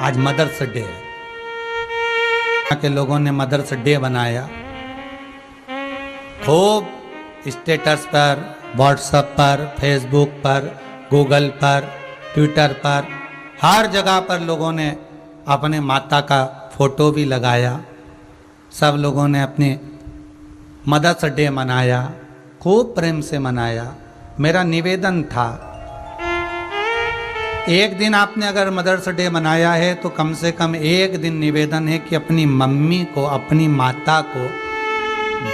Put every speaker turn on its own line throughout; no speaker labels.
आज mother's day है। यहाँ के लोगों ने मदर्स डे बनाया, खूब स्टेटस पर, व्हाट्सएप पर, फेसबुक पर, गूगल पर, ट्विटर पर, हर जगह पर लोगों ने अपने माता का फोटो भी लगाया। सब लोगों ने अपने मदर्स डे मनाया, खूब प्रेम से मनाया। मेरा निवेदन था, एक दिन आपने अगर मदर्स डे मनाया है तो कम से कम एक दिन निवेदन है कि अपनी मम्मी को, अपनी माता को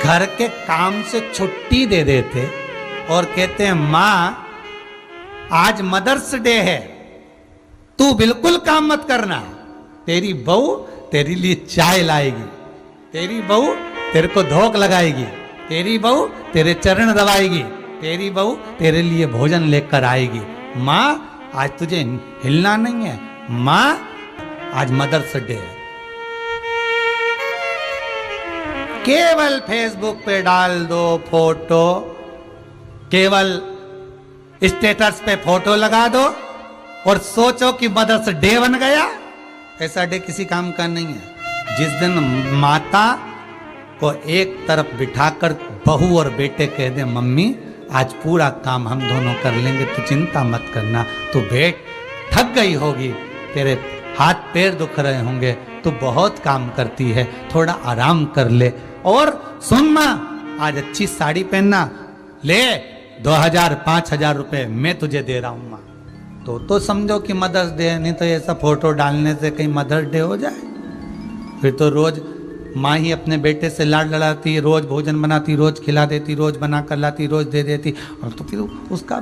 घर के काम से छुट्टी दे देते और कहते हैं माँ आज मदर्स डे है, तू बिल्कुल काम मत करना, तेरी बहू तेरे लिए चाय लाएगी, तेरी बहू तेरे को धोख लगाएगी, तेरी बहू तेरे चरण दबाएगी, तेरी बहू तेरे लिए भोजन लेकर आएगी। माँ आज तुझे हिलना नहीं है, माँ आज मदर्स डे है। केवल फेसबुक पे डाल दो फोटो, केवल स्टेटस पे फोटो लगा दो और सोचो कि मदर्स डे बन गया। ऐसा डे किसी काम का नहीं है। जिस दिन माता को एक तरफ बिठाकर बहू और बेटे कह दे मम्मी आज पूरा काम हम दोनों कर लेंगे, तू चिंता मत करना, तू बैठ, थक गई होगी, तेरे हाथ पैर दुख रहे होंगे, तू बहुत काम करती है, थोड़ा आराम कर ले। और सुन माँ आज अच्छी साड़ी पहनना, ले 2000-5000 रुपए मैं तुझे दे रहा हूँ माँ। तो समझो कि मदर्स डे है, नहीं तो ऐसा फोटो डालने से कहीं मदर्स डे हो जाए। फिर तो रोज माँ ही अपने बेटे से लाड लड़ाती, रोज भोजन बनाती, रोज खिला देती, रोज बना कर लाती, रोज दे देती, और तो फिर उसका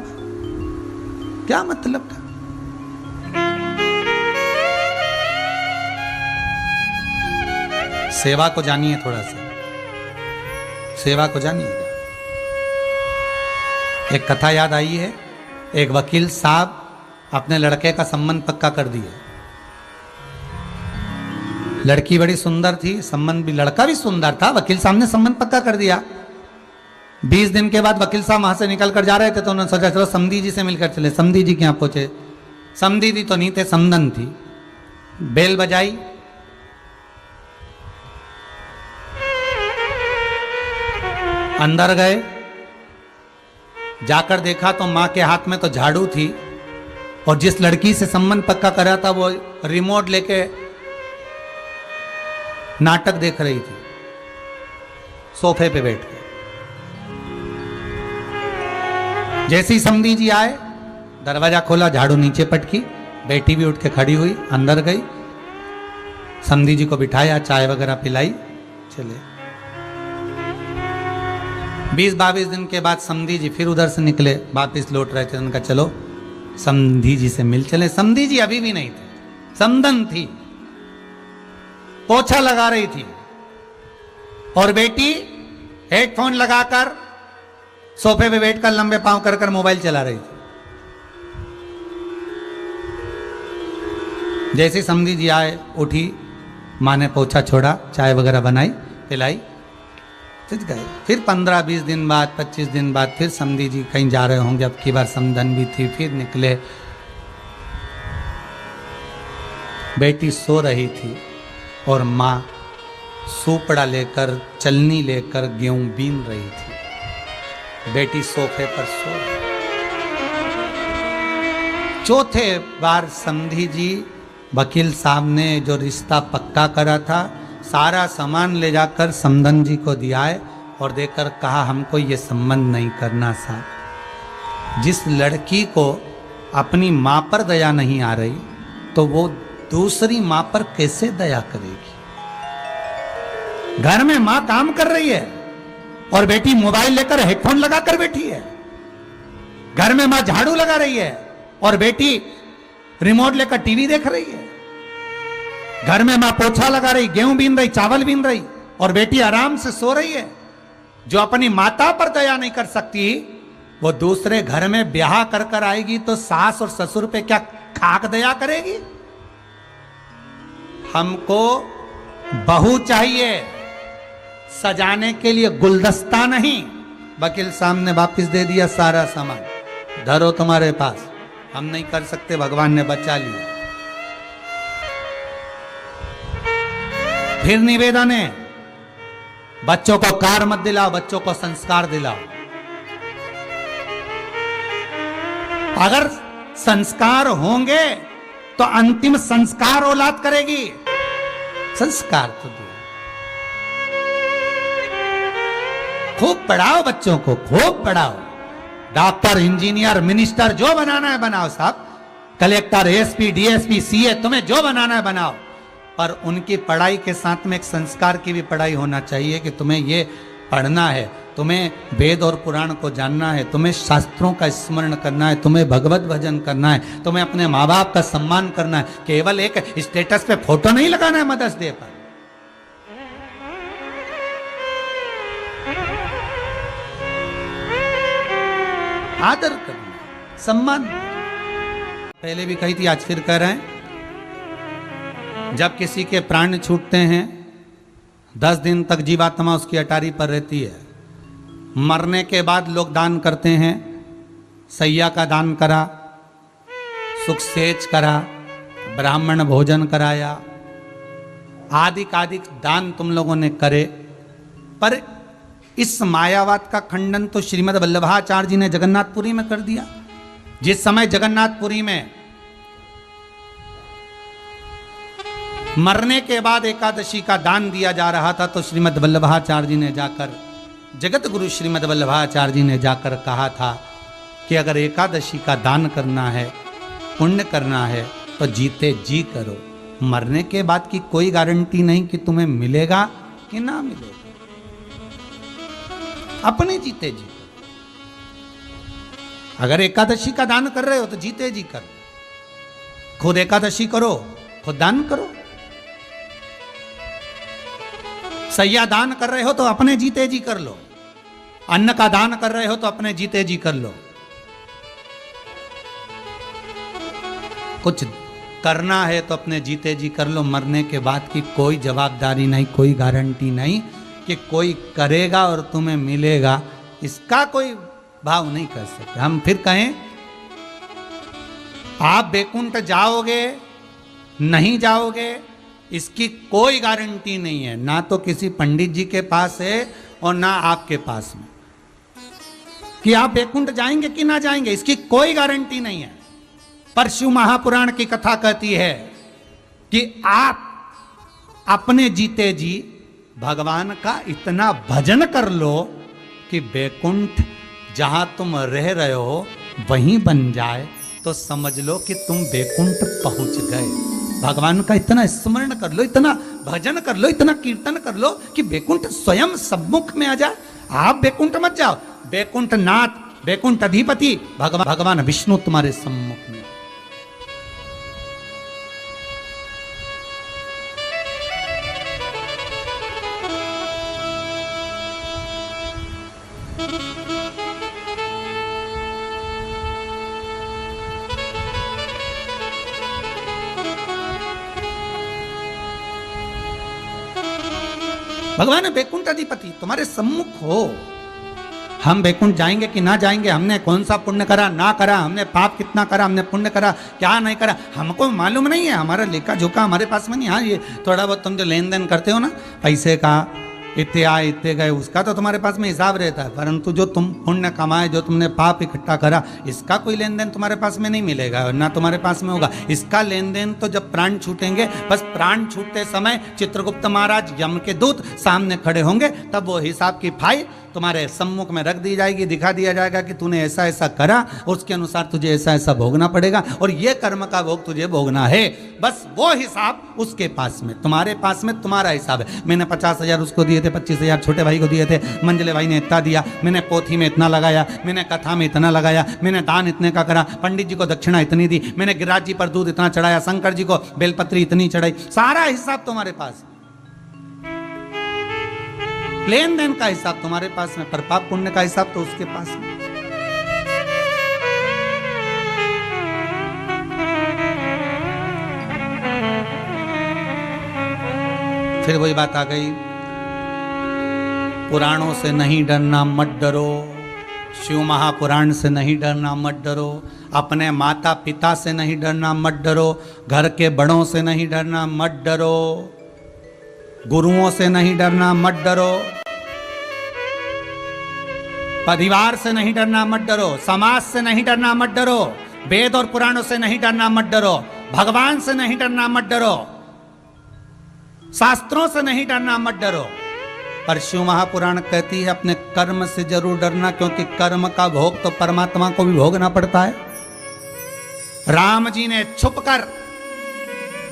क्या मतलब था। सेवा को जानिए, थोड़ा सा सेवा को जानिए। एक कथा याद आई है, एक वकील साहब अपने लड़के का संबंध पक्का कर दिया। लड़की बड़ी सुंदर थी, संबंध भी, लड़का भी सुंदर था, वकील साहब ने संबंध पक्का कर दिया। 20 दिन के बाद वकील साहब वहां से निकल कर जा रहे थे तो उन्होंने सोचा चलो समधी जी से मिलकर चले। समधी जी के यहाँ पहुंचे, समधी जी तो नहीं थे, समधन थी। बेल बजाई, अंदर गए, जाकर देखा तो मां के हाथ में तो झाड़ू थी और जिस लड़की से संबंध पक्का करा था वो रिमोट लेके नाटक देख रही थी सोफे पे बैठ के। जैसे ही समधी जी आए, दरवाजा खोला, झाड़ू नीचे पटकी, बेटी भी उठ के खड़ी हुई, अंदर गई, समधी जी को बिठाया, चाय वगैरह पिलाई, चले। 20-22 दिन के बाद समधी जी फिर उधर से निकले, वापिस लौट रहे थे। उनका चलो समधी जी से मिल चले। समधी जी अभी भी नहीं थे, समधन थी, पोछा लगा रही थी और बेटी हेडफोन लगाकर सोफे पे बैठकर लंबे पांव कर कर मोबाइल चला रही थी। जैसे समधी जी आए, उठी, माँ ने पोछा छोड़ा, चाय वगैरह बनाई, पिलाई, चल गए। फिर 15-20 दिन बाद, 25 दिन बाद फिर समधी जी कहीं जा रहे होंगे, अब की बार समधन भी थी, फिर निकले। बेटी सो रही थी और माँ सूपड़ा लेकर, चलनी लेकर गेहूं बीन रही थी। बेटी सोफे पर सो रही। चौथे बार समधी जी, वकील साहब ने जो रिश्ता पक्का करा था, सारा सामान ले जाकर समधन जी को दिया है और देकर कहा हमको ये संबंध नहीं करना साहब। जिस लड़की को अपनी माँ पर दया नहीं आ रही तो वो दूसरी माँ पर कैसे दया करेगी। घर में माँ काम कर रही है और बेटी मोबाइल लेकर हेडफोन लगाकर बैठी है। घर में माँ झाड़ू लगा रही है और बेटी रिमोट लेकर टीवी देख रही है। घर में माँ पोछा लगा रही, गेहूं बीन रही, चावल बीन रही और बेटी आराम से सो रही है। जो अपनी माता पर दया नहीं कर सकती वो दूसरे घर में ब्याह कर कर आएगी तो सास और ससुर पे क्या खाक दया करेगी। हमको बहू चाहिए, सजाने के लिए गुलदस्ता नहीं। वकील साहब ने वापिस दे दिया सारा सामान, धरो तुम्हारे पास, हम नहीं कर सकते, भगवान ने बचा लिया। फिर निवेदन है, बच्चों को कार मत दिलाओ, बच्चों को संस्कार दिलाओ। अगर संस्कार होंगे तो अंतिम संस्कार औलाद करेगी। संस्कार तो दो, खूब पढ़ाओ बच्चों को, खूब पढ़ाओ। डॉक्टर, इंजीनियर, मिनिस्टर जो बनाना है बनाओ साहब, कलेक्टर, एसपी, डीएसपी, सीए, तुम्हें जो बनाना है बनाओ, पर उनकी पढ़ाई के साथ में एक संस्कार की भी पढ़ाई होना चाहिए कि तुम्हें ये पढ़ना है, तुम्हें वेद और पुराण को जानना है, तुम्हें शास्त्रों का स्मरण करना है, तुम्हें भगवत भजन करना है, तुम्हें अपने माँ बाप का सम्मान करना है। केवल एक स्टेटस पे फोटो नहीं लगाना है मदर्स डे पर। आदर करना, सम्मान। पहले भी कही थी, आज फिर कह रहे हैं, जब किसी के प्राण छूटते हैं 10 दिन तक जीवात्मा उसकी अटारी पर रहती है। मरने के बाद लोग दान करते हैं, सैया का दान करा, सुख सेच करा, ब्राह्मण भोजन कराया, आदिक आदिक दान तुम लोगों ने करे। पर इस मायावाद का खंडन तो श्रीमद् वल्लभाचार्य जी ने जगन्नाथपुरी में कर दिया। जिस समय जगन्नाथपुरी में मरने के बाद एकादशी का दान दिया जा रहा था, तो श्रीमद् वल्लभाचार्य जी ने जाकर, जगत गुरु श्रीमद् वल्लभाचार्य जी ने जाकर कहा था कि अगर एकादशी का दान करना है, पुण्य करना है, तो जीते जी करो। मरने के बाद की कोई गारंटी नहीं कि तुम्हें मिलेगा कि ना मिलेगा। अपने जीते जी, अगर एकादशी का दान कर रहे हो तो जीते जी करो। खुद एकादशी करो, खुद दान करो। सैया दान कर रहे हो तो अपने जीते जी कर लो। अन्न का दान कर रहे हो तो अपने जीते जी कर लो। कुछ करना है तो अपने जीते जी कर लो। मरने के बाद की कोई जवाबदारी नहीं, कोई गारंटी नहीं कि कोई करेगा और तुम्हें मिलेगा, इसका कोई भाव नहीं कर सकते। हम फिर कहें, आप वैकुंठ जाओगे नहीं जाओगे, इसकी कोई गारंटी नहीं है। ना तो किसी पंडित जी के पास है और ना आपके पास में कि आप वैकुंठ जाएंगे कि ना जाएंगे, इसकी कोई गारंटी नहीं है। पर शिव महापुराण की कथा कहती है कि आप अपने जीते जी भगवान का इतना भजन कर लो कि वैकुंठ जहां तुम रह रहे हो वहीं बन जाए, तो समझ लो कि तुम वैकुंठ पहुंच गए। भगवान का इतना स्मरण कर लो, इतना भजन कर लो, इतना कीर्तन कर लो कि वैकुंठ स्वयं सम्मुख में आ जाए। आप वैकुंठ मत जाओ, वैकुंठ नाथ, वैकुंठ अधिपति भगवान विष्णु तुम्हारे सम्मुख में। भगवान वैकुंठ अधिपति तुम्हारे सम्मुख हो। हम वैकुंठ जाएंगे कि ना जाएंगे, हमने कौन सा पुण्य करा ना करा, हमने पाप कितना करा, हमने पुण्य करा क्या नहीं करा, हमको मालूम नहीं है। हमारा लेखा जोखा हमारे पास में नहीं। हाँ, ये थोड़ा बहुत तुम जो लेन देन करते हो ना, पैसे का, इतने आए इतने गए, उसका तो तुम्हारे पास में हिसाब रहता है। परंतु जो तुम पुण्य कमाए, जो तुमने पाप इकट्ठा करा, इसका कोई लेन देन तुम्हारे पास में नहीं मिलेगा, ना तुम्हारे पास में होगा। इसका लेन देन तो जब प्राण छूटेंगे, बस प्राण छूटते समय चित्रगुप्त महाराज यम के दूत सामने खड़े होंगे, तब वो हिसाब की फाइल तुम्हारे सम्मुख में रख दी जाएगी, दिखा दिया जाएगा कि तूने ऐसा ऐसा करा, उसके अनुसार तुझे ऐसा ऐसा भोगना पड़ेगा और ये कर्म का भोग तुझे भोगना है। बस वो हिसाब उसके पास में, तुम्हारे पास में तुम्हारा हिसाब है। मैंने 50,000 उसको दिए थे, 25,000 छोटे भाई को दिए थे, मंजले भाई ने इतना दिया, मैंने पोथी में इतना लगाया, मैंने कथा में इतना लगाया, मैंने दान इतने का करा, पंडित जी को दक्षिणा इतनी दी, मैंने गिरिराज जी पर दूध इतना चढ़ाया, शंकर जी को बेलपत्री इतनी चढ़ाई। सारा हिसाब तुम्हारे पास, लेन देन का हिसाब तुम्हारे पास में, पर पाप पुण्य का हिसाब तो उसके पास में। फिर वही बात आ गई, पुराणों से नहीं डरना मत डरो, शिव महापुराण से नहीं डरना मत डरो, अपने माता पिता से नहीं डरना मत डरो, घर के बड़ों से नहीं डरना मत डरो। गुरुओं से नहीं डरना, मत डरो। परिवार से नहीं डरना, मत डरो। समाज से नहीं डरना, मत डरो। वेद और पुराणों से नहीं डरना, मत डरो। भगवान से नहीं डरना, मत डरो। शास्त्रों से नहीं डरना, मत डरो। पर शिव महापुराण कहती है अपने कर्म से जरूर डरना, क्योंकि कर्म का भोग तो परमात्मा को भी भोगना पड़ता है। राम जी ने छुपकर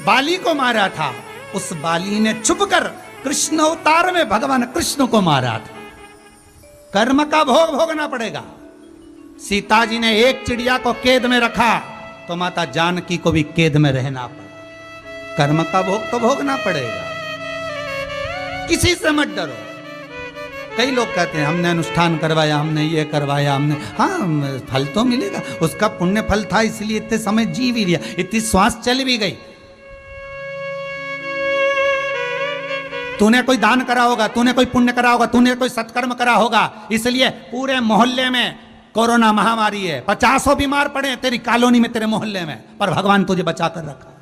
बाली को मारा था, उस बाली ने छुपकर कृष्ण अवतार में भगवान कृष्ण को मारा था। कर्म का भोग भोगना पड़ेगा। सीता जी ने एक चिड़िया को कैद में रखा तो माता जानकी को भी कैद में रहना पड़ा। कर्म का भोग तो भोगना पड़ेगा। किसी से मत डरो। कई लोग कहते हैं हमने अनुष्ठान करवाया, हमने ये करवाया, हमने, हाँ फल तो मिलेगा, उसका पुण्य फल था इसलिए इतने समय जी भी लिया, इतनी श्वास चल भी गई। तूने कोई दान करा होगा, तूने कोई पुण्य करा होगा, तूने कोई सत्कर्म करा होगा, इसलिए पूरे मोहल्ले में कोरोना महामारी है, 50 बीमार पड़े तेरी कॉलोनी में, तेरे मोहल्ले में, पर भगवान तुझे बचा कर रखा।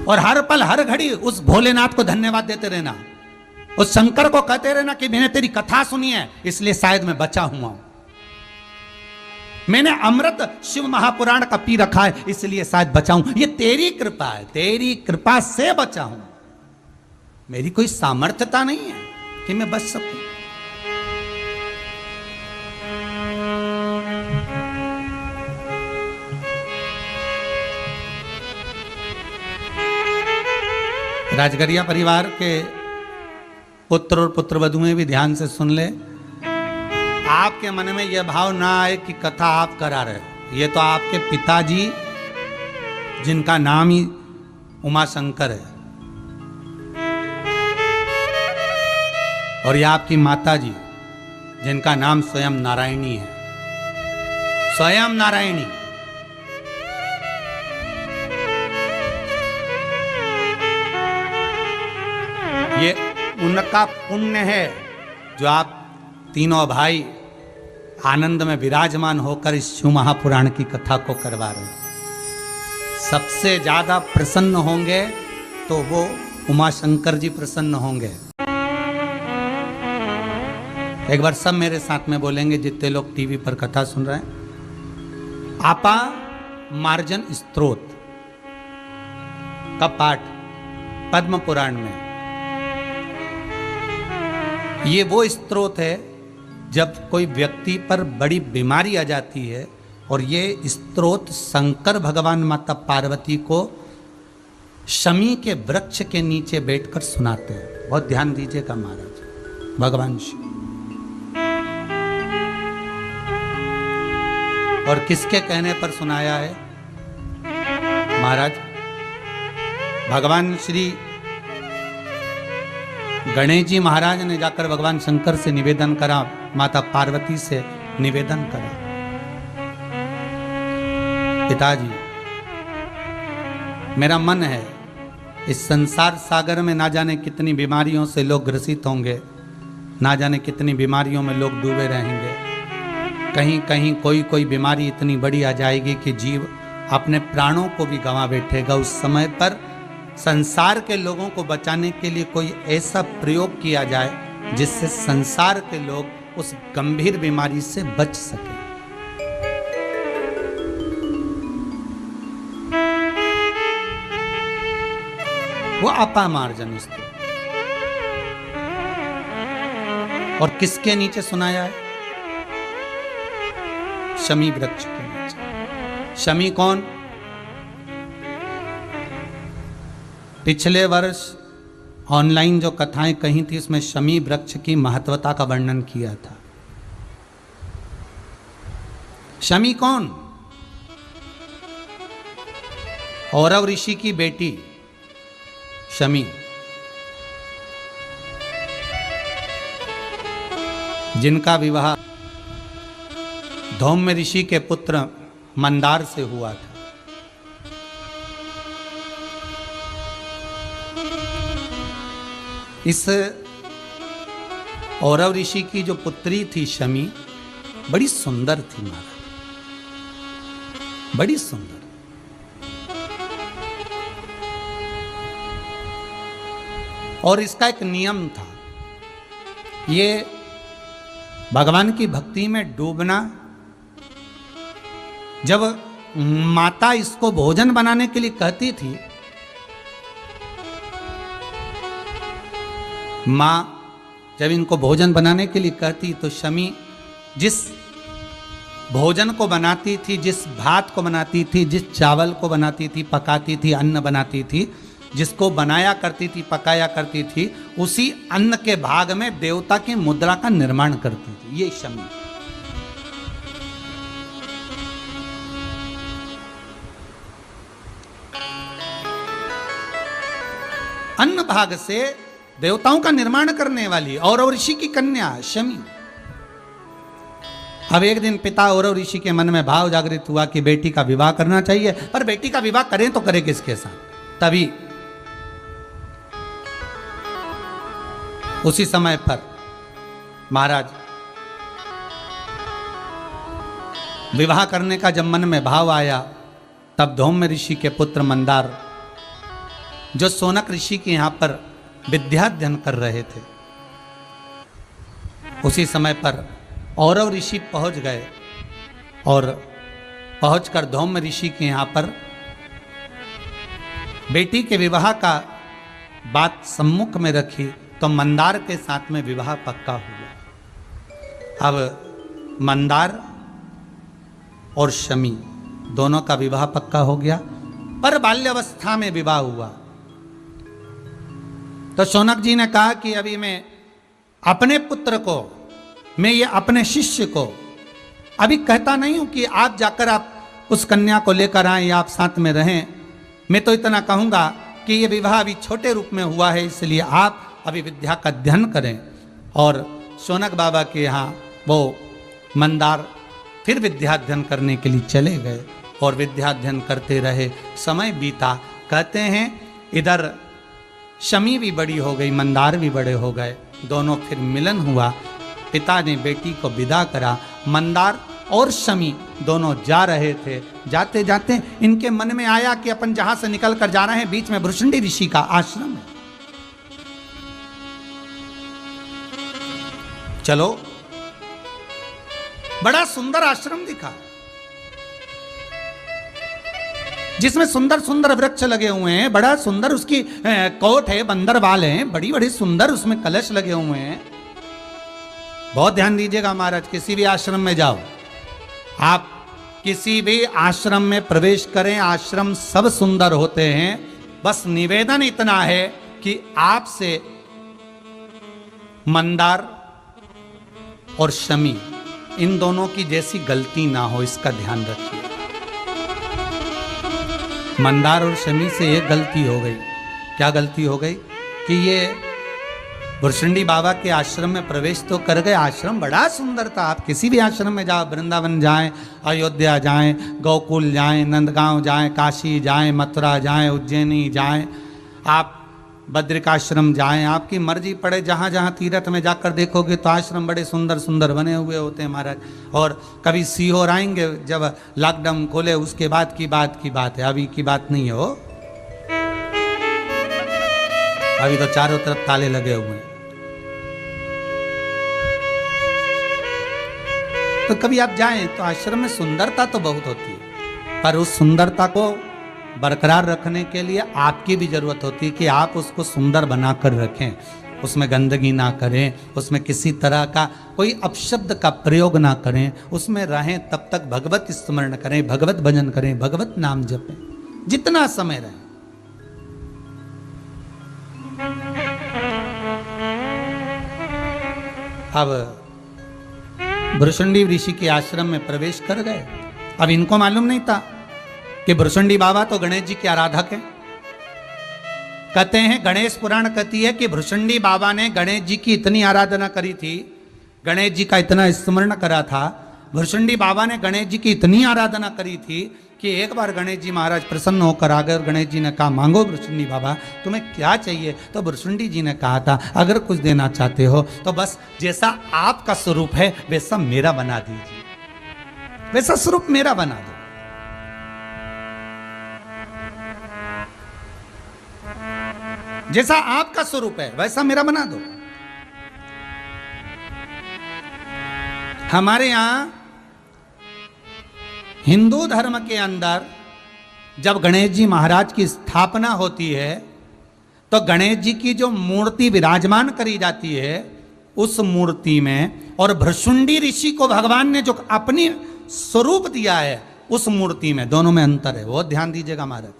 और हर पल हर घड़ी उस भोलेनाथ को धन्यवाद देते रहना, उस शंकर को कहते रहना कि मैंने तेरी कथा सुनी है इसलिए शायद मैं बचा हुआ हूं, मैंने अमृत शिव महापुराण का पी रखा है इसलिए शायद बचाऊं। ये तेरी कृपा है, तेरी कृपा से बचा हूं। मेरी कोई सामर्थ्यता नहीं है कि मैं बच सकूं। राजगरिया परिवार के पुत्र और पुत्रवधुएं भी ध्यान से सुन ले। आपके मन में यह भाव ना आए कि कथा आप करा रहे हो। ये तो आपके पिताजी जिनका नाम ही उमाशंकर है, और ये आपकी माताजी जिनका नाम स्वयं नारायणी है, स्वयं नारायणी। ये उनका पुण्य है जो आप तीनों भाई आनंद में विराजमान होकर इस शिव महापुराण की कथा को करवा रहे हैं। सबसे ज्यादा प्रसन्न होंगे तो वो उमाशंकर जी प्रसन्न होंगे। एक बार सब मेरे साथ में बोलेंगे, जितने लोग टीवी पर कथा सुन रहे हैं। आपा मार्जन स्तोत्र का पाठ पद्म पुराण में, ये वो स्तोत्र है जब कोई व्यक्ति पर बड़ी बीमारी आ जाती है, और ये स्तोत्र शंकर भगवान माता पार्वती को शमी के वृक्ष के नीचे बैठकर सुनाते हैं। बहुत ध्यान दीजिएगा महाराज। भगवान शिव और किसके कहने पर सुनाया है महाराज? भगवान श्री गणेश जी महाराज ने जाकर भगवान शंकर से निवेदन करा, माता पार्वती से निवेदन करा, पिताजी मेरा मन है इस संसार सागर में ना जाने कितनी बीमारियों से लोग ग्रसित होंगे, ना जाने कितनी बीमारियों में लोग डूबे रहेंगे। कहीं कहीं कोई बीमारी इतनी बड़ी आ जाएगी कि जीव अपने प्राणों को भी गंवा बैठेगा। उस समय पर संसार के लोगों को बचाने के लिए कोई ऐसा प्रयोग किया जाए जिससे संसार के लोग उस गंभीर बीमारी से बच सके। वो आपा मार्जन स्तोत्र। और किसके नीचे सुनाया है? शमी वृक्ष के नीचे। शमी कौन? पिछले वर्ष ऑनलाइन जो कथाएं कही थी उसमें शमी वृक्ष की महत्वता का वर्णन किया था। शमी कौन? औरव ऋषि की बेटी शमी, जिनका विवाह धौम्य ऋषि के पुत्र मंदार से हुआ था। इस औरव ऋषि की जो पुत्री थी शमी, बड़ी सुंदर थी महाराज। बड़ी सुंदर। और इसका एक नियम था, ये भगवान की भक्ति में डूबना। जब माता इसको भोजन बनाने के लिए कहती थी, माँ जब इनको भोजन बनाने के लिए कहती, तो शमी जिस भोजन को बनाती थी, जिस भात को बनाती थी, जिस चावल को बनाती थी, पकाती थी, अन्न बनाती थी, जिसको बनाया करती थी, पकाया करती थी, उसी अन्न के भाग में देवता की मुद्रा का निर्माण करती थी। ये शमी। अन्न भाग से देवताओं का निर्माण करने वाली औरव ऋषि की कन्या शमी। अब एक दिन पिता औरव ऋषि के मन में भाव जागृत हुआ कि बेटी का विवाह करना चाहिए, पर बेटी का विवाह करें तो करें किसके साथ। तभी उसी समय पर महाराज विवाह करने का जब मन में भाव आया, तब धौम्य ऋषि के पुत्र मंदार, जो शौनक ऋषि के यहां पर विद्याध्ययन कर रहे थे, उसी समय पर औरव ऋषि पहुंच गए और पहुंचकर धौम्य ऋषि के यहां पर बेटी के विवाह का बात सम्मुख में रखी, तो मंदार के साथ में विवाह पक्का हुआ। अब मंदार और शमी दोनों का विवाह पक्का हो गया, पर बाल्यावस्था में विवाह हुआ। तो शौनक जी ने कहा कि अभी मैं अपने पुत्र को, मैं ये अपने शिष्य को अभी कहता नहीं हूं कि आप जाकर आप उस कन्या को लेकर आए या आप साथ में रहें। मैं तो इतना कहूंगा कि ये विवाह अभी छोटे रूप में हुआ है, इसलिए आप अभी विद्या का अध्ययन करें। और शौनक बाबा के यहाँ वो मंदार फिर विद्याध्ययन करने के लिए चले गए और विद्याध्ययन करते रहे। समय बीता। कहते हैं इधर शमी भी बड़ी हो गई, मंदार भी बड़े हो गए, दोनों फिर मिलन हुआ। पिता ने बेटी को विदा करा। मंदार और शमी दोनों जा रहे थे। जाते जाते इनके मन में आया कि अपन जहां से निकल कर जा रहे हैं, बीच में भृशुंडी ऋषि का आश्रम है, चलो। बड़ा सुंदर आश्रम दिखा, जिसमें सुंदर सुंदर वृक्ष लगे हुए हैं, बड़ा सुंदर उसकी कोट है, बंदर बाल हैं, बड़ी बड़ी सुंदर उसमें कलश लगे हुए हैं। बहुत ध्यान दीजिएगा महाराज, किसी भी आश्रम में जाओ, आप किसी भी आश्रम में प्रवेश करें, आश्रम सब सुंदर होते हैं। बस निवेदन इतना है कि आपसे मंदार और शमी इन दोनों की जैसी गलती ना हो, इसका ध्यान रखिए। मंदार और शमी से एक गलती हो गई। क्या गलती हो गई कि ये भृशुंडी बाबा के आश्रम में प्रवेश तो कर गए। आश्रम बड़ा सुंदर था। आप किसी भी आश्रम में जाओ, वृंदावन जाएं, अयोध्या जाएं, गोकुल जाएं, नंदगांव जाएं, काशी जाएं, मथुरा जाएं, उज्जैनी जाएं, आप बद्रिकाश्रम जाएं, आपकी मर्जी पड़े। जहाँ जहाँ तीर्थ में जाकर देखोगे तो आश्रम बड़े सुंदर सुंदर बने हुए होते हैं महाराज। और कभी सीहोर आएंगे, जब लॉकडाउन खोले उसके बाद की बात है, अभी की बात नहीं हो। अभी तो चारों तरफ ताले लगे हुए हैं। तो कभी आप जाएं तो आश्रम में सुंदरता तो बहुत होती है, पर उस सुंदरता को बरकरार रखने के लिए आपकी भी जरूरत होती है कि आप उसको सुंदर बनाकर रखें, उसमें गंदगी ना करें, उसमें किसी तरह का कोई अपशब्द का प्रयोग ना करें, उसमें रहें तब तक भगवत स्मरण करें, भगवत भजन करें, भगवत नाम जपें, जितना समय रहें। अब भृशुंडी ऋषि के आश्रम में प्रवेश कर गए। अब इनको मालूम नहीं था कि भृशुंडी बाबा तो गणेश जी के आराधक हैं। कहते हैं, गणेश पुराण कहती है कि भृशुंडी बाबा ने गणेश जी की इतनी आराधना करी थी, गणेश जी का इतना स्मरण करा था, भृशुंडी बाबा ने गणेश जी की इतनी आराधना करी थी कि एक बार गणेश जी महाराज प्रसन्न होकर आ गए और गणेश जी ने कहा, मांगो भृशुंडी बाबा तुम्हें क्या चाहिए। तो भृशुंडी जी ने कहा था, अगर कुछ देना चाहते हो तो बस जैसा आपका स्वरूप है वैसा मेरा बना दीजिए, वैसा स्वरूप मेरा बना दो। जैसा आपका स्वरूप है वैसा मेरा बना दो। हमारे यहां हिंदू धर्म के अंदर जब गणेश जी महाराज की स्थापना होती है तो गणेश जी की जो मूर्ति विराजमान करी जाती है उस मूर्ति में और भृशुंडी ऋषि को भगवान ने जो अपनी स्वरूप दिया है उस मूर्ति में, दोनों में अंतर है। बहुत ध्यान दीजिएगा महाराज,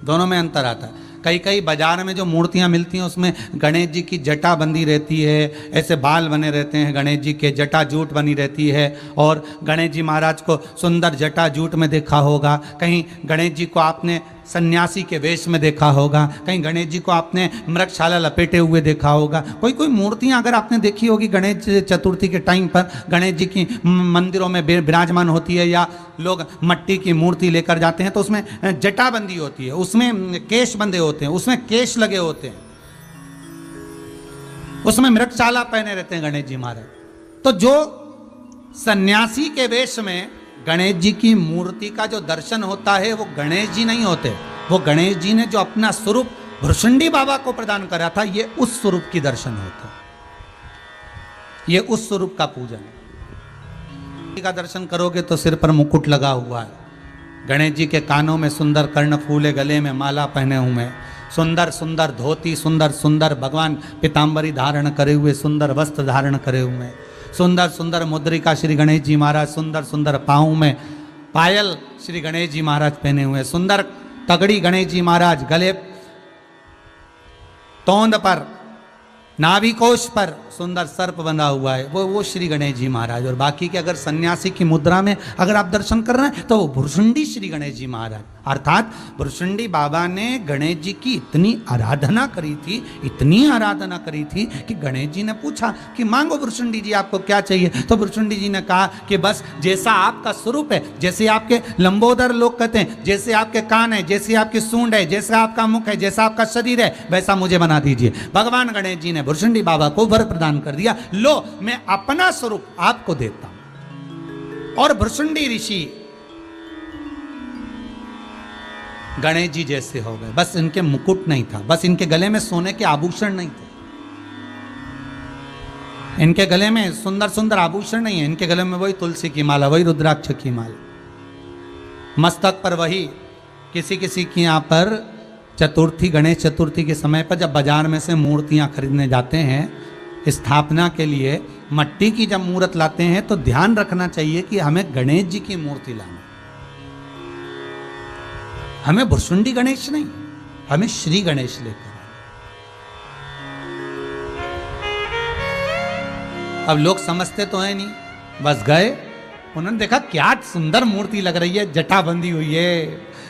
दोनों में अंतर आता है। कई कई बाजार में जो मूर्तियां मिलती हैं उसमें गणेश जी की जटा बंधी रहती है, ऐसे बाल बने रहते हैं गणेश जी के, जटा जूट बनी रहती है। और गणेश जी महाराज को सुंदर जटा जूट में देखा होगा, कहीं गणेश जी को आपने सन्यासी के वेश में देखा होगा, कहीं गणेश जी को आपने मृगशाला लपेटे हुए देखा होगा। कोई कोई मूर्तियां अगर आपने देखी होगी गणेश चतुर्थी के टाइम पर गणेश जी की मंदिरों में विराजमान होती है, या लोग मट्टी की मूर्ति लेकर जाते हैं तो उसमें जटा बंदी होती है, उसमें केश बंधे होते हैं, उसमें केश लगे होते हैं, उसमें मृगशाला पहने रहते हैं गणेश जी महाराज। तो जो सन्यासी के वेश में गणेश जी की मूर्ति का जो दर्शन होता है वो गणेश जी नहीं होते, वो गणेश जी ने जो अपना स्वरूप भृशुंडी बाबा को प्रदान करा था, ये उस स्वरूप की दर्शन होता, ये उस स्वरूप का पूजन। का दर्शन करोगे तो सिर पर मुकुट लगा हुआ है, गणेश जी के कानों में सुंदर कर्ण फूले, गले में माला पहने हुए, सुंदर सुंदर धोती, सुंदर सुंदर भगवान पीताम्बरी धारण करे हुए, सुंदर वस्त्र धारण करे हुए, सुंदर सुंदर मुद्रिका श्री गणेश जी महाराज, सुंदर सुंदर पाँव में पायल श्री गणेश जी महाराज पहने हुए, सुंदर तगड़ी गणेश जी महाराज, गले तोंद पर नाभिकोश पर सुंदर सर्प बंधा हुआ है, वो श्री गणेश जी महाराज। और बाकी के अगर सन्यासी की मुद्रा में अगर आप दर्शन कर रहे हैं तो वो भृशुंडी श्री गणेश जी महाराज, अर्थात भृशुंडी बाबा ने गणेश जी की इतनी आराधना करी थी, इतनी आराधना करी थी कि गणेश जी ने पूछा कि मांगो भृशुंडी जी आपको क्या चाहिए। तो भृशुंडी जी ने कहा कि बस जैसा आपका स्वरूप है, जैसे आपके लंबोदर लोग कहते हैं, जैसे आपके कान है, जैसे आपकी सूंड है, जैसा आपका मुख है, जैसा आपका शरीर है, वैसा मुझे बना दीजिए। भगवान गणेश जी ने भृशुंडी बाबा को वर प्रदान कर दिया, लो मैं अपना स्वरूप आपको देता हूं। और भृशुंडी ऋषि गणेश जी जैसे हो गए, बस इनके मुकुट नहीं था, बस इनके गले में सोने के आभूषण नहीं थे, इनके गले में सुंदर सुंदर आभूषण नहीं है, इनके गले में वही तुलसी की माला, वही रुद्राक्ष की माला, मस्तक पर वही। किसी किसी के यहाँ पर चतुर्थी, गणेश चतुर्थी के समय पर जब बाजार में से मूर्तियां खरीदने जाते हैं स्थापना के लिए, मट्टी की जब मूर्त लाते हैं तो ध्यान रखना चाहिए कि हमें गणेश जी की मूर्ति लाना, हमें भृशुंडी गणेश नहीं, हमें श्री गणेश लेकर। अब लोग समझते तो है नहीं, बस गए, उन्होंने देखा क्या सुंदर मूर्ति लग रही है, जटा बंधी हुई है,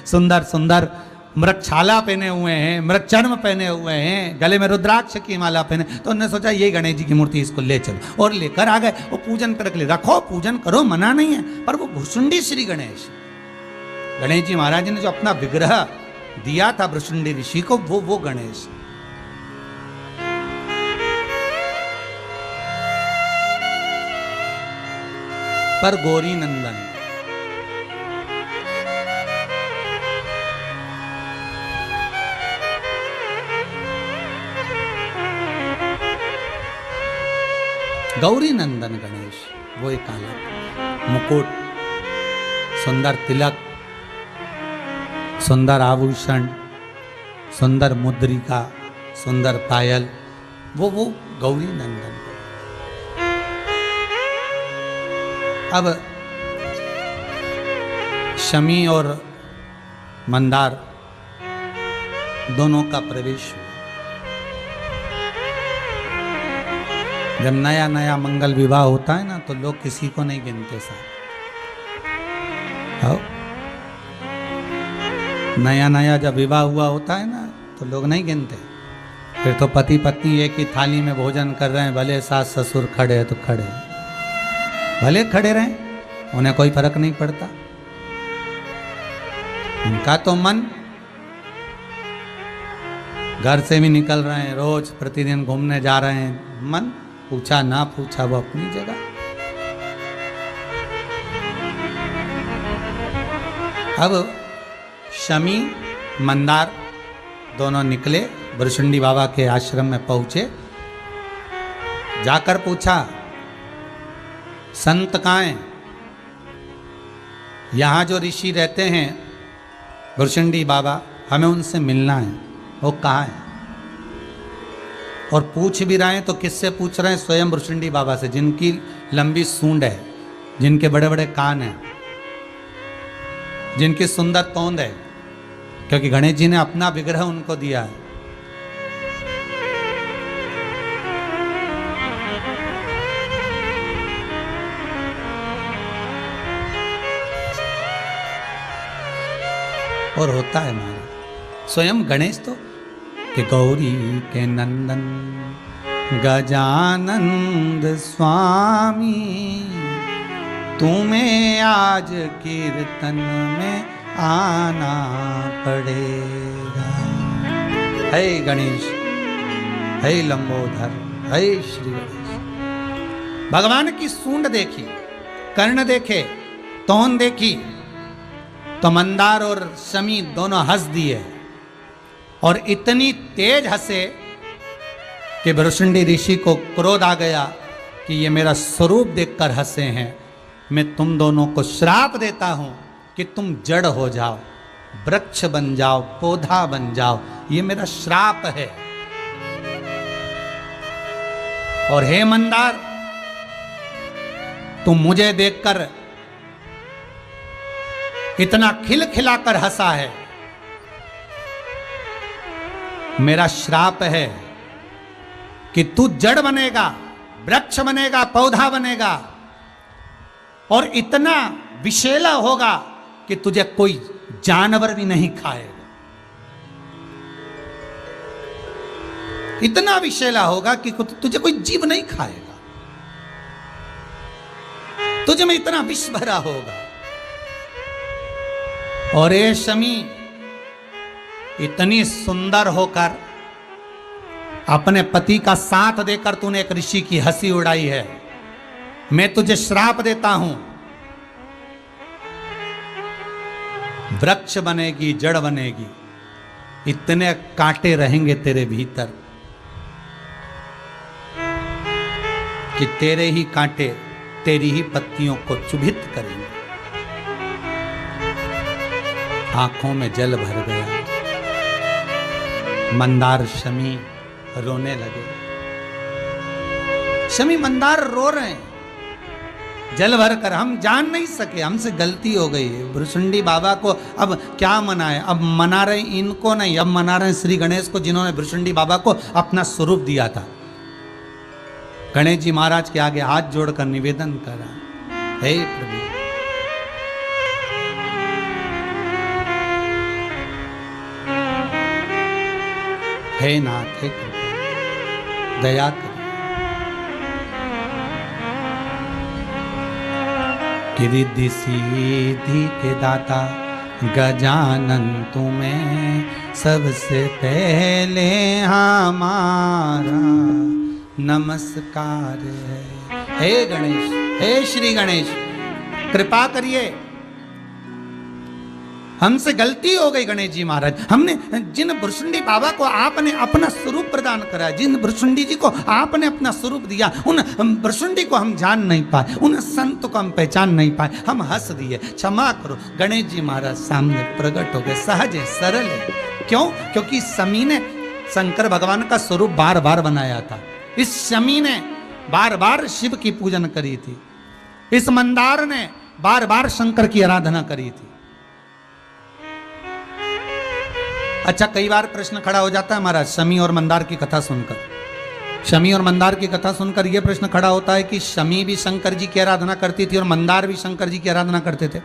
सुंदर सुंदर मृगछाला पहने हुए हैं, मृगचर्म पहने हुए हैं, गले में रुद्राक्ष की माला पहने, तो उन्होंने सोचा ये गणेश जी की मूर्ति, इसको ले चलो, और लेकर आ गए। वो पूजन कर ले, रखो पूजन करो, मना नहीं है, पर वो भृशुंडी श्री गणेश, गणेश जी महाराज ने जो अपना विग्रह दिया था भृशुंडी ऋषि को, वो गणेश। पर गौरी नंदन गौरी नंदन गणेश, वो एक काला मुकुट, सुंदर तिलक, सुंदर आभूषण, सुंदर मुद्रिका, सुंदर पायल, वो गौरी नंदन। अब शमी और मंदार दोनों का प्रवेश हुआ। जब नया नया मंगल विवाह होता है ना तो लोग किसी को नहीं गिनते साहब, नया नया जब विवाह हुआ होता है ना तो लोग नहीं गिनते। फिर तो पति पत्नी एक ही थाली में भोजन कर रहे हैं, भले सास ससुर खड़े हैं तो खड़े हैं, भले खड़े रहें, उन्हें कोई फर्क नहीं पड़ता। उनका तो मन, घर से भी निकल रहे हैं, रोज प्रतिदिन घूमने जा रहे हैं, मन पूछा ना पूछा वो अपनी जगह। अब शमी मंदार दोनों निकले भुरशुंडी बाबा के आश्रम में पहुंचे, जाकर पूछा संत कहाँ हैं? यहाँ जो ऋषि रहते हैं भुरशुंडी बाबा, हमें उनसे मिलना है, वो कहाँ है? और पूछ भी रहे हैं तो किससे पूछ रहे हैं? स्वयं भुरशुंडी बाबा से, जिनकी लंबी सूंड है, जिनके बड़े बड़े कान हैं, जिनकी सुंदर तोंद है, क्योंकि गणेश जी ने अपना विग्रह उनको दिया है। और होता है हमारे स्वयं गणेश तो कि गौरी के नंदन गजानंद स्वामी, तुम्हें आज कीर्तन में आना पड़ेगा। हे गणेश, हे लंबोदर, हे श्री गणेश। भगवान की सूंड देखी, कर्ण देखे, तोन देखी, तो मंदार और शमी दोनों हंस दिए, और इतनी तेज हंसे कि भुरशुंडी ऋषि को क्रोध आ गया कि ये मेरा स्वरूप देखकर हंसे हैं, मैं तुम दोनों को श्राप देता हूं कि तुम जड़ हो जाओ, वृक्ष बन जाओ, पौधा बन जाओ, ये मेरा श्राप है। और हे मंदार, तुम मुझे देखकर इतना खिलखिलाकर हंसा है, मेरा श्राप है कि तू जड़ बनेगा, वृक्ष बनेगा, पौधा बनेगा, और इतना विषैला होगा कि तुझे कोई जानवर भी नहीं खाएगा। इतना विषैला होगा कि तुझे कोई जीव नहीं खाएगा, तुझे में इतना विष भरा होगा। और ये शमी, इतनी सुंदर होकर अपने पति का साथ देकर तूने एक ऋषि की हंसी उड़ाई है, मैं तुझे श्राप देता हूं, वृक्ष बनेगी, जड़ बनेगी, इतने कांटे रहेंगे तेरे भीतर कि तेरे ही कांटे तेरी ही पत्तियों को चुभित करेंगे। आंखों में जल भर गया, मंदार शमी रोने लगे। शमी मंदार रो रहे हैं जल भर कर, हम जान नहीं सके, हमसे गलती हो गई है। भुरशुंडी बाबा को अब क्या मनाए? अब मना रहे इनको नहीं, अब मना रहे श्री गणेश को, जिन्होंने भुरशुंडी बाबा को अपना स्वरूप दिया था। गणेश जी महाराज के आगे हाथ जोड़कर निवेदन करा, हे प्रभु, हे नाथ, हे कृपा दया कर, रिद्धि सीधी के दाता गजानन तुम्हें सबसे पहले हमारा नमस्कार है। हे गणेश, हे श्री गणेश, कृपा करिए, हमसे गलती हो गई गणेश जी महाराज। हमने जिन भुरशुंडी बाबा को आपने अपना स्वरूप प्रदान करा, जिन भुरशुंडी जी को आपने अपना स्वरूप दिया, उन भुरशुंडी को हम जान नहीं पाए, उन संत को हम पहचान नहीं पाए, हम हंस दिए, क्षमा करो। गणेश जी महाराज सामने प्रकट हो गए, सहज है, सरल है। क्यों? क्योंकि शमी ने शंकर भगवान का स्वरूप बार बार बनाया था। इस शमी ने बार बार शिव की पूजन करी थी, इस मंदार ने बार बार शंकर की आराधना करी थी। अच्छा, कई बार प्रश्न खड़ा हो जाता है हमारा शमी और मंदार की कथा सुनकर। शमी और मंदार की कथा सुनकर यह प्रश्न खड़ा होता है कि शमी भी शंकर जी की आराधना करती थी और मंदार भी शंकर जी की आराधना करते थे।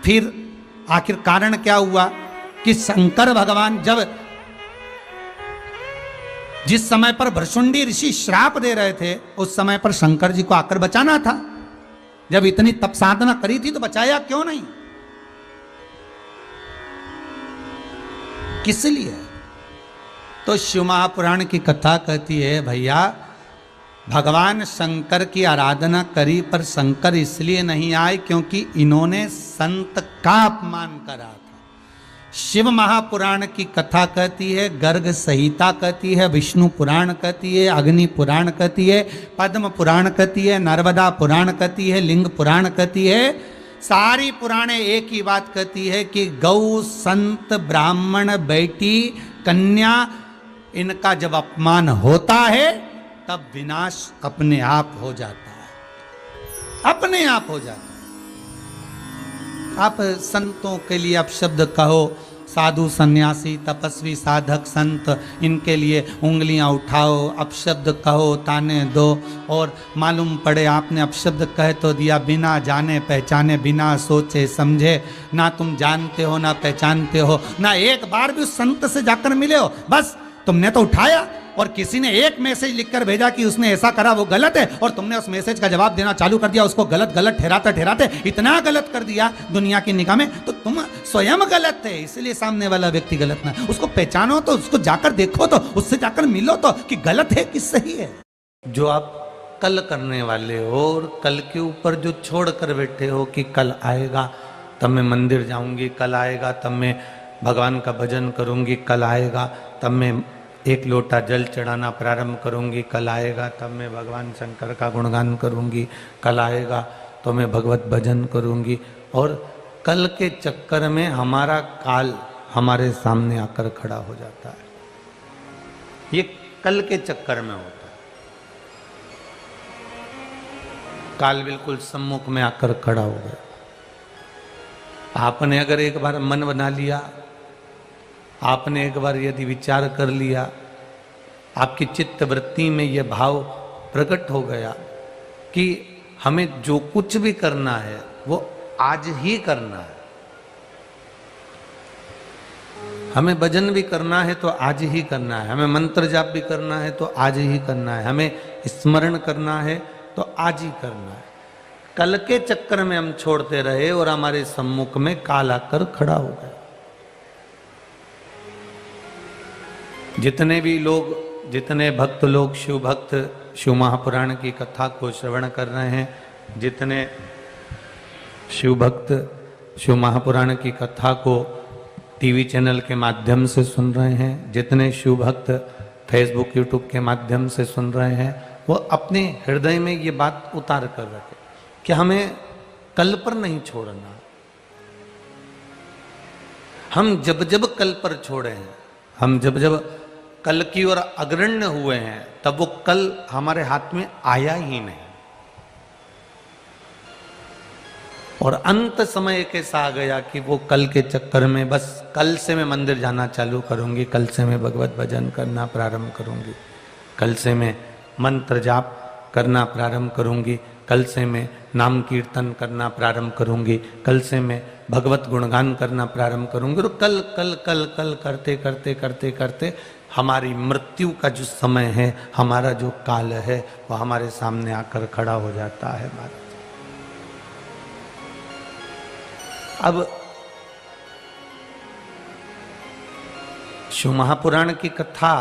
फिर आखिर कारण क्या हुआ कि शंकर भगवान जब जिस समय पर भुरशुंडी ऋषि श्राप दे रहे थे, उस समय पर शंकर जी को आकर बचाना था। जब इतनी तप साधना करी थी तो बचाया क्यों नहीं? किस लिए? तो शिव महापुराण की कथा कहती है, भैया भगवान शंकर की आराधना करी पर शंकर इसलिए नहीं आए क्योंकि इन्होंने संत का अपमान करा था। शिव महापुराण की कथा कहती है, गर्ग संहिता कहती है, विष्णु पुराण कहती है, अग्नि पुराण कहती है, पद्म पुराण कहती है, नर्मदा पुराण कहती है, लिंग पुराण कहती है। सारी पुराणे एक ही बात कहती है कि गौ, संत, ब्राह्मण, बेटी, कन्या, इनका जब अपमान होता है तब विनाश अपने आप हो जाता है, अपने आप हो जाता है। आप संतों के लिए आप शब्द कहो, साधु, सन्यासी, तपस्वी, साधक, संत, इनके लिए उंगलियां उठाओ, अपशब्द कहो, ताने दो, और मालूम पड़े आपने अपशब्द कह तो दिया बिना जाने पहचाने, बिना सोचे समझे, ना तुम जानते हो ना पहचानते हो, ना एक बार भी उस संत से जाकर मिले हो, बस तुमने तो उठाया और किसी ने एक मैसेज लिखकर भेजा कि उसने ऐसा करा वो गलत है, और तुमने उस मैसेज का जवाब देना चालू कर दिया, उसको गलत गलत ठहराते ठहराते इतना गलत कर दिया दुनिया की निगाह में, तो तुम स्वयं गलत है, इसलिए सामने वाला व्यक्ति गलत ना। उसको पहचानो तो, उसको जाकर देखो तो, उससे जाकर मिलो तो कि गलत है कि सही है। जो आप कल करने वाले हो और कल के ऊपर जो छोड़ कर बैठे हो कि कल आएगा तब मैं मंदिर जाऊंगी, कल आएगा तब मैं भगवान का भजन करूंगी, कल आएगा तब मैं एक लोटा जल चढ़ाना प्रारंभ करूंगी, कल आएगा तब मैं भगवान शंकर का गुणगान करूंगी, कल आएगा तो मैं भगवत भजन करूंगी, और कल के चक्कर में हमारा काल हमारे सामने आकर खड़ा हो जाता है। ये कल के चक्कर में होता है, काल बिल्कुल सम्मुख में आकर खड़ा हो गया। आपने अगर एक बार मन बना लिया, आपने एक बार यदि विचार कर लिया, आपकी चित्त वृत्ति में यह भाव प्रकट हो गया कि हमें जो कुछ भी करना है वो आज ही करना है, हमें भजन भी करना है तो आज ही करना है, हमें मंत्र जाप भी करना है तो आज ही करना है, हमें स्मरण करना है तो आज ही करना है। कल के चक्कर में हम छोड़ते रहे और हमारे सम्मुख में काल आकर खड़ा हो गया। जितने भी लोग, जितने भक्त लोग शिव भक्त शिव महापुराण की कथा को श्रवण कर रहे हैं, जितने शिव भक्त शिव महापुराण की कथा को टीवी चैनल के माध्यम से सुन रहे हैं, जितने शिव भक्त फेसबुक यूट्यूब के माध्यम से सुन रहे हैं, वो अपने हृदय में ये बात उतार कर रखे कि हमें कल पर नहीं छोड़ना। हम जब जब कल पर छोड़े हैं, हम जब जब कल की ओर अग्रण्य हुए हैं, तब वो कल हमारे हाथ में आया ही नहीं, और अंत समय कैसा आ गया कि वो कल के चक्कर में बस कल से मैं मंदिर जाना चालू करूंगी, कल से मैं भगवत भजन करना प्रारंभ करूंगी, कल से मैं मंत्र जाप करना प्रारंभ करूंगी, कल से मैं नाम कीर्तन करना प्रारंभ करूंगी, कल से मैं भगवत गुणगान करना प्रारंभ करूंगी, और कल कल कल कल करते करते करते करते हमारी मृत्यु का जो समय है, हमारा जो काल है, वो हमारे सामने आकर खड़ा हो जाता है। अब शिव महापुराण की कथा,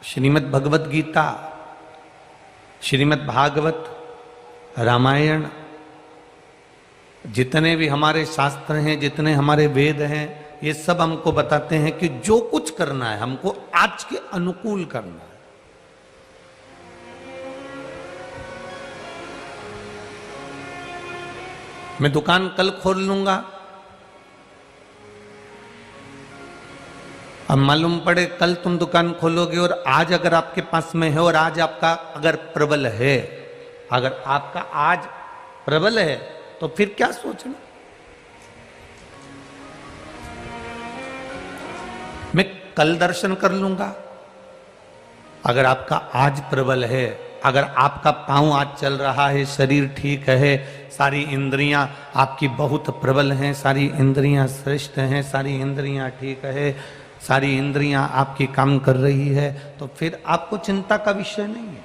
श्रीमद् भगवत गीता, श्रीमद् भागवत, रामायण, जितने भी हमारे शास्त्र हैं, जितने हमारे वेद हैं, ये सब हमको बताते हैं कि जो कुछ करना है हमको आज के अनुकूल करना है। मैं दुकान कल खोल लूंगा, अब मालूम पड़े कल तुम दुकान खोलोगे और आज अगर आपके पास में है और आज आपका अगर प्रबल है, अगर आपका आज प्रबल है तो फिर क्या सोचना। मैं कल दर्शन कर लूंगा, अगर आपका आज प्रबल है, अगर आपका पांव आज चल रहा है, शरीर ठीक है, सारी इंद्रियां आपकी बहुत प्रबल हैं, सारी इंद्रियां श्रेष्ठ हैं, सारी इंद्रियां ठीक है, सारी इंद्रियां आपकी काम कर रही है, तो फिर आपको चिंता का विषय नहीं है।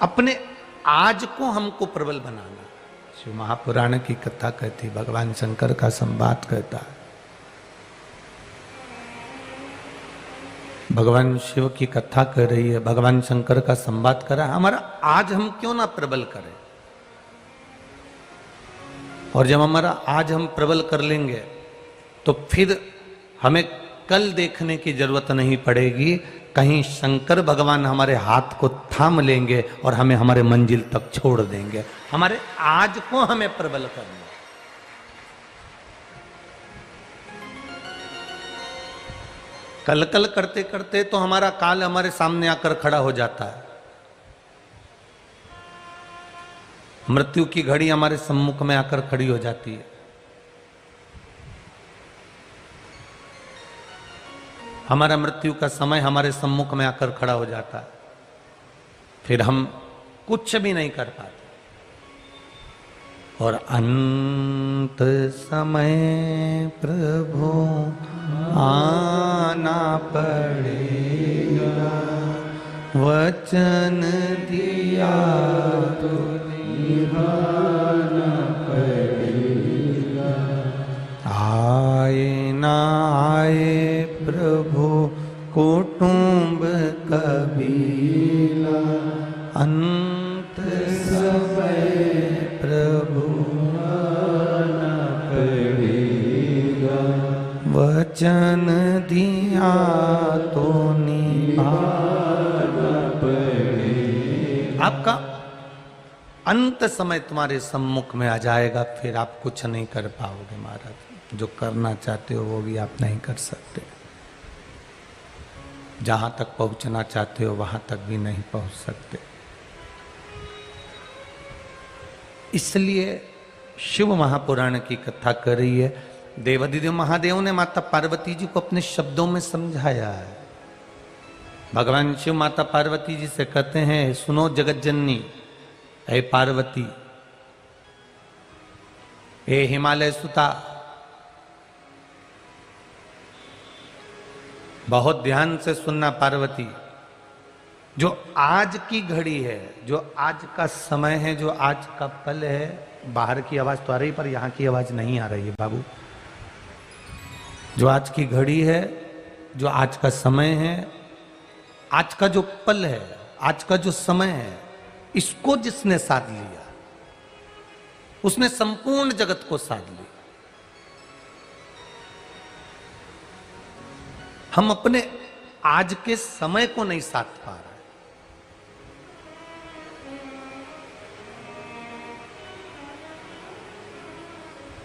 अपने आज को हमको प्रबल बनाना। शिव महापुराण की कथा कहती, भगवान शंकर का संवाद कहता है, भगवान शिव की कथा कर रही है, भगवान शंकर का संवाद कर रहा है। हमारा आज हम क्यों ना प्रबल करें, और जब हमारा आज हम प्रबल कर लेंगे तो फिर हमें कल देखने की जरूरत नहीं पड़ेगी, कहीं शंकर भगवान हमारे हाथ को थाम लेंगे और हमें हमारे मंजिल तक छोड़ देंगे। हमारे आज को हमें प्रबल करना। कल कल करते करते तो हमारा काल हमारे सामने आकर खड़ा हो जाता है। मृत्यु की घड़ी हमारे सम्मुख में आकर खड़ी हो जाती है। हमारा मृत्यु का समय हमारे सम्मुख में आकर खड़ा हो जाता है, फिर हम कुछ भी नहीं कर पाते। और अंत समय प्रभु आना पड़ेगा, वचन दिया तो निभाना पड़ेगा। आए ना आए प्रभु कुटुंब कबीला, अंत समय प्रभु आना पड़ेगा, वचन दिया तो निभाना पड़ेगा। आपका अंत समय तुम्हारे सम्मुख में आ जाएगा, फिर आप कुछ नहीं कर पाओगे महाराज। जो करना चाहते हो वो भी आप नहीं कर सकते, जहां तक पहुंचना चाहते हो वहां तक भी नहीं पहुंच सकते। इसलिए शिव महापुराण की कथा कर रही है। देवाधिदेव महादेव ने माता पार्वती जी को अपने शब्दों में समझाया है। भगवान शिव माता पार्वती जी से कहते हैं, सुनो जगत जननी, हे पार्वती, हे हिमालय सुता, बहुत ध्यान से सुनना पार्वती। जो आज की घड़ी है, जो आज का समय है, जो आज का पल है, बाहर की आवाज तो आ रही पर यहां की आवाज नहीं आ रही है बाबू। जो आज की घड़ी है, जो आज का समय है, आज का जो पल है, आज का जो समय है, इसको जिसने साध लिया उसने संपूर्ण जगत को साध लिया। हम अपने आज के समय को नहीं साध पा रहे।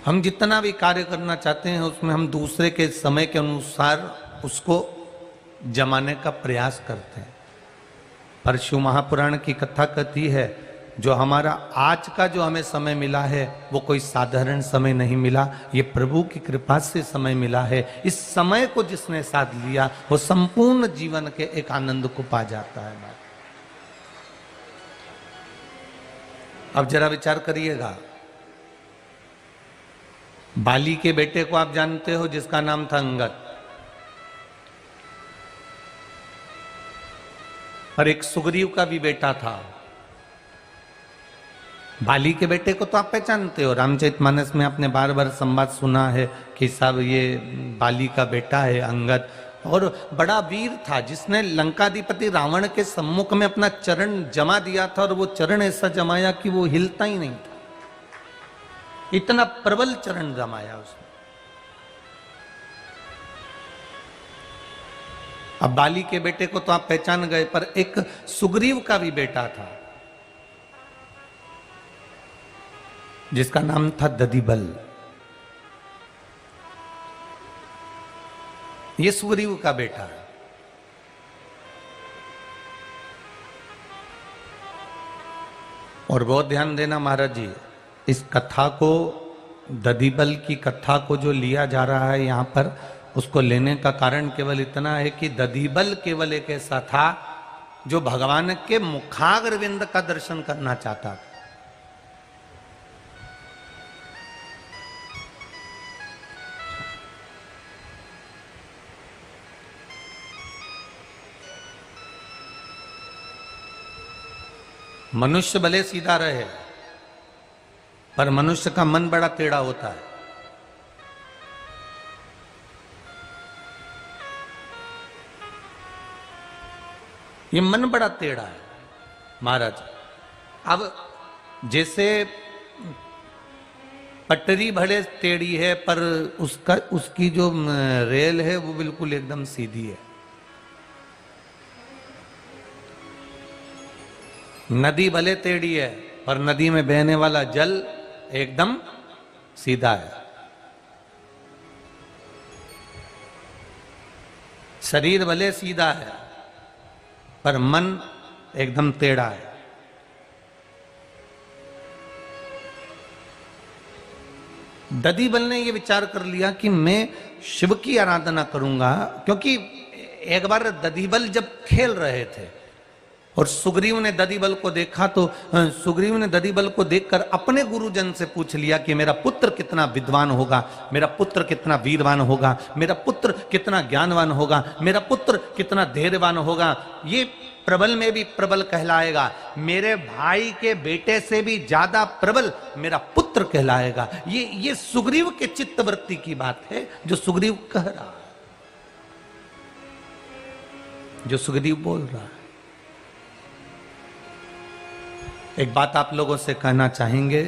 हम जितना भी कार्य करना चाहते हैं उसमें हम दूसरे के समय के अनुसार उसको जमाने का प्रयास करते हैं। पर शिव महापुराण की कथा कहती है, जो हमारा आज का जो हमें समय मिला है वो कोई साधारण समय नहीं मिला, ये प्रभु की कृपा से समय मिला है। इस समय को जिसने साध लिया वो संपूर्ण जीवन के एक आनंद को पा जाता है। अब जरा विचार करिएगा, बाली के बेटे को आप जानते हो जिसका नाम था अंगद, और एक सुग्रीव का भी बेटा था। बाली के बेटे को तो आप पहचानते हो, रामचरितमानस में आपने बार बार संवाद सुना है कि साहब ये बाली का बेटा है अंगद, और बड़ा वीर था जिसने लंकाधिपति रावण के सम्मुख में अपना चरण जमा दिया था, और वो चरण ऐसा जमाया कि वो हिलता ही नहीं था, इतना प्रबल चरण जमाया उसने। अब बाली के बेटे को तो आप पहचान गए, पर एक सुग्रीव का भी बेटा था जिसका नाम था दधिबल। ये सुग्रीव का बेटा है। और बहुत ध्यान देना महाराज जी, इस कथा को, दधिबल की कथा को जो लिया जा रहा है यहाँ पर, उसको लेने का कारण केवल इतना है कि दधिबल केवल एक ऐसा था जो भगवान के मुखाग्रविंद का दर्शन करना चाहता था। मनुष्य भले सीधा रहे, पर मनुष्य का मन बड़ा टेढ़ा होता है। ये मन बड़ा टेढ़ा है महाराज। अब जैसे पटरी भले टेढ़ी है पर उसकी जो रेल है वो बिल्कुल एकदम सीधी है। नदी भले टेढ़ी है पर नदी में बहने वाला जल एकदम सीधा है। शरीर भले सीधा है पर मन एकदम टेढ़ा है। दधीबल ने यह विचार कर लिया कि मैं शिव की आराधना करूंगा, क्योंकि एक बार दधीबल जब खेल रहे थे और सुग्रीव ने दधीबल को देखा तो सुग्रीव ने दधीबल को देखकर अपने गुरुजन से पूछ लिया कि मेरा पुत्र कितना विद्वान होगा, मेरा पुत्र कितना वीरवान होगा, मेरा पुत्र कितना ज्ञानवान होगा, मेरा पुत्र कितना धैर्यवान होगा, ये प्रबल में भी प्रबल कहलाएगा, मेरे भाई के बेटे से भी ज्यादा प्रबल मेरा पुत्र कहलाएगा। ये सुग्रीव के चित्तवृत्ति की बात है जो सुग्रीव कह रहा है, जो सुग्रीव बोल रहा है। एक बात आप लोगों से कहना चाहेंगे,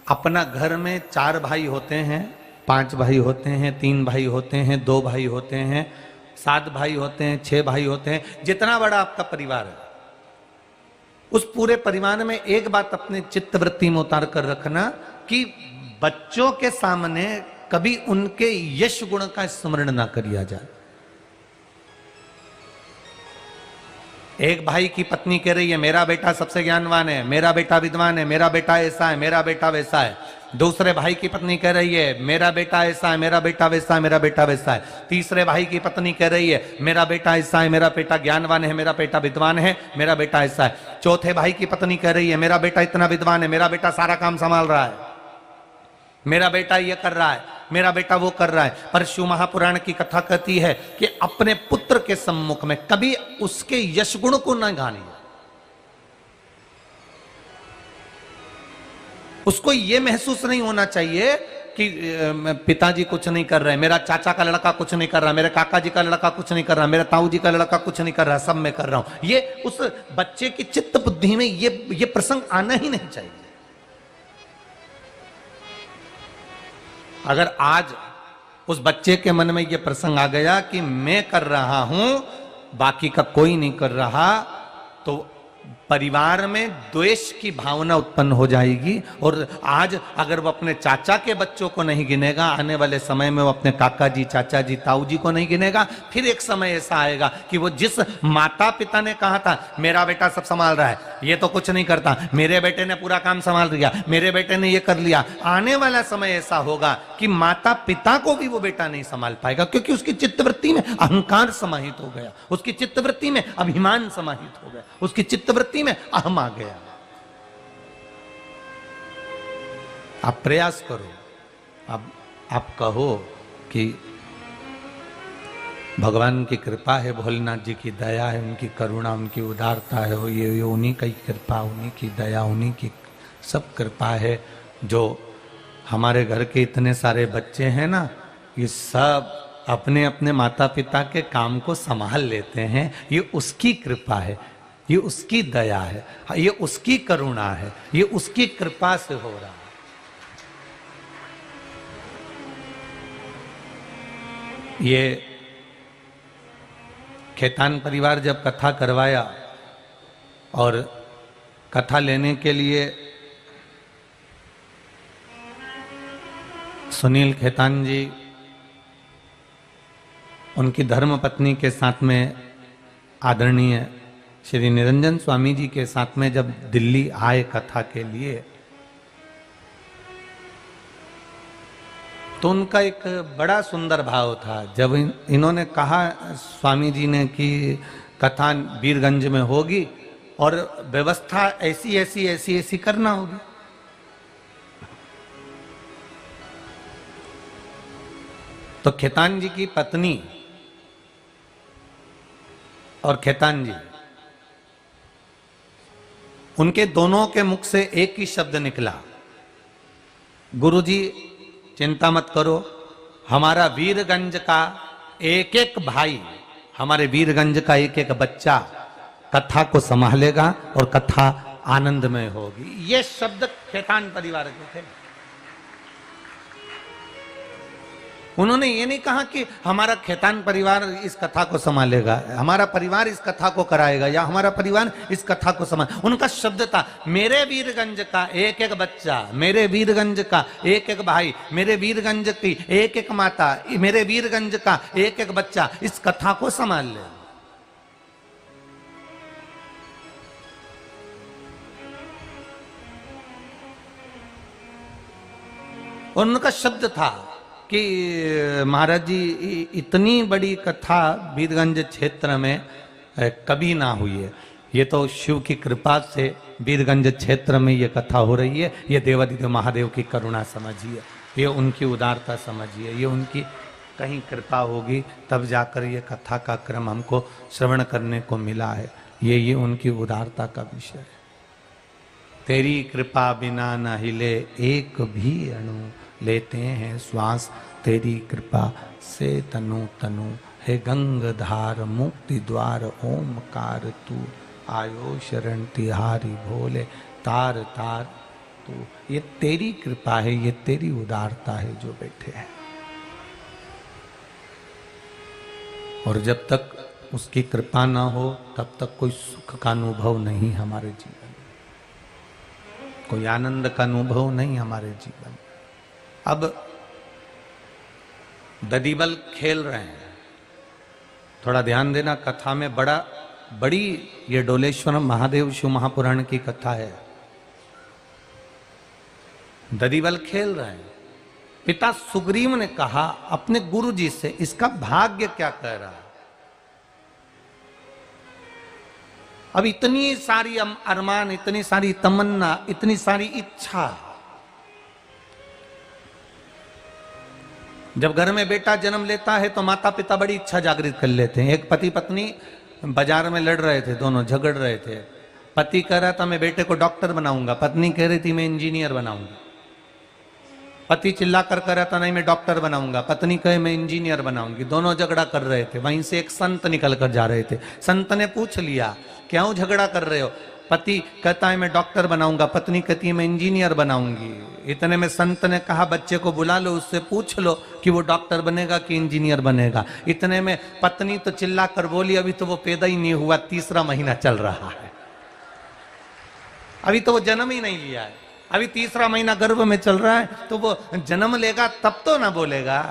अपना घर में 4 भाई होते हैं, 5 भाई होते हैं, 3 भाई होते हैं, 2 भाई होते हैं, 7 भाई होते हैं, 6 भाई होते हैं, जितना बड़ा आपका परिवार है, उस पूरे परिवार में एक बात अपने चित्तवृत्ति में उतार कर रखना कि बच्चों के सामने कभी उनके यश गुण का स्मरण ना किया जाए। एक भाई की पत्नी कह रही है मेरा बेटा सबसे ज्ञानवान है, मेरा बेटा विद्वान है, मेरा बेटा ऐसा है, मेरा बेटा वैसा है। दूसरे भाई की पत्नी कह रही है मेरा बेटा ऐसा है, मेरा बेटा वैसा है, मेरा बेटा वैसा है। तीसरे भाई की पत्नी कह रही है मेरा बेटा ऐसा है, मेरा बेटा ज्ञानवान है, मेरा बेटा विद्वान है, मेरा बेटा ऐसा है। चौथे भाई की पत्नी कह रही है मेरा बेटा इतना विद्वान है, मेरा बेटा सारा काम संभाल रहा है, मेरा बेटा ये कर रहा है, मेरा बेटा वो कर रहा है। पर शिव महापुराण की कथा कहती है कि अपने पुत्र के सम्मुख में कभी उसके यश गुण को न गानिए। उसको ये महसूस नहीं होना चाहिए कि पिताजी कुछ नहीं कर रहे, मेरा चाचा का लड़का कुछ नहीं कर रहा, मेरे काका जी का लड़का कुछ नहीं कर रहा, मेरे ताऊ जी का लड़का कुछ नहीं कर रहा, सब मैं कर रहा हूं। ये उस बच्चे की चित्त बुद्धि में ये प्रसंग आना ही नहीं चाहिए। अगर आज उस बच्चे के मन में यह प्रसंग आ गया कि मैं कर रहा हूं, बाकी का कोई नहीं कर रहा, तो परिवार में द्वेष की भावना उत्पन्न हो जाएगी। और आज अगर वो अपने चाचा के बच्चों को नहीं गिनेगा, आने वाले समय में वो अपने काका जी, चाचा जी, ताऊ जी को नहीं गिनेगा। फिर एक समय ऐसा आएगा कि वो जिस माता पिता ने कहा था मेरा बेटा सब संभाल रहा है, ये तो कुछ नहीं करता, मेरे बेटे ने पूरा काम संभाल लिया, मेरे बेटे ने ये कर लिया, आने वाला समय ऐसा होगा कि माता पिता को भी वो बेटा नहीं संभाल पाएगा, क्योंकि उसकी चित्तवृत्ति में अहंकार समाहित हो गया, उसकी चित्तवृत्ति में अभिमान समाहित हो गया, उसकी चित्तवृत्ति में अहम आ गया। आप प्रयास करो, अब आप कहो कि भगवान की कृपा है, भोलेनाथ जी की दया है, उनकी करुणा, उनकी उदारता है, ये उन्हीं की कृपा, उन्हीं की दया, उन्हीं की सब कृपा है। जो हमारे घर के इतने सारे बच्चे हैं ना, ये सब अपने अपने माता पिता के काम को संभाल लेते हैं, ये उसकी कृपा है, ये उसकी दया है, ये उसकी करुणा है, ये उसकी कृपा से हो रहा है। ये खेतान परिवार जब कथा करवाया और कथा लेने के लिए सुनील खेतान जी उनकी धर्म पत्नी के साथ में आदरणीय श्री निरंजन स्वामी जी के साथ में जब दिल्ली आए कथा के लिए, तो उनका एक बड़ा सुंदर भाव था। जब इन्होंने कहा स्वामी जी ने कि कथा वीरगंज में होगी और व्यवस्था ऐसी ऐसी ऐसी ऐसी करना होगी, तो खेतान जी की पत्नी और खेतान जी, उनके दोनों के मुख से एक ही शब्द निकला, गुरुजी चिंता मत करो, हमारा वीरगंज का एक एक भाई, हमारे वीरगंज का एक एक बच्चा कथा को संभालेगा और कथा आनंदमय होगी। ये शब्द खेतान परिवार के थे। उन्होंने ये नहीं कहा कि हमारा खेतान परिवार इस कथा को संभालेगा, हमारा परिवार इस कथा को कराएगा, या हमारा परिवार इस कथा को संभाल। उनका शब्द था मेरे वीरगंज का एक एक बच्चा, मेरे वीरगंज का एक एक भाई, मेरे वीरगंज की एक एक माता, मेरे वीरगंज का एक एक बच्चा इस कथा को संभाल ले। और उनका शब्द था कि महाराज जी इतनी बड़ी कथा वीरगंज क्षेत्र में कभी ना हुई है। ये तो शिव की कृपा से वीरगंज क्षेत्र में ये कथा हो रही है। ये देवादिदेव महादेव की करुणा समझिए, ये उनकी उदारता समझिए, ये उनकी कहीं कृपा होगी तब जाकर ये कथा का क्रम हमको श्रवण करने को मिला है। ये उनकी उदारता का विषय है। तेरी कृपा बिना न हिले एक भी अणु, लेते हैं श्वास तेरी कृपा से तनु तनु। हे गंगधार मुक्ति द्वार ओमकार तू, आयो शरण तिहारी भोले तार तार तू। ये तेरी कृपा है, ये तेरी उदारता है जो बैठे हैं। और जब तक उसकी कृपा ना हो तब तक कोई सुख का अनुभव नहीं हमारे जीवन में, कोई आनंद का अनुभव नहीं हमारे जीवन में। अब ददीबल खेल रहे हैं, थोड़ा ध्यान देना। कथा में बड़ी ये डोलेश्वर महादेव शिव महापुराण की कथा है। ददीबल खेल रहे हैं। पिता सुग्रीव ने कहा अपने गुरु जी से, इसका भाग्य क्या कह रहा है। अब इतनी सारी अरमान, इतनी सारी तमन्ना, इतनी सारी इच्छा। जब घर में बेटा जन्म लेता है तो माता पिता बड़ी इच्छा जागृत कर लेते हैं। एक पति पत्नी बाजार में लड़ रहे थे, दोनों झगड़ रहे थे। पति कह रहा था मैं बेटे को डॉक्टर बनाऊंगा, पत्नी कह रही थी मैं इंजीनियर बनाऊंगी। पति चिल्ला कर कह रहा था नहीं मैं डॉक्टर बनाऊंगा, पत्नी कहे मैं इंजीनियर बनाऊंगी। दोनों झगड़ा कर रहे थे। वहीं से एक संत निकल कर जा रहे थे। संत ने पूछ लिया क्यों झगड़ा कर रहे हो। पति कहता है मैं डॉक्टर बनाऊंगा, पत्नी कहती है मैं इंजीनियर बनाऊंगी। इतने में संत ने कहा बच्चे को बुला लो, उससे पूछ लो कि वो डॉक्टर बनेगा कि इंजीनियर बनेगा। इतने में पत्नी तो चिल्ला कर बोली अभी तो वो पैदा ही नहीं हुआ, तीसरा महीना चल रहा है, अभी तो वो जन्म ही नहीं लिया है, अभी तीसरा महीना गर्भ में चल रहा है, तो वो जन्म लेगा तब तो ना बोलेगा।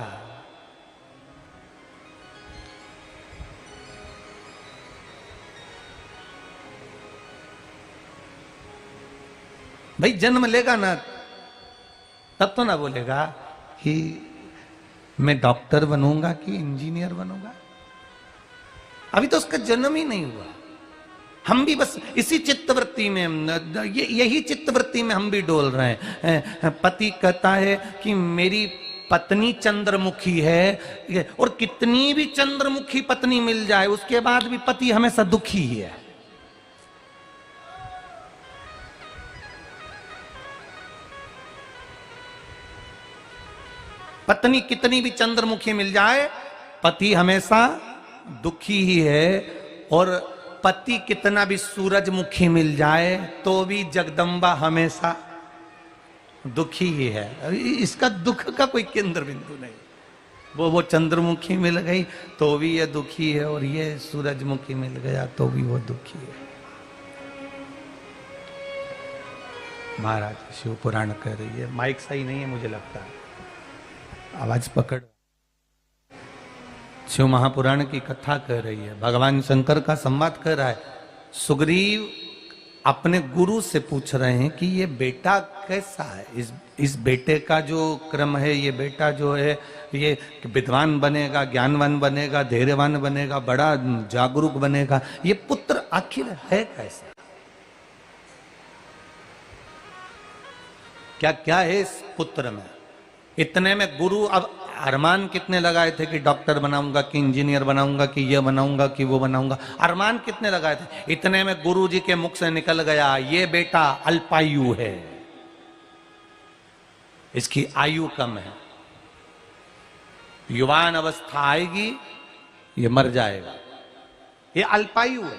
भाई जन्म लेगा ना तब तो ना बोलेगा कि मैं डॉक्टर बनूंगा कि इंजीनियर बनूंगा। अभी तो उसका जन्म ही नहीं हुआ। हम भी बस इसी चित्तवृत्ति में, यही चित्तवृत्ति में हम भी डोल रहे हैं। पति कहता है कि मेरी पत्नी चंद्रमुखी है, और कितनी भी चंद्रमुखी पत्नी मिल जाए उसके बाद भी पति हमेशा दुखी ही है। पत्नी कितनी भी चंद्रमुखी मिल जाए पति हमेशा दुखी ही है, और पति कितना भी सूरजमुखी मिल जाए तो भी जगदम्बा हमेशा दुखी ही है। इसका दुख का कोई केंद्र बिंदु नहीं। वो चंद्रमुखी मिल गई तो भी ये दुखी है, और ये सूरजमुखी मिल गया तो भी वो दुखी है। महाराज शिव पुराण कह रही है, माइक सही नहीं है मुझे लगता है, आवाज पकड़। शिव महापुराण की कथा कह रही है, भगवान शंकर का संवाद कर रहा है। सुग्रीव अपने गुरु से पूछ रहे हैं कि ये बेटा कैसा है, इस बेटे का जो क्रम है, ये बेटा जो है ये विद्वान बनेगा, ज्ञानवान बनेगा, धैर्यवान बनेगा, बड़ा जागरूक बनेगा, ये पुत्र आखिर है कैसा, क्या क्या है इस पुत्र में। इतने में गुरु अब अरमान कितने लगाए थे कि डॉक्टर बनाऊंगा कि इंजीनियर बनाऊंगा कि ये बनाऊंगा कि वो बनाऊंगा, अरमान कितने लगाए थे। इतने में गुरु जी के मुख से निकल गया ये बेटा अल्पायु है, इसकी आयु कम है, युवान अवस्था आएगी ये मर जाएगा, ये अल्पायु है।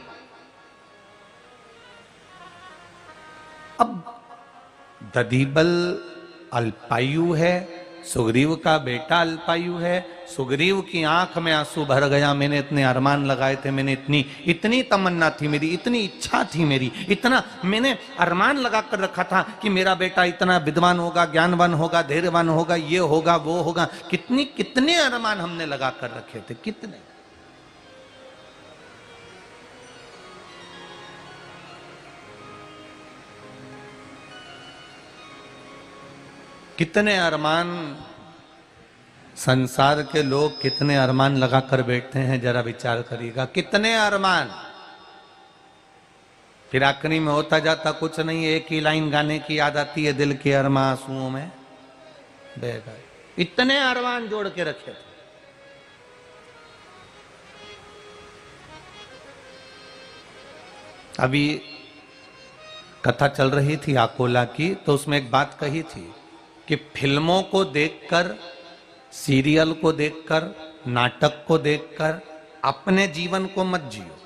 अब ददीबल अल्पायु है सुग्रीव का बेटा अल्पायु है, सुग्रीव की आंख में आंसू भर गया, मैंने इतने अरमान लगाए थे, मैंने इतनी इतनी तमन्ना थी मेरी, इतनी इच्छा थी मेरी, इतना मैंने अरमान लगा कर रखा था कि मेरा बेटा इतना विद्वान होगा, ज्ञानवान होगा, धैर्यवान होगा, ये होगा वो होगा, कितने अरमान हमने लगा कर रखे थे, कितने। कितने अरमान संसार के लोग कितने अरमान लगा कर बैठते हैं, जरा विचार करिएगा, कितने अरमान। फिर आखिरी में होता जाता कुछ नहीं, एक ही लाइन गाने की याद आती है, दिल के अरमान आंसुओं में बह गए। इतने अरमान जोड़ के रखे थे। अभी कथा चल रही थी आकोला की, तो उसमें एक बात कही थी कि फिल्मों को देखकर, सीरियल को देखकर, नाटक को देखकर अपने जीवन को मत जियो,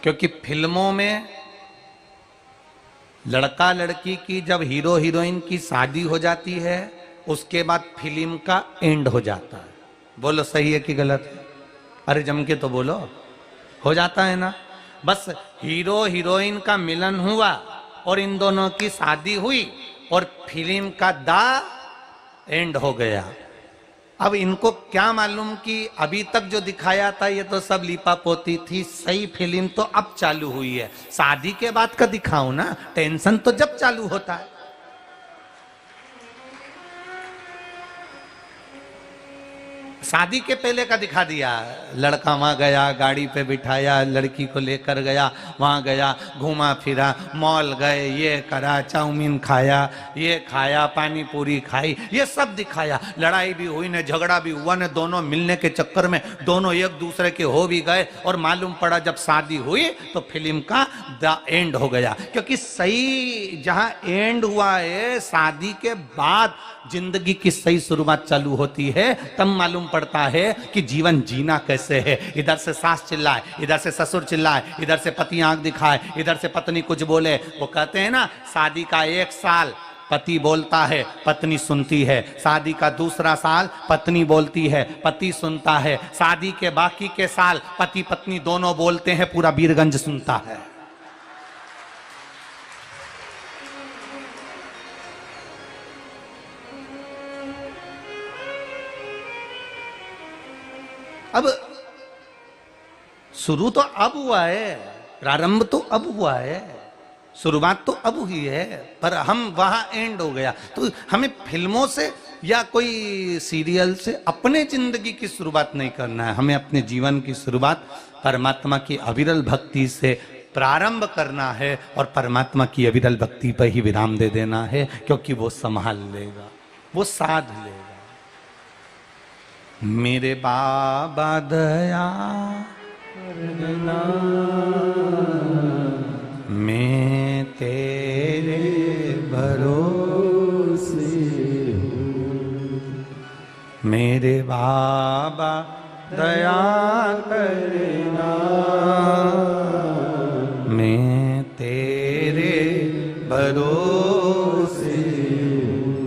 क्योंकि फिल्मों में लड़का लड़की की जब हीरो हीरोइन की शादी हो जाती है, उसके बाद फिल्म का एंड हो जाता है। बोलो सही है कि गलत है? अरे जम के तो बोलो, हो जाता है ना। बस हीरो हीरोइन का मिलन हुआ और इन दोनों की शादी हुई और फिल्म का दा एंड हो गया। अब इनको क्या मालूम कि अभी तक जो दिखाया था ये तो सब लीपा पोती थी, सही फिल्म तो अब चालू हुई है। शादी के बाद का दिखाओ ना, टेंशन तो जब चालू होता है। शादी के पहले का दिखा दिया, लड़का वहां गया, गाड़ी पे बिठाया, लड़की को लेकर गया, वहां गया, घूमा फिरा, मॉल गए, ये करा, चाउमीन खाया, ये खाया, पानी पूरी खाई, ये सब दिखाया। लड़ाई भी हुई ने, झगड़ा भी हुआ ने, दोनों मिलने के चक्कर में दोनों एक दूसरे के हो भी गए और मालूम पड़ा जब शादी हुई तो फिल्म का द एंड हो गया। क्योंकि सही जहां एंड हुआ है, शादी के बाद जिंदगी की सही शुरुआत चालू होती है, तब मालूम पड़ता है कि जीवन जीना कैसे है। इधर से सास चिल्लाए, इधर से ससुर चिल्लाए, इधर से पति आंख दिखाए, इधर से पत्नी कुछ बोले। वो कहते हैं ना, शादी का 1 साल पति बोलता है, पत्नी सुनती है। शादी का 2रा साल पत्नी बोलती है, पति सुनता है। शादी के बाकी के साल पति पत्नी दोनों बोलते हैं, पूरा वीरगंज सुनता है। अब शुरू तो अब हुआ है, प्रारंभ तो अब हुआ है, शुरुआत तो अब हुई है, पर हम वहां एंड हो गया। तो हमें फिल्मों से या कोई सीरियल से अपने जिंदगी की शुरुआत नहीं करना है। हमें अपने जीवन की शुरुआत परमात्मा की अविरल भक्ति से प्रारंभ करना है और परमात्मा की अविरल भक्ति पर ही विराम दे देना है, क्योंकि वो संभाल लेगा, वो साध लेगा। मेरे बाबा दया करना, मैं तेरे भरोसे हूँ। मेरे बाबा दया करना, मैं तेरे भरोसे हूँ।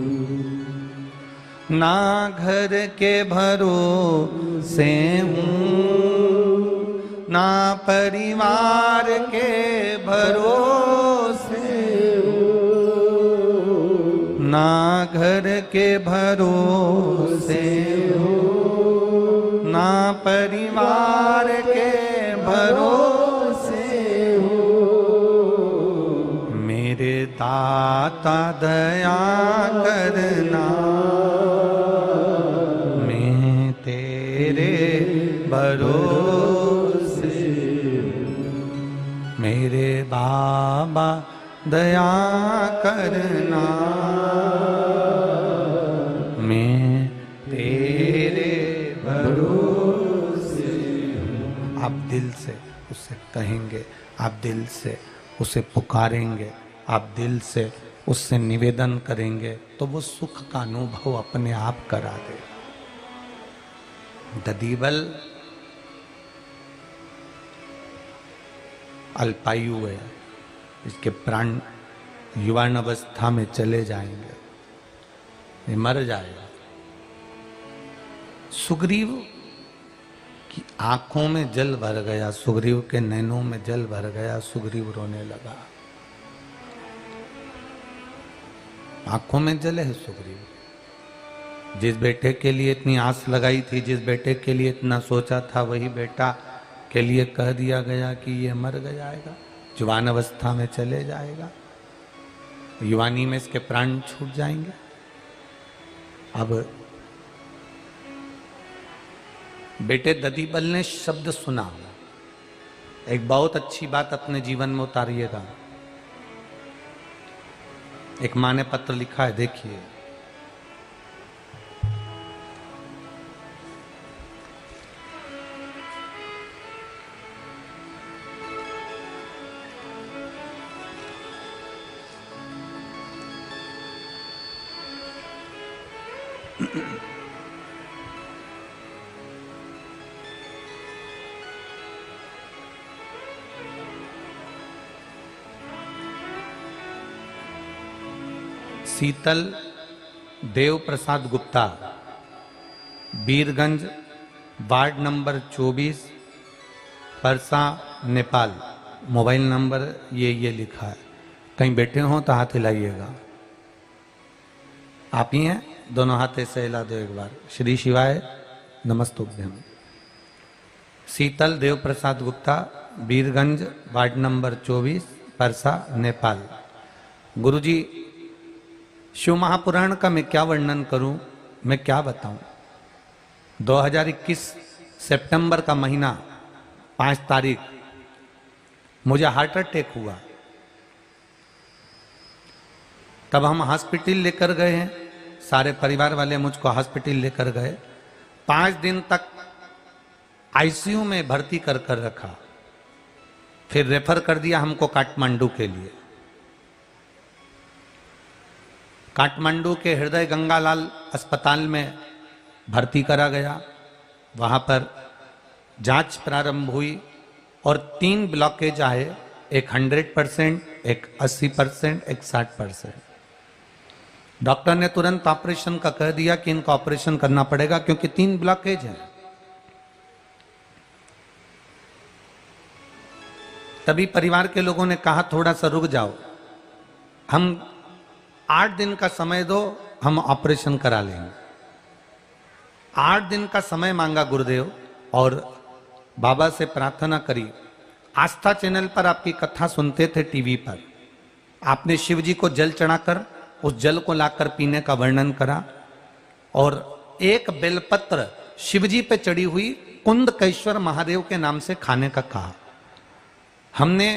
ना घर के भरोसे हूँ, ना परिवार के भरोसे हूँ, ना घर के भरोसे हूँ, ना परिवार के भरोसे हूँ। मेरे दाता दया करना, मैं तेरे भरोसे हूँ। मेरे बाबा दया करना, मैं तेरे भरोसे हूँ। आप दिल से उसे कहेंगे, आप दिल से उसे पुकारेंगे, आप दिल से उससे निवेदन करेंगे, तो वो सुख का अनुभव अपने आप करा देगा। ददीबल अल्पायु है, इसके प्राण युवान अवस्था में चले जाएंगे। ये मर जाएगा। सुग्रीव की आंखों में जल भर गया, सुग्रीव के नैनों में जल भर गया, सुग्रीव रोने लगा। आंखों में जल है सुग्रीव। जिस बेटे के लिए इतनी आस लगाई थी, जिस बेटे के लिए इतना सोचा था, वही बेटा के लिए कह दिया गया कि ये मर जाएगा, जवान अवस्था में चले जाएगा, युवानी में इसके प्राण छूट जाएंगे। अब बेटे ददीबल ने शब्द सुना, एक बहुत अच्छी बात अपने जीवन में उतारिएगा। एक मां ने पत्र लिखा है, देखिए। Sheetal Dev Prasad Gupta, Birgunj, ward number 24, Parsa, Nepal. Mobile number ये लिखा है। कहीं बैठे हो तो हाथ हिलाइएगा। आप ही हैं? दोनों हाथ ऐसे हिला दो एक बार। श्री शिवाय नमस्तुभ्यम। शीतल देव प्रसाद गुप्ता, बीरगंज, वार्ड नंबर 24, परसा, नेपाल। गुरुजी, शिव महापुराण का मैं क्या वर्णन करूं, मैं क्या बताऊं। 2021 सितंबर का महीना 5 तारीख मुझे हार्ट अटैक हुआ। तब हम हॉस्पिटल लेकर गए हैं, सारे परिवार वाले मुझको हॉस्पिटल लेकर गए। 5 दिन तक आईसीयू में भर्ती कर रखा, फिर रेफर कर दिया हमको काठमांडू के लिए। काठमांडू के हृदय गंगालाल अस्पताल में भर्ती करा गया। वहां पर जांच प्रारंभ हुई और 3 ब्लॉकेज आए, एक 100%, एक 80%, एक 60%। डॉक्टर ने तुरंत ऑपरेशन का कह दिया कि इनका ऑपरेशन करना पड़ेगा क्योंकि 3 ब्लॉकेज हैं। तभी परिवार के लोगों ने कहा थोड़ा सा रुक जाओ, हम 8 दिन का समय दो, हम ऑपरेशन करा लेंगे। 8 दिन का समय मांगा गुरुदेव और बाबा से प्रार्थना करी। आस्था चैनल पर आपकी कथा सुनते थे टीवी पर। आपने शिव जी को जल चढ़ाकर उस जल को लाकर पीने का वर्णन करा और एक बेलपत्र शिवजी पे चढ़ी हुई कुंदकेश्वर महादेव के नाम से खाने का कहा। हमने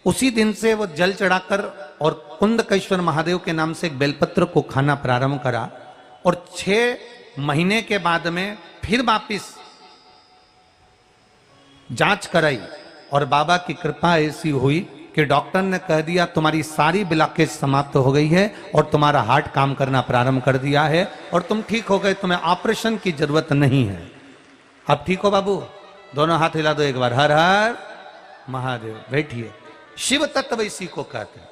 उसी दिन से वो जल चढ़ाकर और कुंदकेश्वर महादेव के नाम से एक बेलपत्र को खाना प्रारंभ करा और 6 महीने के बाद में फिर वापिस जांच कराई और बाबा की कृपा ऐसी हुई कि डॉक्टर ने कह दिया तुम्हारी सारी ब्लॉकेज समाप्त हो गई है और तुम्हारा हार्ट काम करना प्रारंभ कर दिया है और तुम ठीक हो गए, तुम्हें ऑपरेशन की जरूरत नहीं है। अब ठीक हो बाबू? दोनों हाथ हिला दो एक बार। हर हर महादेव। बैठिए। शिव तत्व इसी को कहते हैं।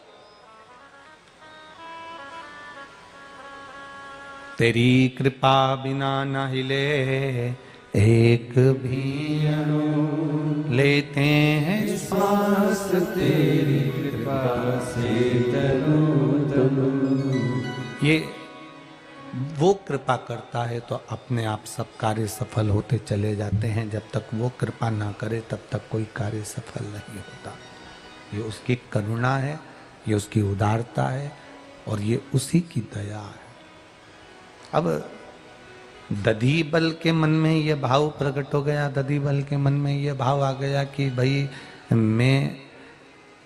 तेरी कृपा बिना न हिले एक भी अणु, लेते हैं श्वास तेरी कृपा से तनु तनु। ये वो कृपा करता है तो अपने आप सब कार्य सफल होते चले जाते हैं। जब तक वो कृपा ना करे तब तक कोई कार्य सफल नहीं होता। ये उसकी करुणा है, ये उसकी उदारता है और ये उसी की दया है। अब दधीबल के मन में ये भाव प्रकट हो गया, दधीबल के मन में ये भाव आ गया कि भाई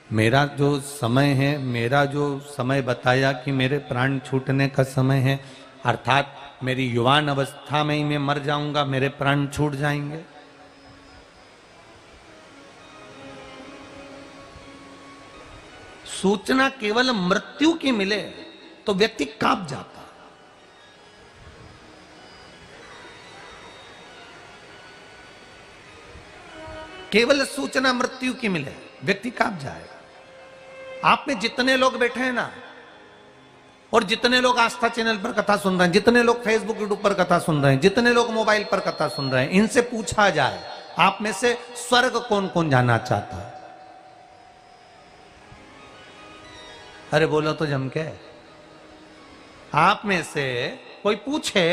मेरा जो समय है, मेरा जो समय बताया कि मेरे प्राण छूटने का समय है, अर्थात मेरी युवान अवस्था में ही मैं मर जाऊंगा, मेरे प्राण छूट जाएंगे। सूचना केवल मृत्यु की मिले तो व्यक्ति कांप जाता। केवल सूचना मृत्यु की मिले व्यक्ति कांप जाएगा। आप में जितने लोग बैठे हैं ना, और जितने लोग आस्था चैनल पर कथा सुन रहे हैं, जितने लोग फेसबुक यूट्यूब पर कथा सुन रहे हैं, जितने लोग मोबाइल पर कथा सुन रहे हैं, इनसे पूछा जाए आप में से स्वर्ग कौन कौन जाना चाहता है? अरे बोलो तो जम के। आप में से कोई पूछे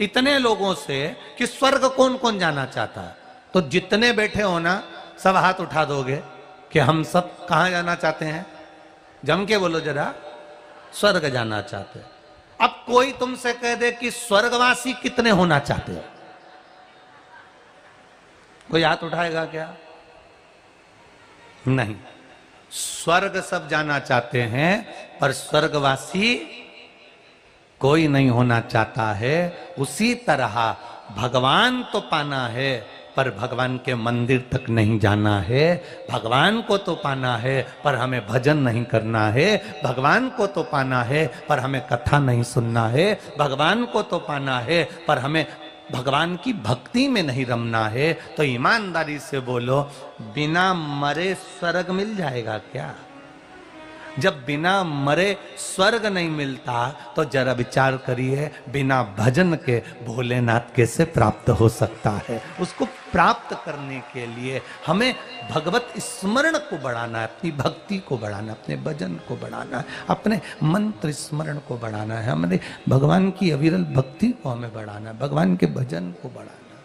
इतने लोगों से कि स्वर्ग कौन कौन जाना चाहता है, तो जितने बैठे हो ना सब हाथ उठा दोगे कि हम सब कहां जाना चाहते हैं? जम के बोलो जरा, स्वर्ग जाना चाहते हैं। अब कोई तुमसे कह दे कि स्वर्गवासी कितने होना चाहते हो, कोई हाथ उठाएगा क्या? नहीं। स्वर्ग सब जाना चाहते हैं पर स्वर्गवासी कोई नहीं होना चाहता है। उसी तरह भगवान तो पाना है पर भगवान के मंदिर तक नहीं जाना है। भगवान को तो पाना है पर हमें भजन नहीं करना है। भगवान को तो पाना है पर हमें कथा नहीं सुनना है। भगवान को तो पाना है पर हमें भगवान की भक्ति में नहीं रमना है। तो ईमानदारी से बोलो, बिना मरे स्वर्ग मिल जाएगा क्या? जब बिना मरे स्वर्ग नहीं मिलता तो जरा विचार करिए, बिना भजन के भोलेनाथ कैसे प्राप्त हो सकता है? उसको प्राप्त करने के लिए हमें भगवत स्मरण को बढ़ाना है, अपनी भक्ति को बढ़ाना, अपने भजन को बढ़ाना है, अपने मंत्र स्मरण को बढ़ाना है, हमारे भगवान की अविरल भक्ति को हमें बढ़ाना है, भगवान के भजन को बढ़ाना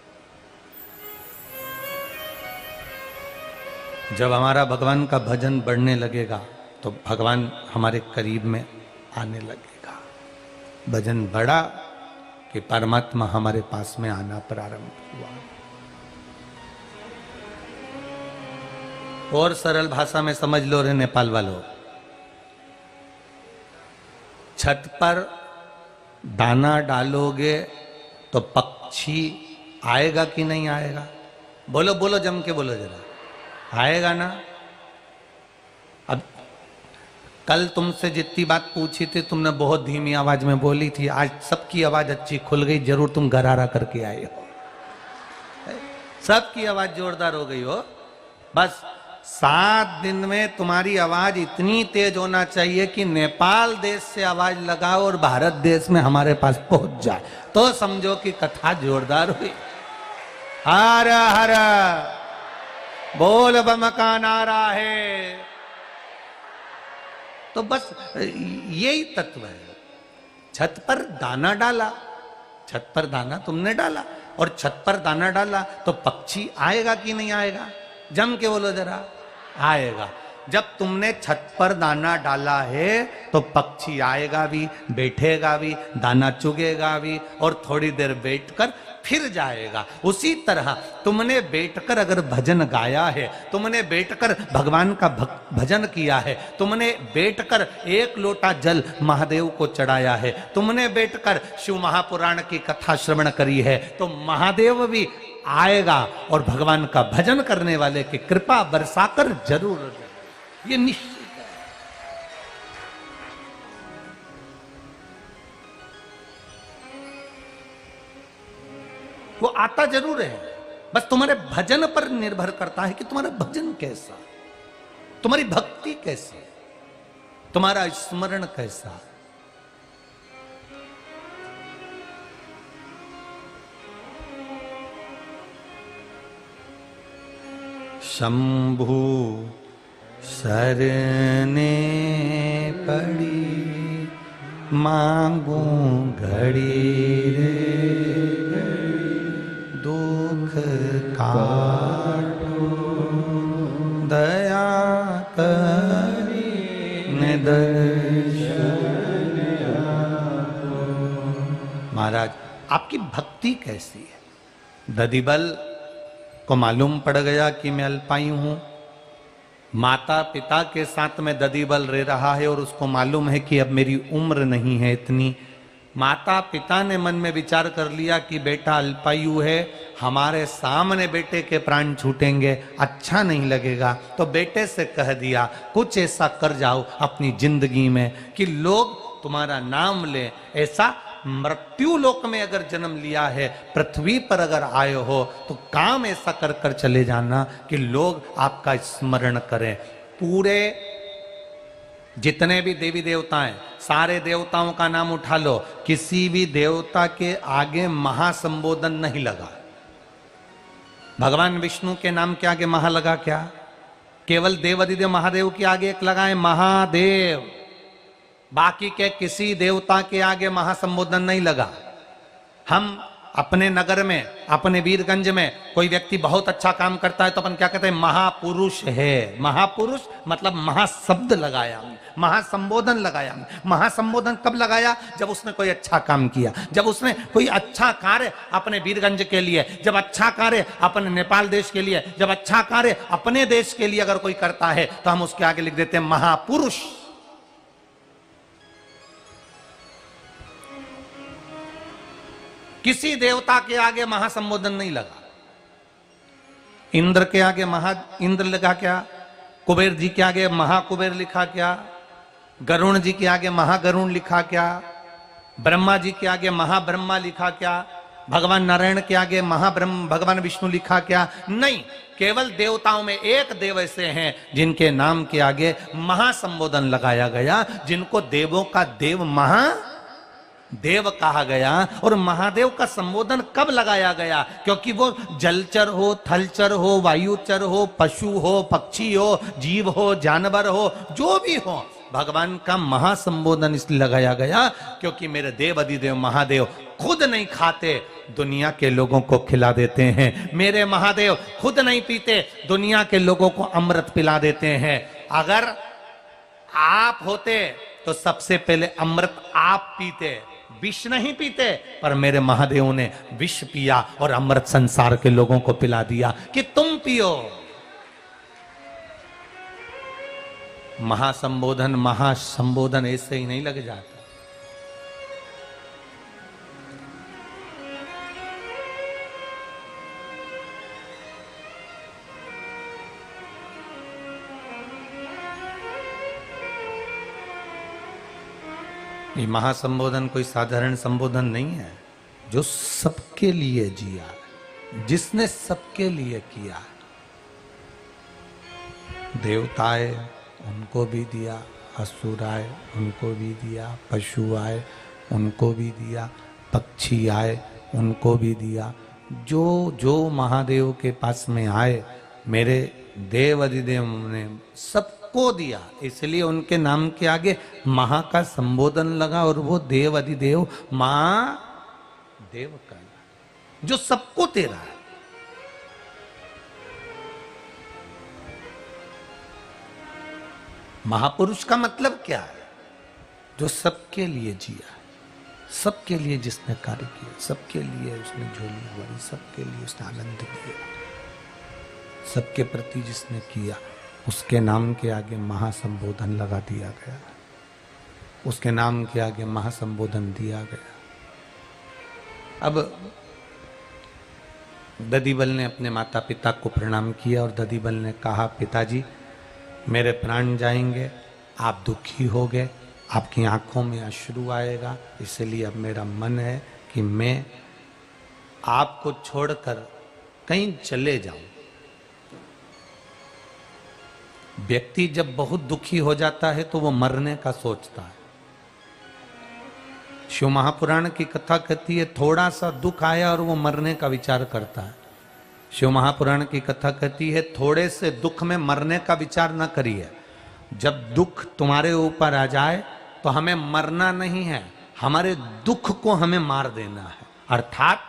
है। जब हमारा भगवान का भजन बढ़ने लगेगा तो भगवान हमारे करीब में आने लगेगा। भजन बढ़ा कि परमात्मा हमारे पास में आना प्रारंभ हुआ। और सरल भाषा में समझ लो रे नेपाल वालों, छत पर दाना डालोगे तो पक्षी आएगा कि नहीं आएगा? बोलो बोलो, जम के बोलो जरा, आएगा ना? अब कल तुमसे जितनी बात पूछी थी तुमने बहुत धीमी आवाज में बोली थी, आज सबकी आवाज अच्छी खुल गई, जरूर तुम गरारा करके आए हो, सबकी आवाज जोरदार हो गई हो। बस 7 दिन में तुम्हारी आवाज इतनी तेज होना चाहिए कि नेपाल देश से आवाज लगाओ और भारत देश में हमारे पास पहुंच जाए, तो समझो कि कथा जोरदार हुई। हर हर बोल बम का नारा है। तो बस यही तत्व है। छत पर दाना डाला, छत पर दाना तुमने डाला और छत पर दाना डाला तो पक्षी आएगा कि नहीं आएगा? जम के बोलो जरा, आएगा। जब तुमने छत पर दाना डाला है तो पक्षी आएगा भी, बैठेगा भी, दाना चुगेगा भी और थोड़ी देर बैठकर फिर जाएगा। उसी तरह तुमने बैठकर अगर भजन गाया है, तुमने बैठकर भगवान का भजन किया है, तुमने बैठकर 1 लोटा जल महादेव को चढ़ाया है, तुमने बैठकर शिव महापुराण की कथा श्रवण करी है, तो महादेव भी आएगा और भगवान का भजन करने वाले की कृपा बरसाकर जरूर, ये निश्चित है। वो आता जरूर है, बस तुम्हारे भजन पर निर्भर करता है कि तुम्हारा भजन कैसा, तुम्हारी भक्ति कैसी, तुम्हारा स्मरण कैसा। शंभु शरणे पड़ी मांगू घड़ी रे, दुख काटो दया करी दर्शन आपो। महाराज आपकी भक्ति कैसी है? दधिबल को मालूम पड़ गया कि मैं अल्पायु हूं, माता पिता के साथ में दधिबल रह रहा है और उसको मालूम है कि अब मेरी उम्र नहीं है इतनी। माता पिता ने मन में विचार कर लिया कि बेटा अल्पायु है, हमारे सामने बेटे के प्राण छूटेंगे, अच्छा नहीं लगेगा, तो बेटे से कह दिया कुछ ऐसा कर जाओ अपनी जिंदगी में कि लोग तुम्हारा नाम ले। ऐसा मृत्यु लोक में अगर जन्म लिया है, पृथ्वी पर अगर आए हो तो काम ऐसा कर कर चले जाना कि लोग आपका स्मरण करें। पूरे जितने भी देवी देवता हैं, सारे देवताओं का नाम उठा लो, किसी भी देवता के आगे महासंबोधन नहीं लगा। भगवान विष्णु के नाम के आगे महा लगा क्या? केवल देवाधिदेव महादेव के आगे एक लगा है महादेव, बाकी के किसी देवता के आगे महासंबोधन नहीं लगा। हम अपने नगर में, अपने वीरगंज में कोई व्यक्ति बहुत अच्छा काम करता है तो अपन क्या कहते हैं? महापुरुष है। महापुरुष मतलब महाशब्द लगाया, महासंबोधन लगाया। महासंबोधन कब लगाया? जब उसने कोई अच्छा काम किया, जब उसने कोई अच्छा कार्य अपने वीरगंज के लिए, जब अच्छा कार्य अपने नेपाल देश के लिए, जब अच्छा कार्य अपने देश के लिए अगर कोई करता है तो हम उसके आगे लिख देते हैं महापुरुष। किसी देवता के आगे महासंबोधन नहीं लगा। इंद्र के आगे महा इंद्र लगा क्या? कुबेर जी के आगे महाकुबेर लिखा क्या? गरुण जी के आगे महागरुण लिखा क्या? ब्रह्मा जी के आगे महाब्रह्मा लिखा क्या? भगवान नारायण के आगे महाब्रह्म भगवान विष्णु लिखा क्या? नहीं, केवल देवताओं में एक देव ऐसे हैं जिनके नाम के आगे महासंबोधन लगाया गया, जिनको देवों का देव महादेव कहा गया। और महादेव का संबोधन कब लगाया गया? क्योंकि वो जलचर हो, थलचर हो, वायुचर हो, पशु हो, पक्षी हो, जीव हो, जानवर हो, जो भी हो, भगवान का महासंबोधन इसलिए लगाया गया क्योंकि मेरे देव अधिदेव महादेव खुद नहीं खाते, दुनिया के लोगों को खिला देते हैं। मेरे महादेव खुद नहीं पीते, दुनिया के लोगों को अमृत पिला देते हैं। अगर आप होते तो सबसे पहले अमृत आप पीते, विष नहीं पीते। पर मेरे महादेव ने विष पिया और अमृत संसार के लोगों को पिला दिया कि तुम पियो। महासंबोधन ऐसे ही नहीं लग जाता। ये महासंबोधन कोई साधारण संबोधन नहीं है, जो सबके लिए जिया, जिसने सबके लिए किया। देवता आए उनको भी दिया, असुर आए उनको भी दिया, पशु आए उनको भी दिया, पक्षी आए उनको भी दिया। जो जो महादेव के पास में आए, मेरे देव अधिदेव ने सबको दिया। इसलिए उनके नाम के आगे महा का संबोधन लगा और वो देव अधिदेव महादेव का, जो सबको दे रहा है। महापुरुष का मतलब क्या है? जो सबके लिए जिया, सबके लिए जिसने कार्य किया, सबके लिए उसने झोली भरी, सबके लिए उसने आनंद दिया, सबके प्रति जिसने किया, उसके नाम के आगे महासंबोधन लगा दिया गया, उसके नाम के आगे महासंबोधन दिया गया। अब ददीबल ने अपने माता पिता को प्रणाम किया और ददीबल ने कहा, पिताजी मेरे प्राण जाएंगे, आप दुखी हो गए, आपकी आंखों में अश्रु आएगा, इसलिए अब मेरा मन है कि मैं आपको छोड़कर कहीं चले जाऊं। व्यक्ति जब बहुत दुखी हो जाता है तो वो मरने का सोचता है। शिव महापुराण की कथा कहती है, थोड़ा सा दुख आया और वो मरने का विचार करता है। शिव महापुराण की कथा कहती है, थोड़े से दुख में मरने का विचार न करिए। जब दुख तुम्हारे ऊपर आ जाए तो हमें मरना नहीं है, हमारे दुख को हमें मार देना है। अर्थात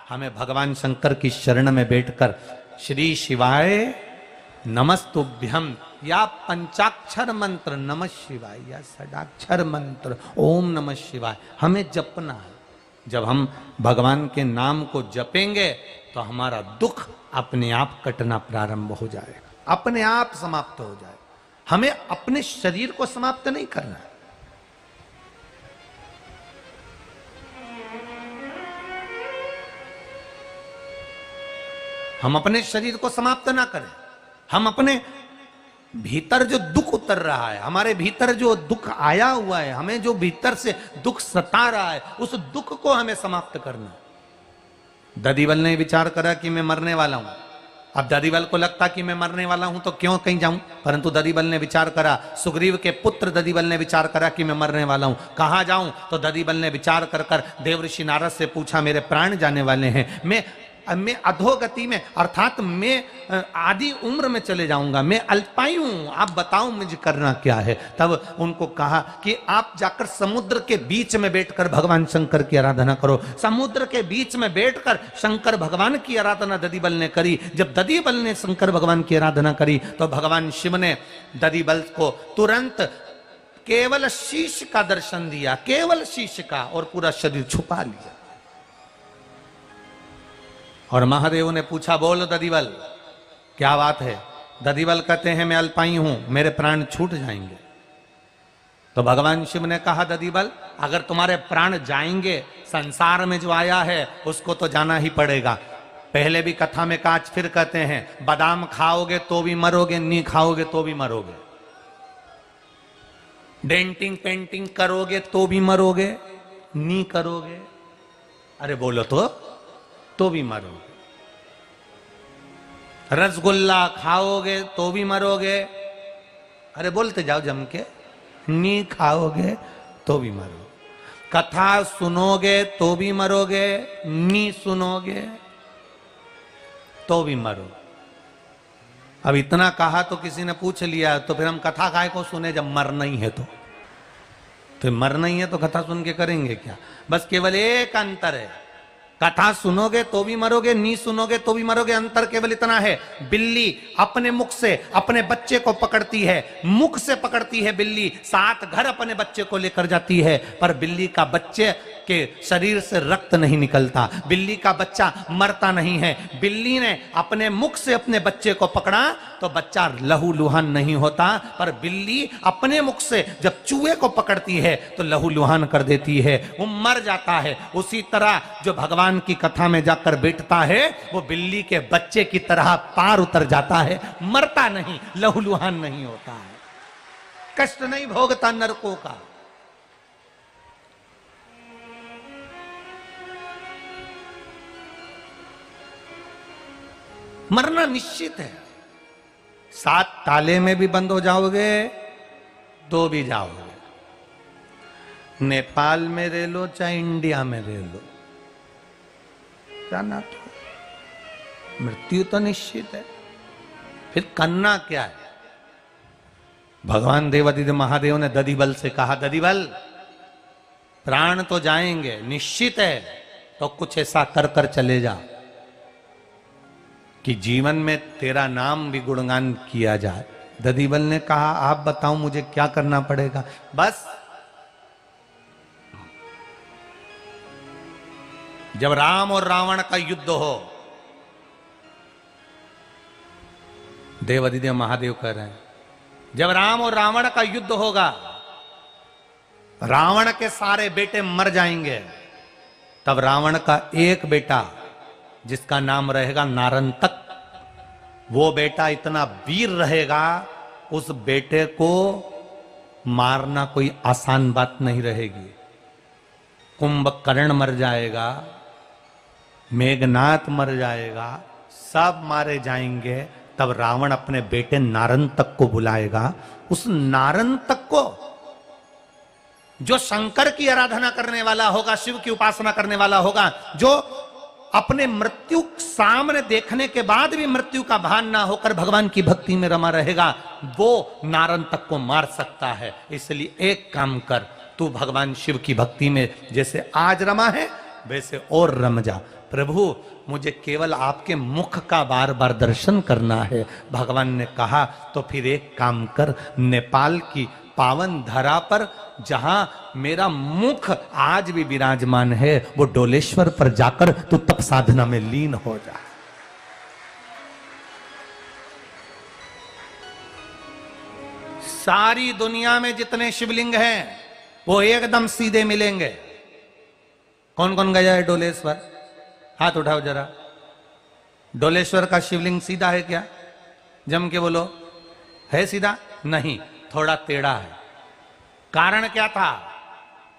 हमें भगवान शंकर की शरण में बैठकर श्री शिवाय नमस्तुभ्यम या पंचाक्षर मंत्र नमः शिवाय या षडाक्षर मंत्र ओम नमः शिवाय हमें जपना है। जब हम भगवान के नाम को जपेंगे तो हमारा दुख अपने आप कटना प्रारंभ हो जाएगा, अपने आप समाप्त हो जाएगा। हमें अपने शरीर को समाप्त नहीं करना है। हम अपने शरीर को समाप्त ना करें। हम अपने भीतर जो दुख उतर रहा है, हमारे भीतर जो दुख आया हुआ है, हमें जो भीतर से दुख सता रहा है, उस दुख को हमें समाप्त करना। ददीबल ने विचार करा कि मैं मरने वाला हूं, अब दधिबल को लगता कि मैं मरने वाला हूं तो क्यों कहीं जाऊं, परंतु दधिबल ने विचार करा, सुग्रीव के पुत्र दधिबल ने विचार करा कि मैं मरने वाला हूं, कहां जाऊं। तो दधिबल ने विचार कर कर देवऋषि नारद से पूछा, मेरे प्राण जाने वाले हैं, मैं अधोगति में अर्थात मैं आधी उम्र में चले जाऊंगा, मैं अल्पायु हूं, आप बताओ मुझे करना क्या है। तब उनको कहा कि आप जाकर समुद्र के बीच में बैठकर भगवान शंकर की आराधना करो। समुद्र के बीच में बैठकर शंकर भगवान की आराधना दधिबल ने करी। जब दधिबल ने शंकर भगवान की आराधना करी तो भगवान शिव ने दधिबल को तुरंत केवल शीश का दर्शन दिया, केवल शीश का, और पूरा शरीर छुपा लिया। और महादेव ने पूछा, बोल दधिबल क्या बात है। दधिबल कहते हैं, मैं अल्पायु हूं, मेरे प्राण छूट जाएंगे। तो भगवान शिव ने कहा, दधिबल अगर तुम्हारे प्राण जाएंगे, संसार में जो आया है उसको तो जाना ही पड़ेगा। पहले भी कथा में काज फिर कहते हैं, बादाम खाओगे तो भी मरोगे, नहीं खाओगे तो भी मरोगे, डेंटिंग पेंटिंग करोगे तो भी मरोगे, नहीं करोगे अरे बोलो तो भी मरोगे, रसगुल्ला खाओगे तो भी मरोगे, अरे बोलते जाओ जम के, नी खाओगे तो भी मरोगे, कथा सुनोगे तो भी मरोगे, नी सुनोगे तो भी मरोगे। अब इतना कहा तो किसी ने पूछ लिया, तो फिर हम कथा काहे को सुने जब मरना ही है। तो मरना ही है तो कथा सुन के करेंगे क्या। बस केवल एक अंतर है, कथा सुनोगे तो भी मरोगे, नहीं सुनोगे तो भी मरोगे। अंतर केवल इतना है, बिल्ली अपने मुख से अपने बच्चे को पकड़ती है, मुख से पकड़ती है बिल्ली, साथ घर अपने बच्चे को लेकर जाती है, पर बिल्ली का बच्चे के शरीर से रक्त नहीं निकलता, बिल्ली का बच्चा मरता नहीं है। बिल्ली ने अपने मुख से अपने बच्चे को पकड़ा तो बच्चा लहूलुहान नहीं होता, पर बिल्ली अपने मुख से जब चूहे को पकड़ती है तो लहूलुहान कर देती है, वो मर जाता है। उसी तरह जो भगवान की कथा में जाकर बैठता है वो बिल्ली के बच्चे की तरह पार उतर जाता है, मरता नहीं, लहूलुहान नहीं होता है, कष्ट नहीं भोगता नरकों का। मरना निश्चित है। 7 ताले में भी बंद हो जाओगे तो भी जाओगे, नेपाल में रह लो चाहे इंडिया में रह लो, जाना तो मृत्यु तो निश्चित है। फिर करना क्या है। भगवान देवादिदेव महादेव ने दधिबल से कहा, दधिबल प्राण तो जाएंगे निश्चित है, तो कुछ ऐसा कर कर चले जा कि जीवन में तेरा नाम भी गुणगान किया जाए। दधिबल ने कहा, आप बताओ मुझे क्या करना पड़ेगा। बस जब राम और रावण का युद्ध हो, देवादिदेव महादेव कह रहे हैं, जब राम और रावण का युद्ध होगा, रावण के सारे बेटे मर जाएंगे, तब रावण का एक बेटा जिसका नाम रहेगा नारंतक, वो बेटा इतना वीर रहेगा, उस बेटे को मारना कोई आसान बात नहीं रहेगी। कुंभकर्ण मर जाएगा, मेघनाथ मर जाएगा, सब मारे जाएंगे। तब रावण अपने बेटे नारंतक को बुलाएगा। उस नारंतक को जो शंकर की आराधना करने वाला होगा, शिव की उपासना करने वाला होगा, जो अपने मृत्यु सामने देखने के बाद भी मृत्यु का भान ना होकर भगवान की भक्ति में रमा रहेगा, वो नारंतक को मार सकता है। इसलिए एक काम कर, तू भगवान शिव की भक्ति में जैसे आज रमा है वैसे और रम जा। प्रभु मुझे केवल आपके मुख का बार बार दर्शन करना है। भगवान ने कहा, तो फिर एक काम कर, नेपाल की पावन धरा पर जहां मेरा मुख आज भी विराजमान है, वो डोलेश्वर पर जाकर तू तप साधना में लीन हो जा। सारी दुनिया में जितने शिवलिंग हैं वो एकदम सीधे मिलेंगे। कौन कौन गया है डोलेश्वर? हाथ उठाओ जरा। डोलेश्वर का शिवलिंग सीधा है क्या? जम के बोलो, है सीधा? नहीं, थोड़ा टेढ़ा है। कारण क्या था?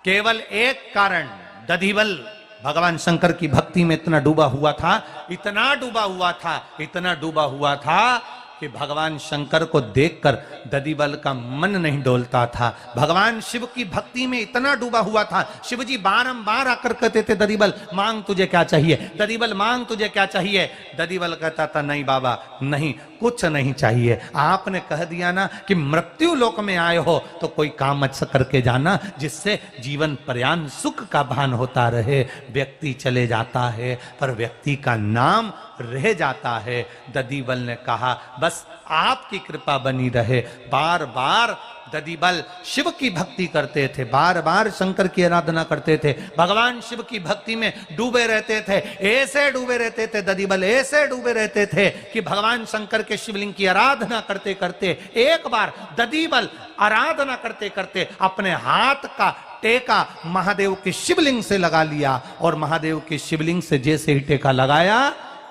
केवल एक कारण, दधिबल भगवान शंकर की भक्ति में इतना डूबा हुआ था, इतना डूबा हुआ था, इतना डूबा हुआ था कि भगवान शंकर को देखकर ददीबल का मन नहीं डोलता था। भगवान शिव की भक्ति में इतना डूबा हुआ था। शिव जी बारंबार आकर कहते थे, ददीबल मांग तुझे क्या चाहिए, ददीबल मांग तुझे क्या चाहिए। ददीबल कहता था, नहीं बाबा नहीं, कुछ नहीं चाहिए। आपने कह दिया ना कि मृत्यु लोक में आए हो तो कोई काम अच्छा करके जाना जिससे जीवन पर्यंत सुख का भान होता रहे। व्यक्ति चले जाता है पर व्यक्ति का नाम रह जाता है। ददीबल ने कहा, बस आपकी कृपा बनी रहे। बार बार ददीबल शिव की भक्ति करते थे, बार बार शंकर की आराधना करते थे, भगवान शिव की भक्ति में डूबे रहते थे। ऐसे डूबे रहते थे ददीबल, ऐसे डूबे रहते थे कि भगवान शंकर के शिवलिंग की आराधना करते करते एक बार ददीबल आराधना करते करते अपने हाथ का टेका महादेव के शिवलिंग से लगा लिया। और महादेव के शिवलिंग से जैसे ही टेका लगाया,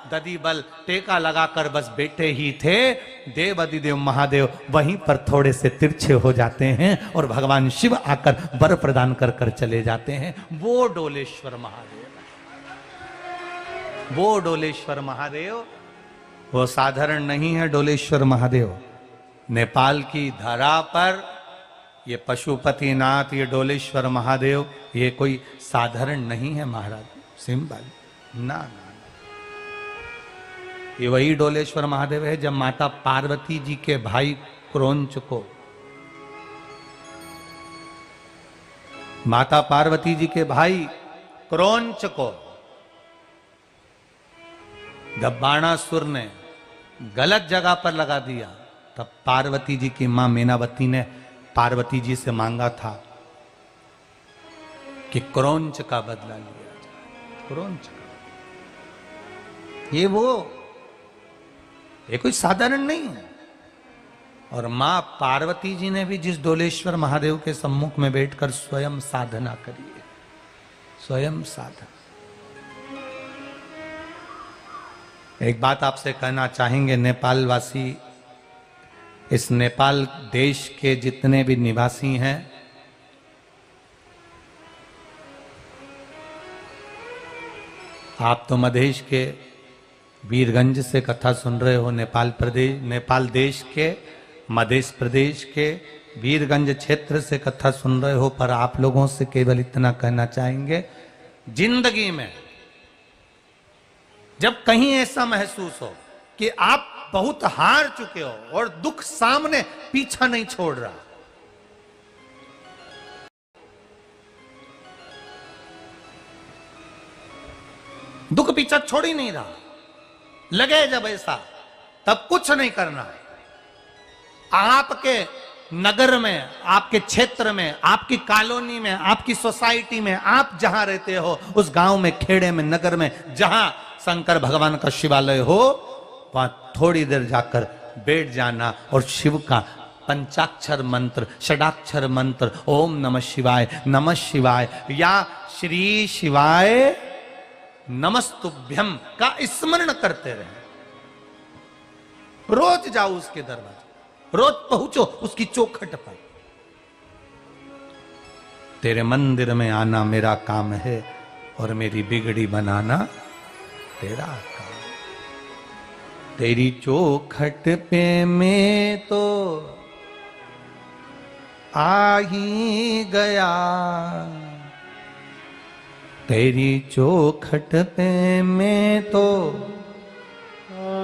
ददीबल टेका लगाकर बस बैठे ही थे, देव अधिदेव महादेव वहीं पर थोड़े से तिरछे हो जाते हैं और भगवान शिव आकर वर प्रदान कर कर चले जाते हैं। वो डोलेश्वर महादेव, वो डोलेश्वर महादेव, वो साधारण नहीं है। डोलेश्वर महादेव नेपाल की धरा पर, ये पशुपतिनाथ, ये डोलेश्वर महादेव, ये कोई साधारण नहीं है महाराज, सिंपल ना ना। ये वही डोलेश्वर महादेव है जब माता पार्वती जी के भाई क्रोंच को, माता पार्वती जी के भाई क्रोंच को जब बाणासुर ने गलत जगह पर लगा दिया, तब पार्वती जी की मां मीनावती ने पार्वती जी से मांगा था कि क्रोंच का बदला लिया जाए। क्रोंच का, ये कोई साधारण नहीं है। और मां पार्वती जी ने भी जिस डोलेश्वर महादेव के सम्मुख में बैठकर स्वयं साधना करी है, स्वयं साधना। एक बात आपसे कहना चाहेंगे, नेपाल वासी, इस नेपाल देश के जितने भी निवासी हैं, आप तो मधेश के वीरगंज से कथा सुन रहे हो, नेपाल देश के मध्य प्रदेश के वीरगंज क्षेत्र से कथा सुन रहे हो। पर आप लोगों से केवल इतना कहना चाहेंगे, जिंदगी में जब कहीं ऐसा महसूस हो कि आप बहुत हार चुके हो और दुख सामने पीछा नहीं छोड़ रहा, दुख पीछा छोड़ ही नहीं रहा, लगे जब ऐसा, तब कुछ नहीं करना है। आपके नगर में, आपके क्षेत्र में, आपकी कॉलोनी में, आपकी सोसाइटी में, आप जहां रहते हो, उस गांव में, खेड़े में, नगर में, जहां शंकर भगवान का शिवालय हो, वहां थोड़ी देर जाकर बैठ जाना और शिव का पंचाक्षर मंत्र, षडाक्षर मंत्र, ओम नमः शिवाय, नमः शिवाय या श्री शिवाय नमस्तुभ्यम का स्मरण करते रहे। रोज जाओ उसके दरवाजे, रोज पहुंचो उसकी चौखट पर। तेरे मंदिर में आना मेरा काम है और मेरी बिगड़ी बनाना तेरा काम। तेरी चौखट पे मैं तो आ ही गया, तेरी चौखट पे मैं तो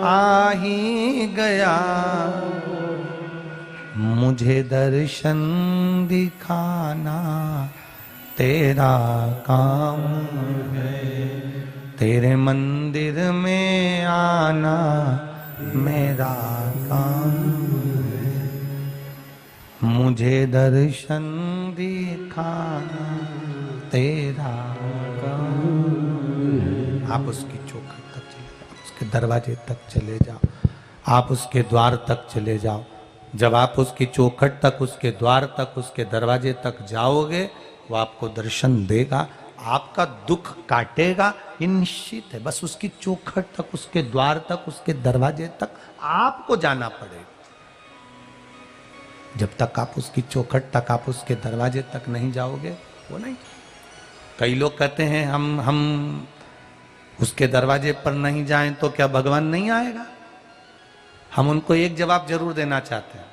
आ ही गया, मुझे दर्शन दिखाना तेरा काम है, तेरे मंदिर में आना मेरा काम है, मुझे दर्शन दिखाना तेरा काम है। आप उसकी चौखट तक चले जाओ, उसके दरवाजे तक चले जाओ, आप उसके द्वार तक चले जाओ। जब आप उसकी चौखट तक, उसके द्वार तक, उसके दरवाजे तक जाओगे, वो आपको दर्शन देगा, आपका दुख काटेगा, ये निश्चित है। बस उसकी चौखट तक, उसके द्वार तक, उसके दरवाजे तक आपको जाना पड़ेगा। जब तक आप उसकी चौखट तक, आप उसके दरवाजे तक नहीं जाओगे, वो नहीं। कई लोग कहते हैं हम उसके दरवाजे पर नहीं जाएं तो क्या भगवान नहीं आएगा? हम उनको एक जवाब जरूर देना चाहते हैं।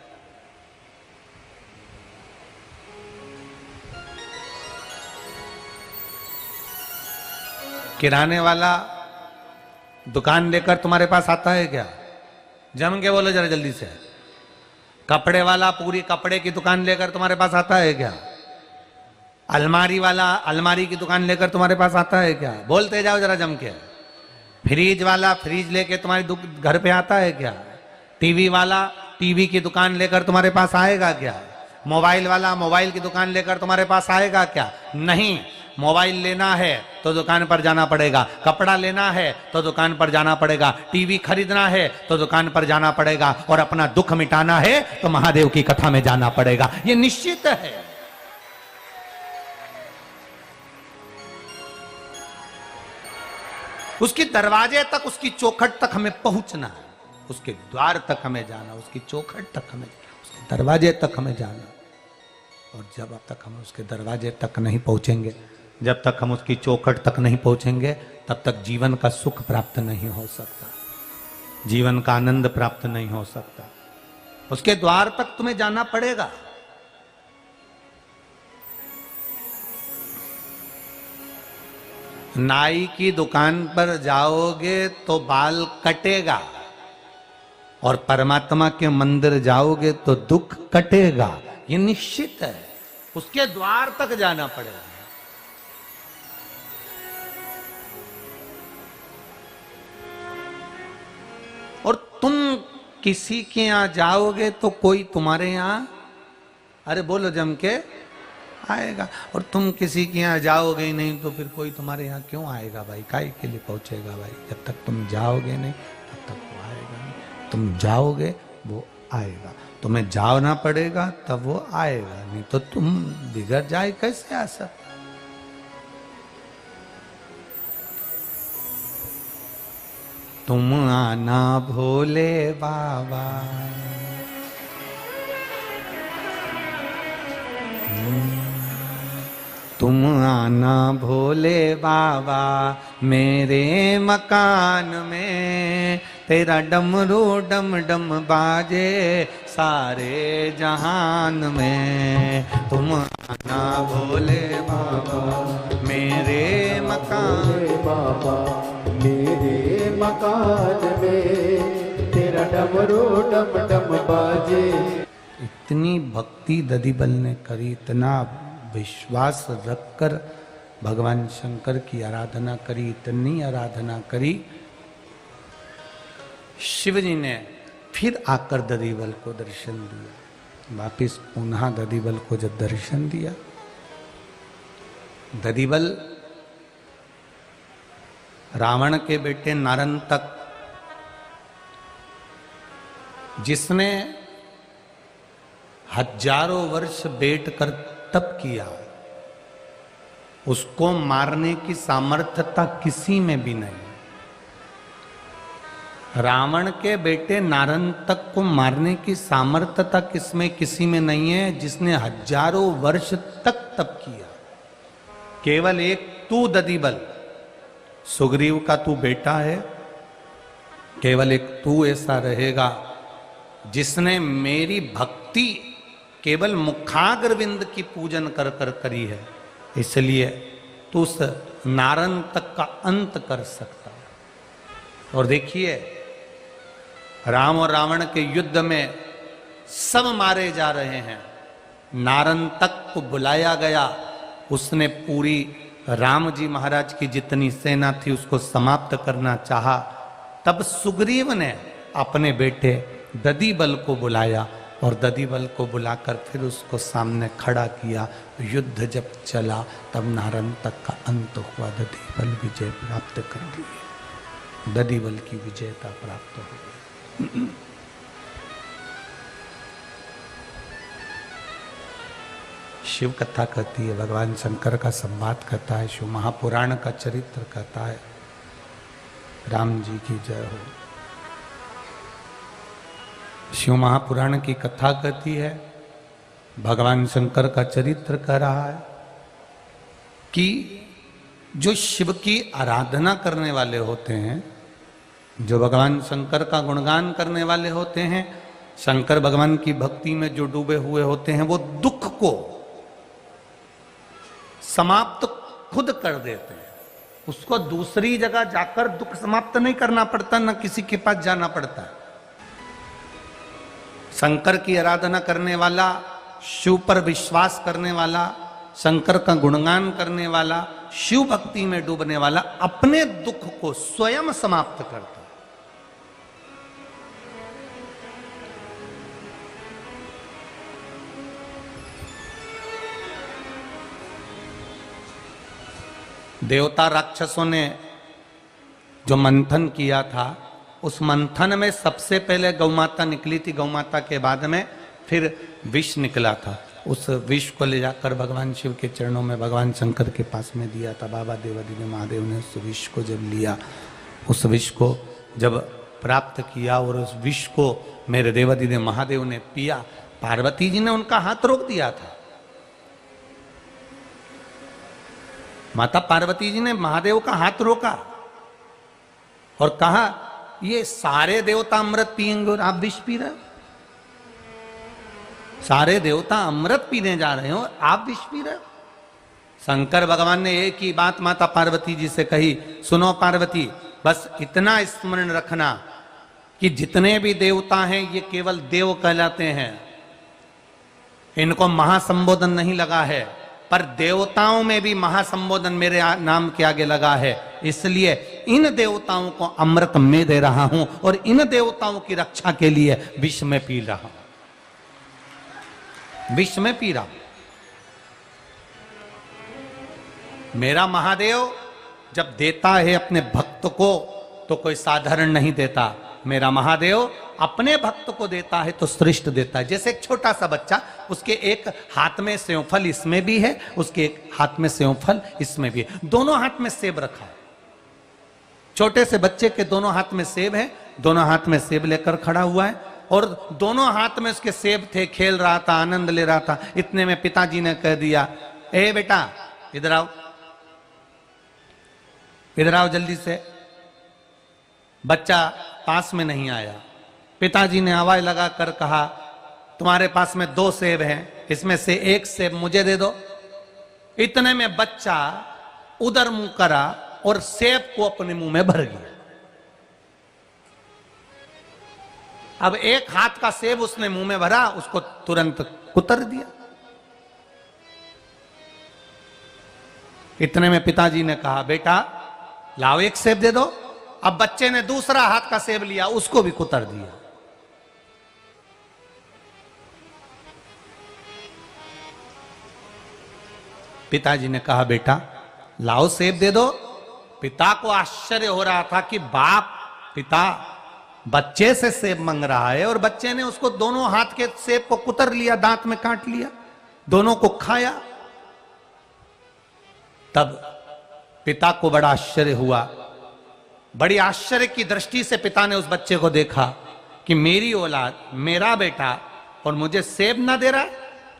किराने वाला दुकान लेकर तुम्हारे पास आता है क्या? जम के बोलो जरा जल्दी से। कपड़े वाला पूरी कपड़े की दुकान लेकर तुम्हारे पास आता है क्या? अलमारी वाला अलमारी की दुकान लेकर तुम्हारे पास आता है क्या? बोलते जाओ जरा जम के। फ्रिज वाला फ्रिज लेके तुम्हारे घर पे आता है क्या? टीवी वाला टीवी की दुकान लेकर तुम्हारे पास आएगा क्या? मोबाइल वाला मोबाइल की दुकान लेकर तुम्हारे पास आएगा क्या? नहीं। मोबाइल लेना है तो दुकान पर जाना पड़ेगा, कपड़ा लेना है तो दुकान पर जाना पड़ेगा, टीवी खरीदना है तो दुकान पर जाना पड़ेगा, और अपना दुख मिटाना है तो महादेव की कथा में जाना पड़ेगा। ये निश्चित है। उसके दरवाजे तक, उसकी चौखट तक हमें पहुंचना है, उसके द्वार तक हमें जाना, उसकी चौखट तक हमें, उसके दरवाजे तक हमें जाना। और जब तक हम उसके दरवाजे तक नहीं पहुंचेंगे, जब तक हम उसकी चौखट तक नहीं पहुंचेंगे, तब तक जीवन का सुख प्राप्त नहीं हो सकता, जीवन का आनंद प्राप्त नहीं हो सकता। उसके द्वार तक तुम्हें जाना पड़ेगा। नाई की दुकान पर जाओगे तो बाल कटेगा, और परमात्मा के मंदिर जाओगे तो दुख कटेगा। ये निश्चित है। उसके द्वार तक जाना पड़ेगा। और तुम किसी के यहां जाओगे तो कोई तुम्हारे यहां, अरे बोलो जम के, आएगा। और तुम किसी के यहाँ जाओगे ही नहीं तो फिर कोई तुम्हारे यहाँ क्यों आएगा भाई? काहे के लिए पहुंचेगा भाई? जब तक तुम जाओगे नहीं तब तक वो आएगा नहीं। तुम जाओगे वो आएगा, तुम्हें जाना पड़ेगा तब वो आएगा, नहीं तो तुम बिगड़ जाए कैसे आ सकता? तुम आना भोले बाबा, तुम आना भोले बाबा मेरे मकान में, तेरा डमरू डम डम बाजे सारे जहान में। तुम आना भोले बाबा मेरे मकान,
बाबा मेरे मकान में, तेरा डमरू डम डम बाजे।
इतनी भक्ति ददीबल ने करी, इतना विश्वास रखकर भगवान शंकर की आराधना करी, इतनी आराधना करी। शिव जी ने फिर आकर ददीबल को दर्शन दिया। वापिस पुनः ददीबल को जब दर्शन दिया, ददीबल रावण के बेटे नारंतक, जिसने हजारों वर्ष बैठकर तप किया, उसको मारने की सामर्थ्यता किसी में भी नहीं। रावण के बेटे नारंतक को मारने की सामर्थ्यता किसमें किसी में नहीं है, जिसने हजारों वर्ष तक तप किया। केवल एक तू ददीबल, सुग्रीव का तू बेटा है, केवल एक तू ऐसा रहेगा जिसने मेरी भक्ति केवल मुखाग्रविंद की पूजन कर कर करी है, इसलिए तू उस नारंतक का अंत कर सकता है। और देखिए, राम और रावण के युद्ध में सब मारे जा रहे हैं, नारंतक को बुलाया गया, उसने पूरी राम जी महाराज की जितनी सेना थी उसको समाप्त करना चाहा। तब सुग्रीव ने अपने बेटे ददीबल को बुलाया, और ददीबल को बुलाकर फिर उसको सामने खड़ा किया। युद्ध जब चला तब नारंतक का अंत हुआ, ददीबल विजय प्राप्त कर लिए, ददीबल की विजयता प्राप्त हो गई। शिव कथा कहती है, भगवान शंकर का संवाद कहता है, शिव महापुराण का चरित्र कहता है। राम जी की जय हो। शिव महापुराण की कथा कहती है, भगवान शंकर का चरित्र कह रहा है कि जो शिव की आराधना करने वाले होते हैं, जो भगवान शंकर का गुणगान करने वाले होते हैं, शंकर भगवान की भक्ति में जो डूबे हुए होते हैं, वो दुख को समाप्त खुद कर देते हैं। उसको दूसरी जगह जाकर दुख समाप्त नहीं करना पड़ता, न किसी के पास जाना पड़ता है। शंकर की आराधना करने वाला, शिव पर विश्वास करने वाला, शंकर का गुणगान करने वाला, शिव भक्ति में डूबने वाला अपने दुख को स्वयं समाप्त करता है। देवता राक्षसों ने जो मंथन किया था, उस मंथन में सबसे पहले गौमाता निकली थी, गौमाता के बाद में फिर विष निकला था। उस विष को ले जाकर भगवान शिव के चरणों में भगवान शंकर के पास में दिया था। बाबा देवादिदेव महादेव ने उस विष को जब लिया, उस विष को जब प्राप्त किया और उस विष को मेरे देवादिदेव महादेव ने पिया, पार्वती जी ने उनका हाथ रोक दिया था। माता पार्वती जी ने महादेव का हाथ रोका और कहा, ये सारे देवता अमृत पिएंगे और आप विष पी रहे हो। सारे देवता अमृत पीने जा रहे हो, आप विष पी रहे हो। शंकर भगवान ने एक ही बात माता पार्वती जी से कही, सुनो पार्वती, बस इतना स्मरण रखना कि जितने भी देवता हैं ये केवल देव कहलाते हैं, इनको महासंबोधन नहीं लगा है, पर देवताओं में भी महासंबोधन मेरे नाम के आगे लगा है। इसलिए इन देवताओं को अमृत में दे रहा हूं और इन देवताओं की रक्षा के लिए विष में पी रहा हूं, विष में पी रहा हूं। मेरा महादेव जब देता है अपने भक्त को तो कोई साधारण नहीं देता। मेरा महादेव अपने भक्त को देता है तो श्रेष्ठ देता है। जैसे एक छोटा सा बच्चा, उसके एक हाथ में सेवफल इसमें भी है, उसके एक हाथ में सेवफल इसमें भी है, दोनों हाथ में सेब रखा है। छोटे से बच्चे के दोनों हाथ में सेब है, दोनों हाथ में सेब लेकर खड़ा हुआ है और दोनों हाथ में उसके सेब थे, खेल रहा था, आनंद ले रहा था। इतने में पिताजी ने कह दिया, ए बेटा इधर आओ, इधर आओ जल्दी से। बच्चा पास में नहीं आया। पिताजी ने आवाज लगाकर कहा, तुम्हारे पास में 2 सेब हैं, इसमें से एक सेब मुझे दे दो। इतने में बच्चा उधर मुंह करा और सेब को अपने मुंह में भर गया। अब एक हाथ का सेब उसने मुंह में भरा, उसको तुरंत कुतर दिया। इतने में पिताजी ने कहा, बेटा लाओ एक सेब दे दो। अब बच्चे ने दूसरा हाथ का सेब लिया, उसको भी कुतर दिया। पिताजी ने कहा, बेटा लाओ सेब दे दो। पिता को आश्चर्य हो रहा था कि बाप पिता बच्चे से सेब मांग रहा है और बच्चे ने उसको दोनों हाथ के सेब को कुतर लिया, दांत में काट लिया, दोनों को खाया। तब पिता को बड़ा आश्चर्य हुआ। बड़ी आश्चर्य की दृष्टि से पिता ने उस बच्चे को देखा कि मेरी औलाद, मेरा बेटा और मुझे सेब ना दे रहा है।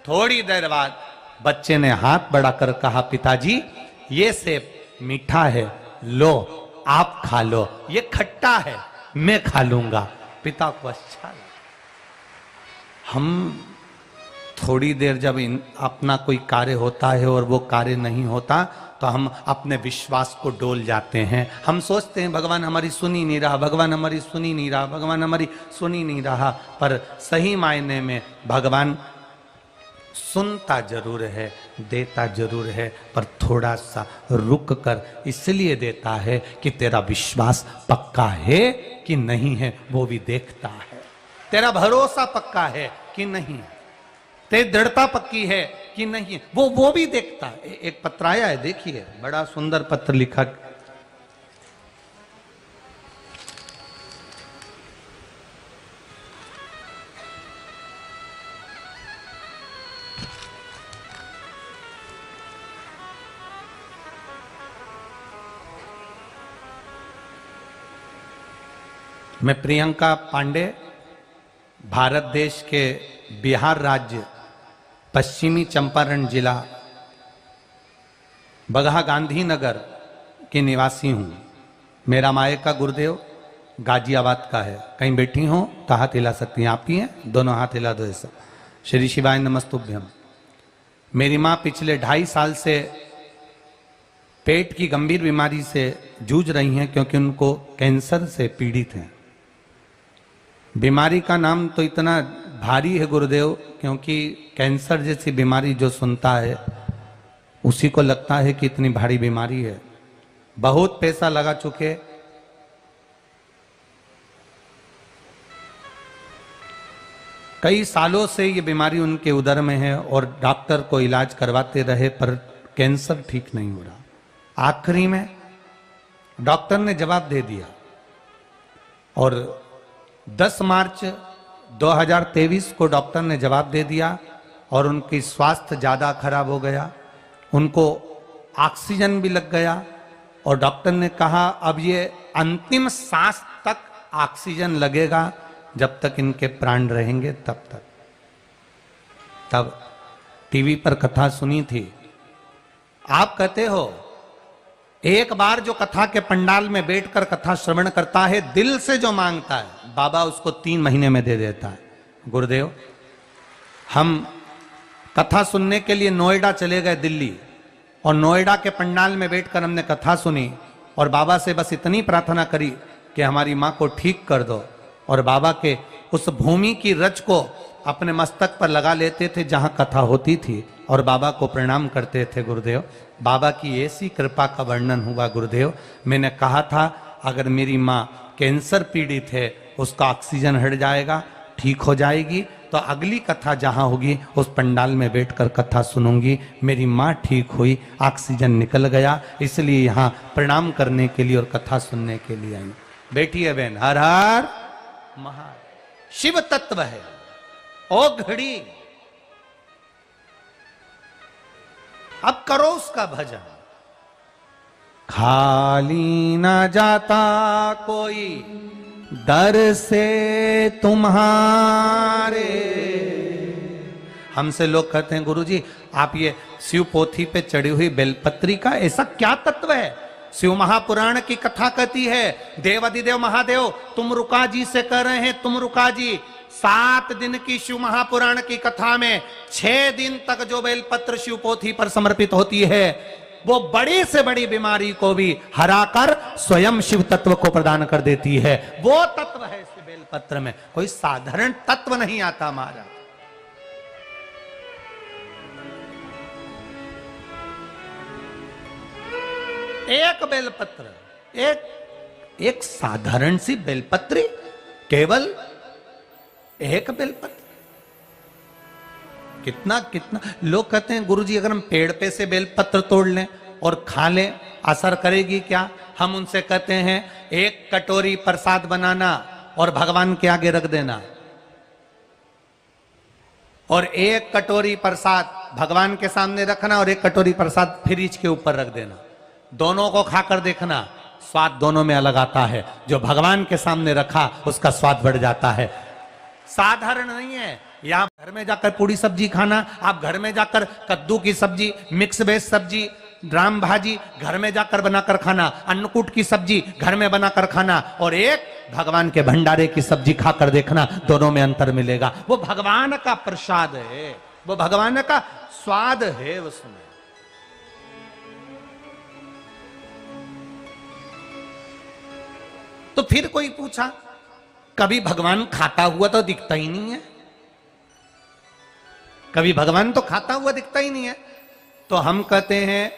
थोड़ी देर बाद बच्चे ने हाथ बढ़ाकर कहा, पिताजी ये सेब मीठा है, लो आप खा लो, ये खट्टा है, मैं खा लूंगा। पिता को अच्छा लगा। हम थोड़ी देर जब अपना कोई कार्य होता है और वो कार्य नहीं होता तो हम अपने विश्वास को डोल जाते हैं। हम सोचते हैं भगवान हमारी सुनी नहीं रहा, भगवान हमारी सुनी नहीं रहा, भगवान हमारी सुनी नहीं रहा। पर सही मायने में भगवान सुनता जरूर है, देता जरूर है, पर थोड़ा सा रुक कर इसलिए देता है कि तेरा विश्वास पक्का है कि नहीं है वो भी देखता है। तेरा भरोसा पक्का है कि नहीं, तेरी दृढ़ता पक्की है कि नहीं, वो भी देखता है। एक पत्र आया है, देखिए, बड़ा सुंदर पत्र लिखा। मैं प्रियंका पांडे, भारत देश के बिहार राज्य पश्चिमी चंपारण जिला बगहा गांधीनगर की निवासी हूँ। मेरा मायका गुरुदेव गाजियाबाद का है। कहीं बैठी हो तो हाथ हिला सकती हैं, आप ही हैं, दोनों हाथ हिला दो ऐसा। श्री शिवाय नमस्तुभ्यम। मेरी माँ पिछले 2.5 साल से पेट की गंभीर बीमारी से जूझ रही हैं, क्योंकि उनको कैंसर से पीड़ित हैं। बीमारी का नाम तो इतना भारी है गुरुदेव, क्योंकि कैंसर जैसी बीमारी जो सुनता है उसी को लगता है कि इतनी भारी बीमारी है। बहुत पैसा लगा चुके, कई सालों से ये बीमारी उनके उदर में है और डॉक्टर को इलाज करवाते रहे, पर कैंसर ठीक नहीं हो रहा। आखिरी में डॉक्टर ने जवाब दे दिया और 10 मार्च 2023 को डॉक्टर ने जवाब दे दिया और उनकी स्वास्थ्य ज़्यादा खराब हो गया। उनको ऑक्सीजन भी लग गया और डॉक्टर ने कहा अब ये अंतिम सांस तक ऑक्सीजन लगेगा, जब तक इनके प्राण रहेंगे तब तक। तब टीवी पर कथा सुनी थी। आप कहते हो एक बार जो कथा के पंडाल में बैठकर कथा श्रवण करता है, दिल से जो मांगता है, बाबा उसको 3 महीने में दे देता है। गुरुदेव, हम कथा सुनने के लिए नोएडा चले गए, दिल्ली, और नोएडा के पंडाल में बैठकर हमने कथा सुनी और बाबा से बस इतनी प्रार्थना करी कि हमारी माँ को ठीक कर दो। और बाबा के उस भूमि की रज को अपने मस्तक पर लगा लेते थे जहाँ कथा होती थी और बाबा को प्रणाम करते थे। गुरुदेव, बाबा की ऐसी कृपा का वर्णन हुआ। गुरुदेव, मैंने कहा था अगर मेरी माँ कैंसर पीड़ित है, उसका ऑक्सीजन हट जाएगा, ठीक हो जाएगी, तो अगली कथा जहाँ होगी उस पंडाल में बैठकर कथा सुनूंगी। मेरी माँ ठीक हुई, ऑक्सीजन निकल गया, इसलिए यहाँ प्रणाम करने के लिए और कथा सुनने के लिए आई। बेटी है बहन, हर हर महा शिव तत्व है। ओ घड़ी, अब करो उसका भजन। खाली ना जाता कोई दर से तुम्हारे। हमसे लोग कहते हैं गुरुजी आप ये शिव पोथी पे चढ़ी हुई बेलपत्री का ऐसा क्या तत्व है? शिव महापुराण की कथा कहती है, देवाधिदेव महादेव तुम रुका जी से कह रहे हैं, तुम रुका जी 7 दिन की शिव महापुराण की कथा में 6 दिन तक जो बेलपत्र शिव पोथी पर समर्पित होती है, वो बड़ी से बड़ी बीमारी को भी हराकर स्वयं शिव तत्व को प्रदान कर देती है। वो तत्व है इस बेलपत्र में, कोई साधारण तत्व नहीं आता महाराज। एक बेलपत्र, एक साधारण सी बेलपत्री, केवल एक बेलपत्र। कितना कितना लोग कहते हैं गुरुजी अगर हम पेड़ पे से बेलपत्र तोड़ लें और खा लें असर करेगी क्या? हम उनसे कहते हैं 1 कटोरी प्रसाद बनाना और भगवान के आगे रख देना, और 1 कटोरी प्रसाद भगवान के सामने रखना और 1 कटोरी प्रसाद फ्रिज के ऊपर रख देना। दोनों को खाकर देखना, स्वाद दोनों में अलग आता है। जो भगवान के सामने रखा उसका स्वाद बढ़ जाता है। साधारण नहीं है। या घर में जाकर पूरी सब्जी खाना, आप घर में जाकर कद्दू की सब्जी, मिक्स वेज सब्जी, राम भाजी घर में जाकर बनाकर खाना, अन्नकूट की सब्जी घर में बनाकर खाना, और एक भगवान के भंडारे की सब्जी खाकर देखना, दोनों में अंतर मिलेगा। वो भगवान का प्रसाद है, वो भगवान का स्वाद है उसमें। तो फिर कोई पूछा कभी भगवान खाता हुआ तो दिखता ही नहीं है, कभी भगवान तो खाता हुआ दिखता ही नहीं है। तो हम कहते हैं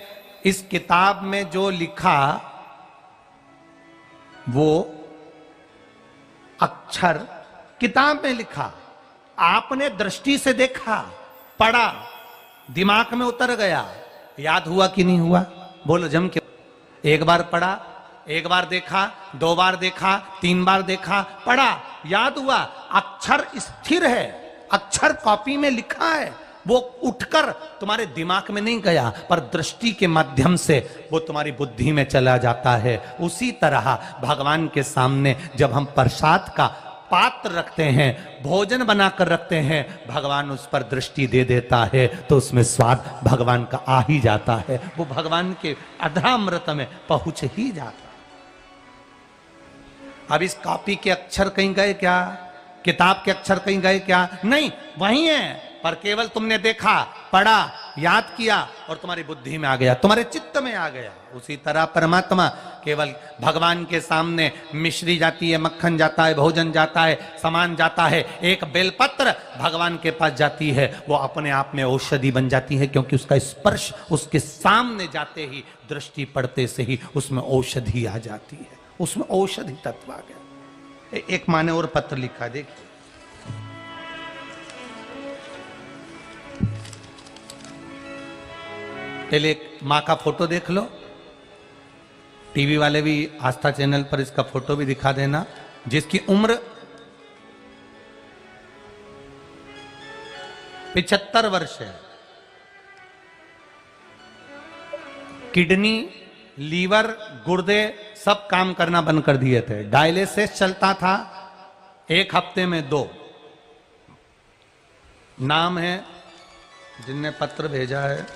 इस किताब में जो लिखा वो अक्षर किताब में लिखा, आपने दृष्टि से देखा, पढ़ा, दिमाग में उतर गया, याद हुआ कि नहीं हुआ? बोलो जम के। 1 बार पढ़ा, 1 बार देखा, 2 बार देखा, 3 बार देखा, पढ़ा, याद हुआ। अक्षर स्थिर है, अक्षर कॉपी में लिखा है, वो उठकर तुम्हारे दिमाग में नहीं गया, पर दृष्टि के माध्यम से वो तुम्हारी बुद्धि में चला जाता है। उसी तरह भगवान के सामने जब हम प्रसाद का पात्र रखते हैं, भोजन बनाकर रखते हैं, भगवान उस पर दृष्टि दे देता है तो उसमें स्वाद भगवान का आ ही जाता है, वो भगवान के अधरामृत में पहुंच ही जाता है। अब इस कॉपी के अक्षर कहीं गए क्या, किताब के अक्षर कहीं गए क्या? नहीं, वही है, पर केवल तुमने देखा, पढ़ा, याद किया और तुम्हारी बुद्धि में आ गया, तुम्हारे चित्त में आ गया। उसी तरह परमात्मा केवल भगवान के सामने मिश्री जाती है, मक्खन जाता है, भोजन जाता है, सामान जाता है, एक बेलपत्र भगवान के पास जाती है, वो अपने आप में औषधि बन जाती है, क्योंकि उसका स्पर्श उसके सामने जाते ही, दृष्टि पड़ते से ही उसमें औषधि आ जाती है, उसमें औषधि तत्व आ गया। एक माँ ने और पत्र लिखा, देखिए, पहले एक माँ का फोटो देख लो, टीवी वाले भी आस्था चैनल पर इसका फोटो भी दिखा देना, जिसकी उम्र 75 वर्ष है। किडनी, लीवर, गुर्दे सब काम करना बंद कर दिए थे, डायलिसिस चलता था, 1 हफ्ते में 2। नाम है जिनने पत्र भेजा है,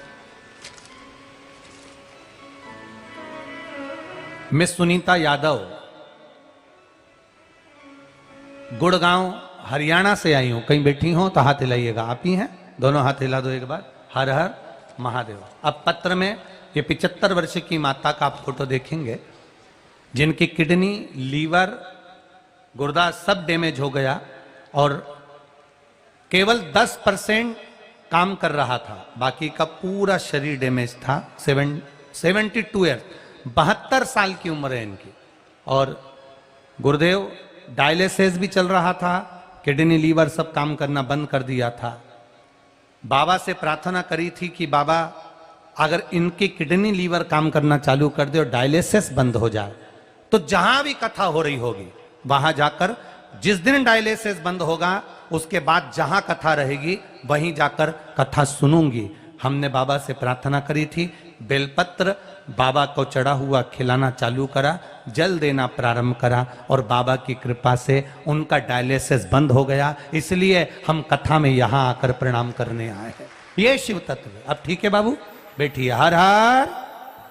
मिस सुनीता यादव, गुड़गांव हरियाणा से आई हूं। कहीं बैठी हो तो हाथ हिलाइएगा, आप ही हैं, दोनों हाथ हिला दो एक बार, हर हर महादेव। अब पत्र में ये 75 वर्ष की माता का आप फोटो देखेंगे, जिनकी किडनी, लीवर, गुर्दा सब डैमेज हो गया और केवल 10% काम कर रहा था, बाकी का पूरा शरीर डैमेज था। 72 ईयर, 72 साल की उम्र है इनकी। और गुरुदेव डायलिसिस भी चल रहा था, किडनी, लीवर सब काम करना बंद कर दिया था। बाबा से प्रार्थना करी थी कि बाबा अगर इनकी किडनी, लीवर काम करना चालू कर दे और डायलिसिस बंद हो जाए, तो जहां भी कथा हो रही होगी वहां जाकर, जिस दिन डायलिसिस बंद होगा उसके बाद जहां कथा रहेगी वहीं जाकर कथा सुनूंगी। हमने बाबा से प्रार्थना करी थी, बेलपत्र बाबा को चढ़ा हुआ खिलाना चालू करा, जल देना प्रारंभ करा और बाबा की कृपा से उनका डायलिसिस बंद हो गया। इसलिए हम कथा में यहां आकर प्रणाम करने आए हैं। ये शिव तत्व है। अब ठीक है बाबू, बैठिए। हर हर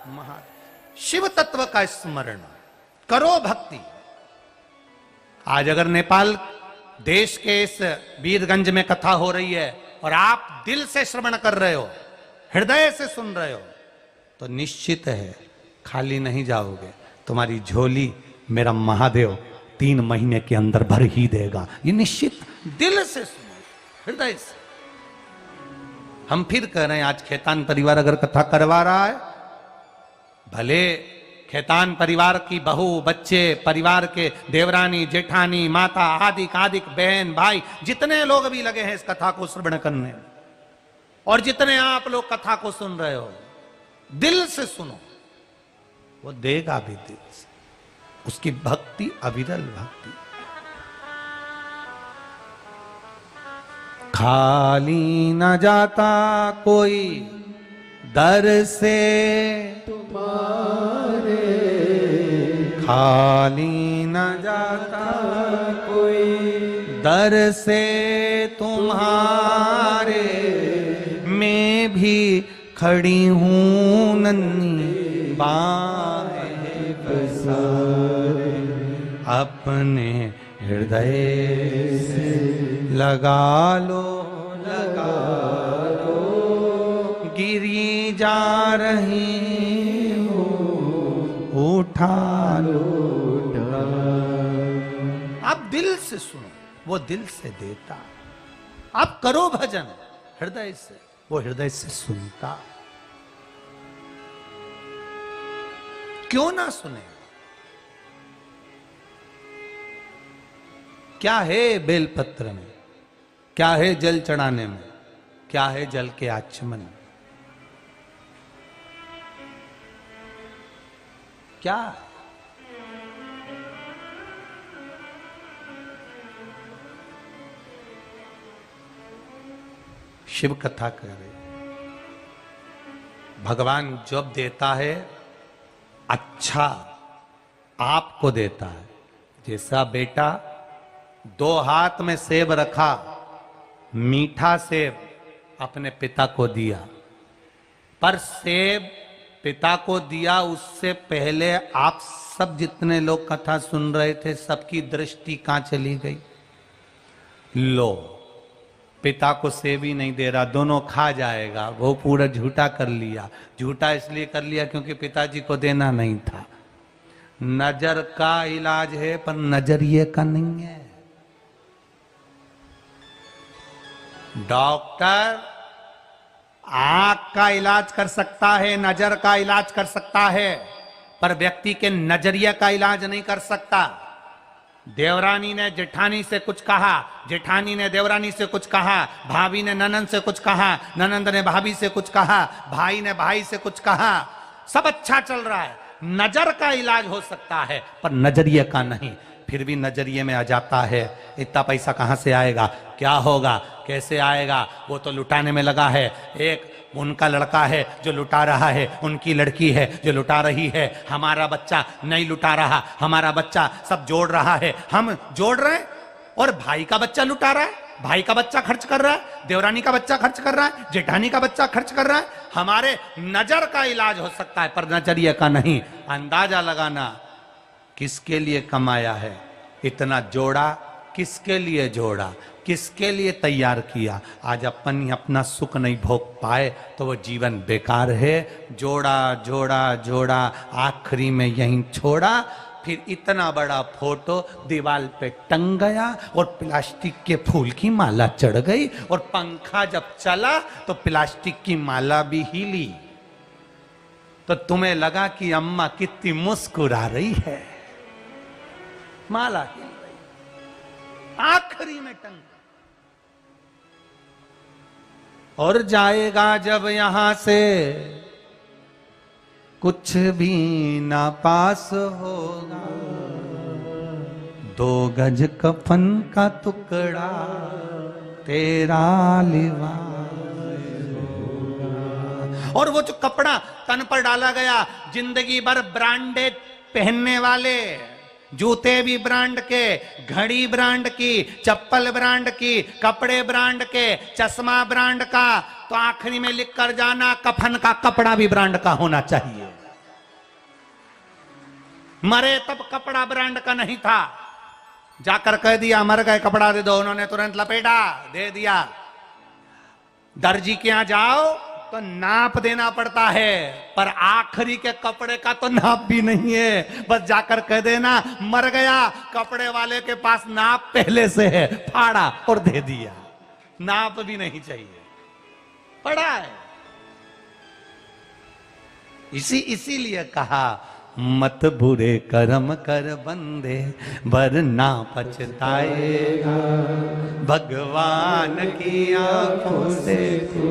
महादेव। शिव तत्व का स्मरण करो, भक्ति। आज अगर नेपाल देश के इस वीरगंज में कथा हो रही है और आप दिल से श्रवण कर रहे हो, हृदय से सुन रहे हो, तो निश्चित है खाली नहीं जाओगे। तुम्हारी झोली मेरा महादेव 3 महीने के अंदर भर ही देगा, ये निश्चित। दिल से सुनो, हृदय से। हम फिर कह रहे हैं, आज खेतान परिवार अगर कथा करवा रहा है, भले खेतान परिवार की बहू, बच्चे, परिवार के देवरानी, जेठानी, माता, आदिक आदिक, बहन, भाई, जितने लोग भी लगे हैं इस कथा को श्रवण करने, और जितने आप लोग कथा को सुन रहे हो, दिल से सुनो, वो देगा भी दिल से। उसकी भक्ति अविरल भक्ति। खाली न जाता कोई दर से
तुम्हारे,
खाली न जाता
कोई
दर से तुम्हारे, मैं भी खड़ी हूं नन्ही बाहें पसारे, अपने हृदय से लगा लो, लगा लो, गिरी जा रही हो, उठा लो, उठा। आप दिल से सुनो, वो दिल से देता। आप करो भजन हृदय से, वो हृदय से सुनता। क्यों ना सुने? क्या है बेलपत्र में, क्या है जल चढ़ाने में, क्या है जल के आचमन में? क्या? शिव कथा करे। भगवान जब देता है अच्छा आपको देता है। जैसा बेटा 2 हाथ में सेब रखा, मीठा सेब अपने पिता को दिया, पर सेब पिता को दिया उससे पहले आप सब जितने लोग कथा सुन रहे थे सबकी दृष्टि कहां चली गई? लो, पिता को सेब ही नहीं दे रहा, दोनों खा जाएगा। वो पूरा झूठा कर लिया। झूठा इसलिए कर लिया क्योंकि पिताजी को देना नहीं था। नजर का इलाज है पर नजरिए का नहीं है। डॉक्टर आंख का इलाज कर सकता है, नजर का इलाज कर सकता है, पर व्यक्ति के नजरिए का इलाज नहीं कर सकता। देवरानी ने जेठानी से कुछ कहा, जेठानी ने देवरानी से कुछ कहा, भाभी ने ननंद से कुछ कहा, ननंद ने भाभी से कुछ कहा, भाई ने भाई से कुछ कहा, सब अच्छा चल रहा है। नजर का इलाज हो सकता है पर नजरिए का नहीं। फिर भी नजरिए में आ जाता है, इतना पैसा कहां से आएगा, क्या होगा, कैसे आएगा, वो तो लुटाने में लगा है। एक उनका लड़का है जो लुटा रहा है, उनकी लड़की है जो लुटा रही है। हमारा बच्चा नहीं लुटा रहा, हमारा बच्चा सब जोड़ रहा है, हम जोड़ रहे हैं और भाई का बच्चा लुटा रहा है, भाई का बच्चा खर्च कर रहा है, देवरानी का बच्चा खर्च कर रहा है, जेठानी का बच्चा खर्च कर रहा है। हमारे नजर का इलाज हो सकता है पर नजरिए का नहीं। अंदाजा लगाना किसके लिए कमाया है, इतना जोड़ा किसके लिए जोड़ा, किसके लिए तैयार किया। आज अपन ही अपना सुख नहीं भोग पाए तो वो जीवन बेकार है। जोड़ा जोड़ा जोड़ा, आखिरी में यहीं छोड़ा। फिर इतना बड़ा फोटो दीवार पे टंग गया और प्लास्टिक के फूल की माला चढ़ गई और पंखा जब चला तो प्लास्टिक की माला भी हिली। तो तुम्हें लगा कि अम्मा कितनी मुस्कुरा रही है, माला हिल रही, आखिरी में टंग। और जाएगा जब यहां से कुछ भी ना पास होगा, 2 गज कफन का टुकड़ा तेरा लिबास होगा। और वो जो कपड़ा तन पर डाला गया, जिंदगी भर ब्रांडेड पहनने वाले, जूते भी ब्रांड के, घड़ी ब्रांड की, चप्पल ब्रांड की, कपड़े ब्रांड के, चश्मा ब्रांड का, तो आखिरी में लिख कर जाना कफन का कपड़ा भी ब्रांड का होना चाहिए। मरे तब कपड़ा ब्रांड का नहीं था, जाकर कह दिया मर गए कपड़ा दे दो, उन्होंने तुरंत लपेटा दे दिया। दर्जी के यहां जाओ तो नाप देना पड़ता है, पर आखिरी के कपड़े का तो नाप भी नहीं है। बस जाकर कह देना मर गया, कपड़े वाले के पास नाप पहले से है, फाड़ा और दे दिया। नाप भी नहीं चाहिए, पड़ा है। इसीलिए कहा मत बुरे कर्म कर बंदे वरना पछताएगा, भगवान की आंखों से
तू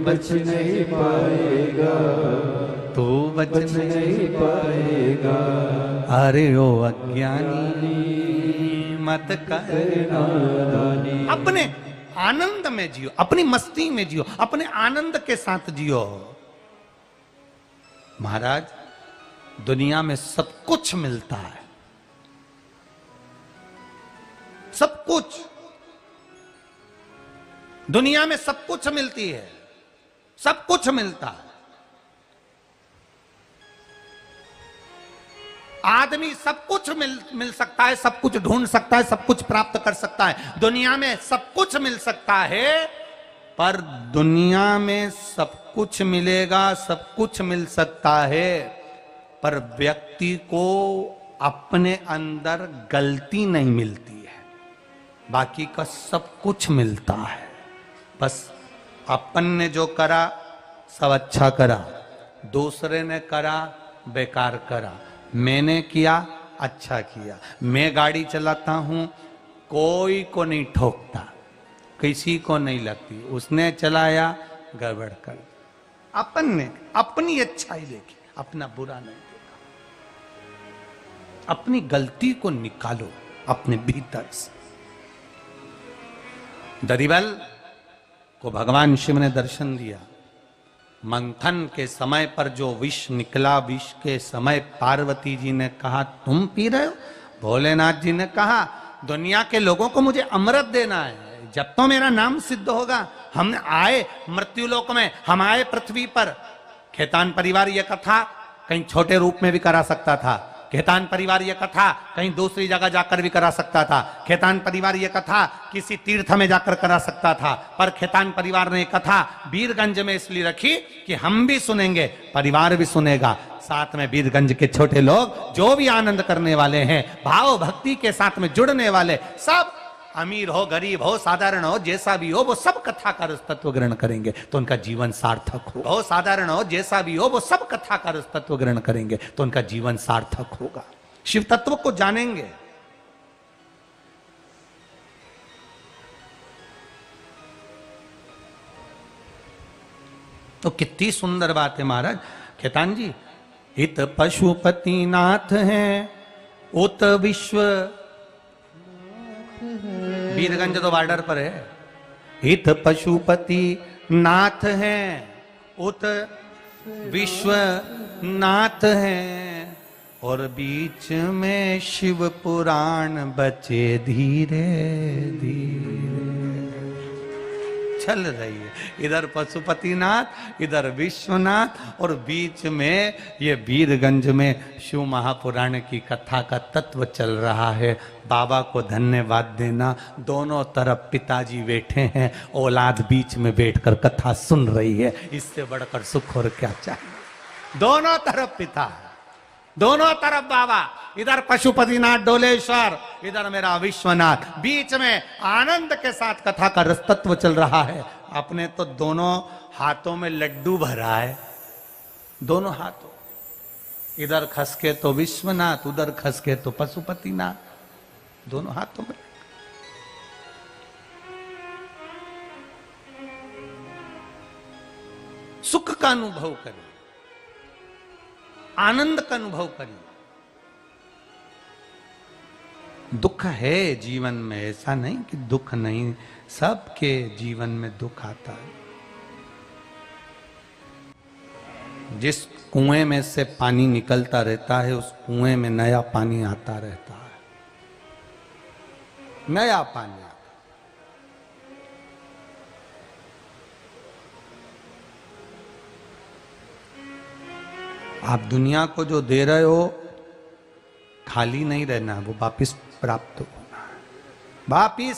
बच नहीं पाएगा,
तू बच
नहीं पाएगा।
अरे ओ अज्ञानी मत कर नादानी। अपने आनंद में जियो, अपनी मस्ती में जियो, अपने आनंद के साथ जियो। महाराज, दुनिया में सब कुछ मिलता है, सब कुछ दुनिया में सब कुछ मिलती है, सब कुछ मिलता है। आदमी सब कुछ मिल सकता है, सब कुछ ढूंढ सकता है, सब कुछ प्राप्त कर सकता है। दुनिया में सब कुछ मिल सकता है, पर दुनिया में सब कुछ मिलेगा, सब कुछ मिल सकता है, पर व्यक्ति को अपने अंदर गलती नहीं मिलती है। बाकी का सब कुछ मिलता है। बस अपन ने जो करा सब अच्छा करा, दूसरे ने करा बेकार करा, मैंने किया अच्छा किया। मैं गाड़ी चलाता हूं, कोई को नहीं ठोकता, किसी को नहीं लगती, उसने चलाया गड़बड़ कर। अपन ने अपनी अच्छाई देखी, अपना बुरा नहीं देखा। अपनी गलती को निकालो अपने भीतर से। दरिबल को भगवान शिव ने दर्शन दिया। मंथन के समय पर जो विष निकला, विष के समय पार्वती जी ने कहा तुम पी रहे हो? भोलेनाथ जी ने कहा दुनिया के लोगों को मुझे अमृत देना है। जब तो मेरा नाम सिद्ध होगा, हम आए मृत्युलोक में, हम आए पृथ्वी पर। खेतान परिवार यह कथा कहीं छोटे रूप में भी करा सकता था, खेतान परिवार यह कथा कहीं दूसरी जगह जाकर भी करा सकता था, खेतान परिवार यह कथा किसी तीर्थ में जाकर करा सकता था, पर खेतान परिवार ने कथा वीरगंज में इसलिए रखी कि हम भी सुनेंगे, परिवार भी सुनेगा, साथ में वीरगंज के छोटे लोग जो भी आनंद करने वाले हैं, भाव भक्ति के साथ में जुड़ने वाले, सब अमीर हो गरीब हो साधारण हो जैसा भी हो, वो सब कथा का रस तत्व ग्रहण करेंगे तो उनका जीवन सार्थक होगा। हो साधारण हो जैसा भी हो, वो सब कथा का रस तत्व ग्रहण करेंगे तो उनका जीवन सार्थक होगा, शिव तत्व को जानेंगे। तो कितनी सुंदर बात है महाराज। खेतान जी, इत पशुपति नाथ हैं, उत विश्व, वीरगंज तो बॉर्डर पर है, इत पशुपति नाथ हैं, उत विश्व नाथ हैं, और बीच में शिव पुराण बचे धीरे धीरे चल रही है। इधर पशुपतिनाथ, इधर विश्वनाथ, और बीच में ये वीरगंज में शिव महापुराण की कथा का तत्व चल रहा है। बाबा को धन्यवाद देना, दोनों तरफ पिताजी बैठे हैं, औलाद बीच में बैठकर कथा सुन रही है, इससे बढ़कर सुख और क्या चाहिए। दोनों तरफ पिता, दोनों तरफ बाबा, इधर पशुपतिनाथ डोलेश्वर, इधर मेरा विश्वनाथ, बीच में आनंद के साथ कथा का रस तत्व चल रहा है। अपने तो दोनों हाथों में लड्डू भरा है, दोनों हाथों, इधर खसके तो विश्वनाथ, उधर खसके तो पशुपतिनाथ, दोनों हाथों में। सुख का अनुभव करिए, आनंद का अनुभव करिए। दुख है जीवन में, ऐसा नहीं कि दुख नहीं, सबके जीवन में दुख आता है। जिस कुएं में से पानी निकलता रहता है, उस कुएं में नया पानी आता रहता है, नया पानी आता। आप दुनिया को जो दे रहे हो, खाली नहीं रहना, वो वापिस प्राप्त होना है, वापिस।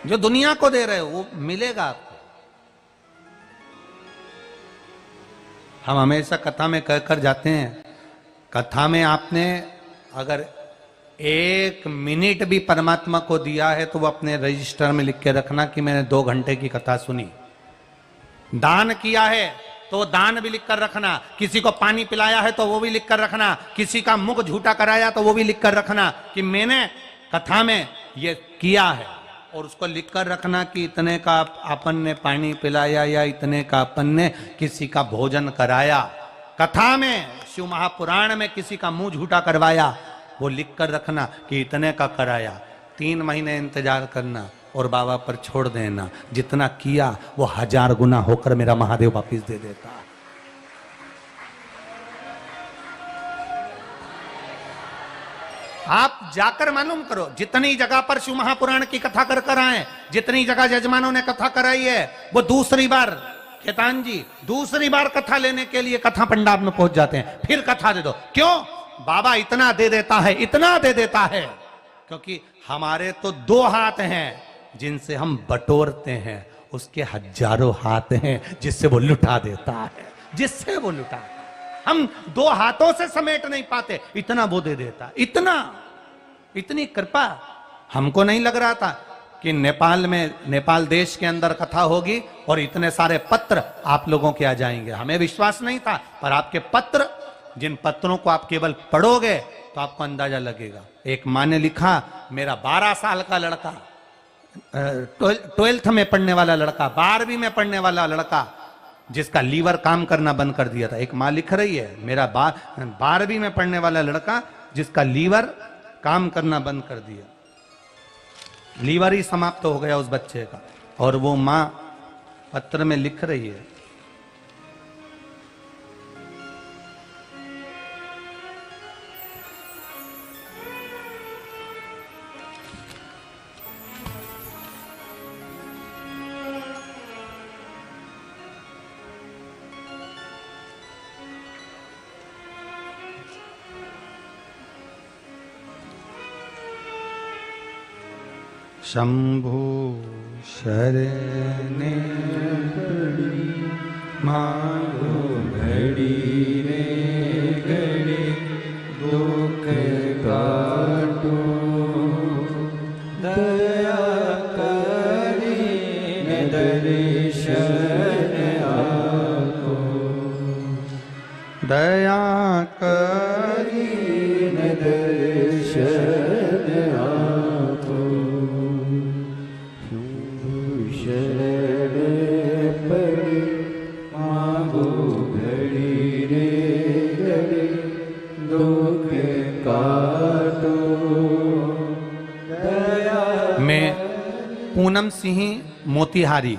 जो दुनिया को दे रहे हो वो मिलेगा आपको। हम हमेशा कथा में कहकर जाते हैं, कथा में आपने अगर 1 मिनट भी परमात्मा को दिया है तो वो अपने रजिस्टर में लिख के रखना कि मैंने 2 घंटे की कथा सुनी। दान किया है तो दान भी लिख कर रखना, किसी को पानी पिलाया है तो वो भी लिख कर रखना, किसी का मुख झूठा कराया तो वो भी लिख कर रखना कि मैंने कथा में ये किया है, और उसको लिख कर रखना कि इतने का अपन ने पानी पिलाया या इतने का अपन ने किसी का भोजन कराया। कथा में, शिव महापुराण में किसी का मुंह झूठा करवाया, वो लिख कर रखना कि इतने का कराया। 3 महीने इंतजार करना और बाबा पर छोड़ देना, जितना किया वो 1000 गुना होकर मेरा महादेव वापिस दे देता। आप जाकर मालूम करो, जितनी जगह पर शिव महापुराण की कथा कर कर आए, जितनी जगह जजमानों ने कथा कराई है, वो दूसरी बार, खेतान जी, दूसरी बार कथा लेने के लिए कथा पंडाब में पहुंच जाते हैं, फिर कथा दे दो। क्यों? बाबा इतना दे देता है, इतना दे देता है, क्योंकि हमारे तो 2 हाथ हैं जिनसे हम बटोरते हैं, उसके हजारों हाथ हैं जिससे वो लुटा देता है, जिससे वो लुटा। हम 2 हाथों से समेट नहीं पाते, इतना वो दे देता, इतना, इतनी कृपा। हमको नहीं लग रहा था कि नेपाल में, नेपाल देश के अंदर कथा होगी और इतने सारे पत्र आप लोगों के आ जाएंगे, हमें विश्वास नहीं था। पर आपके पत्र, जिन पत्रों को आप केवल पढ़ोगे तो आपको अंदाजा लगेगा। एक माँ ने लिखा, मेरा 12 साल का लड़का, 12th में पढ़ने वाला लड़का, 12वीं में पढ़ने वाला लड़का, जिसका लीवर काम करना बंद कर दिया था। एक माँ लिख रही है, मेरा 12वीं में पढ़ने वाला लड़का जिसका लीवर काम करना बंद कर दिया, लीवर ही समाप्त हो गया उस बच्चे का। और वो माँ पत्र में लिख रही है, शंभु शरणे मांगो
घड़ी रे घड़ी दुख काटो दया करीने दर्शन आपो
दया
करीने दर्शन आपो शरण पड़ी मांगो घड़ी रे घड़ी दुख काटो दया।
मैं पूनम सिंह मोतिहारी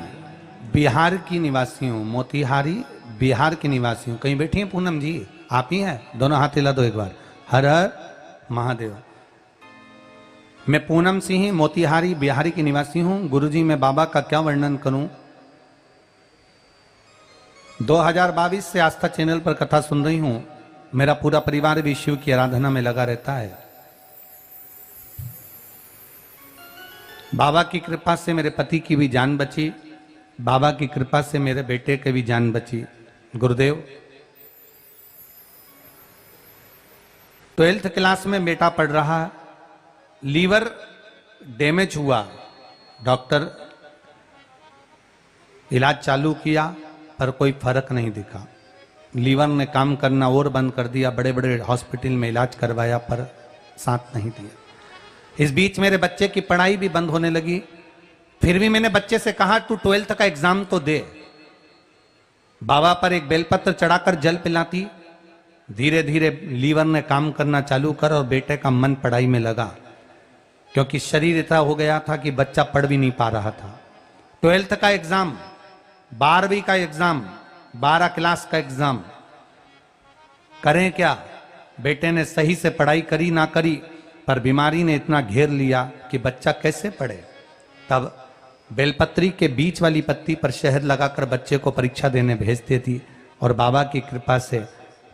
बिहार की निवासी हूँ। मोतिहारी बिहार की निवासी हूँ। कहीं बैठी हैं पूनम जी? आप ही हैं? दोनों हाथ हिला दो एक बार। हर हर महादेव। मैं पूनम सिंह मोतिहारी बिहारी की निवासी हूँ। गुरुजी मैं बाबा का क्या वर्णन करूं? 2022 से आस्था चैनल पर कथा सुन रही हूं। मेरा पूरा परिवार भी शिव की आराधना में लगा रहता है। बाबा की कृपा से मेरे पति की भी जान बची। बाबा की कृपा से मेरे बेटे की भी जान बची। गुरुदेव 12th क्लास में बेटा पढ़ रहा, लीवर डैमेज हुआ। डॉक्टर इलाज चालू किया पर कोई फर्क नहीं दिखा। लीवर ने काम करना और बंद कर दिया। बड़े बड़े हॉस्पिटल में इलाज करवाया पर साथ नहीं दिया। इस बीच मेरे बच्चे की पढ़ाई भी बंद होने लगी। फिर भी मैंने बच्चे से कहा तू 12th का एग्जाम तो दे। बाबा पर एक बेलपत्र चढ़ाकर जल पिलाती। धीरे धीरे लीवर ने काम करना चालू कर और बेटे का मन पढ़ाई में लगा, क्योंकि शरीर इतना हो गया था कि बच्चा पढ़ भी नहीं पा रहा था। 12th का एग्जाम, 12वीं का एग्जाम, 12 क्लास का एग्जाम, करें क्या? बेटे ने सही से पढ़ाई करी ना करी, पर बीमारी ने इतना घेर लिया कि बच्चा कैसे पढ़े। तब बेलपत्री के बीच वाली पत्ती पर शहद लगाकर बच्चे को परीक्षा देने भेज देती। और बाबा की कृपा से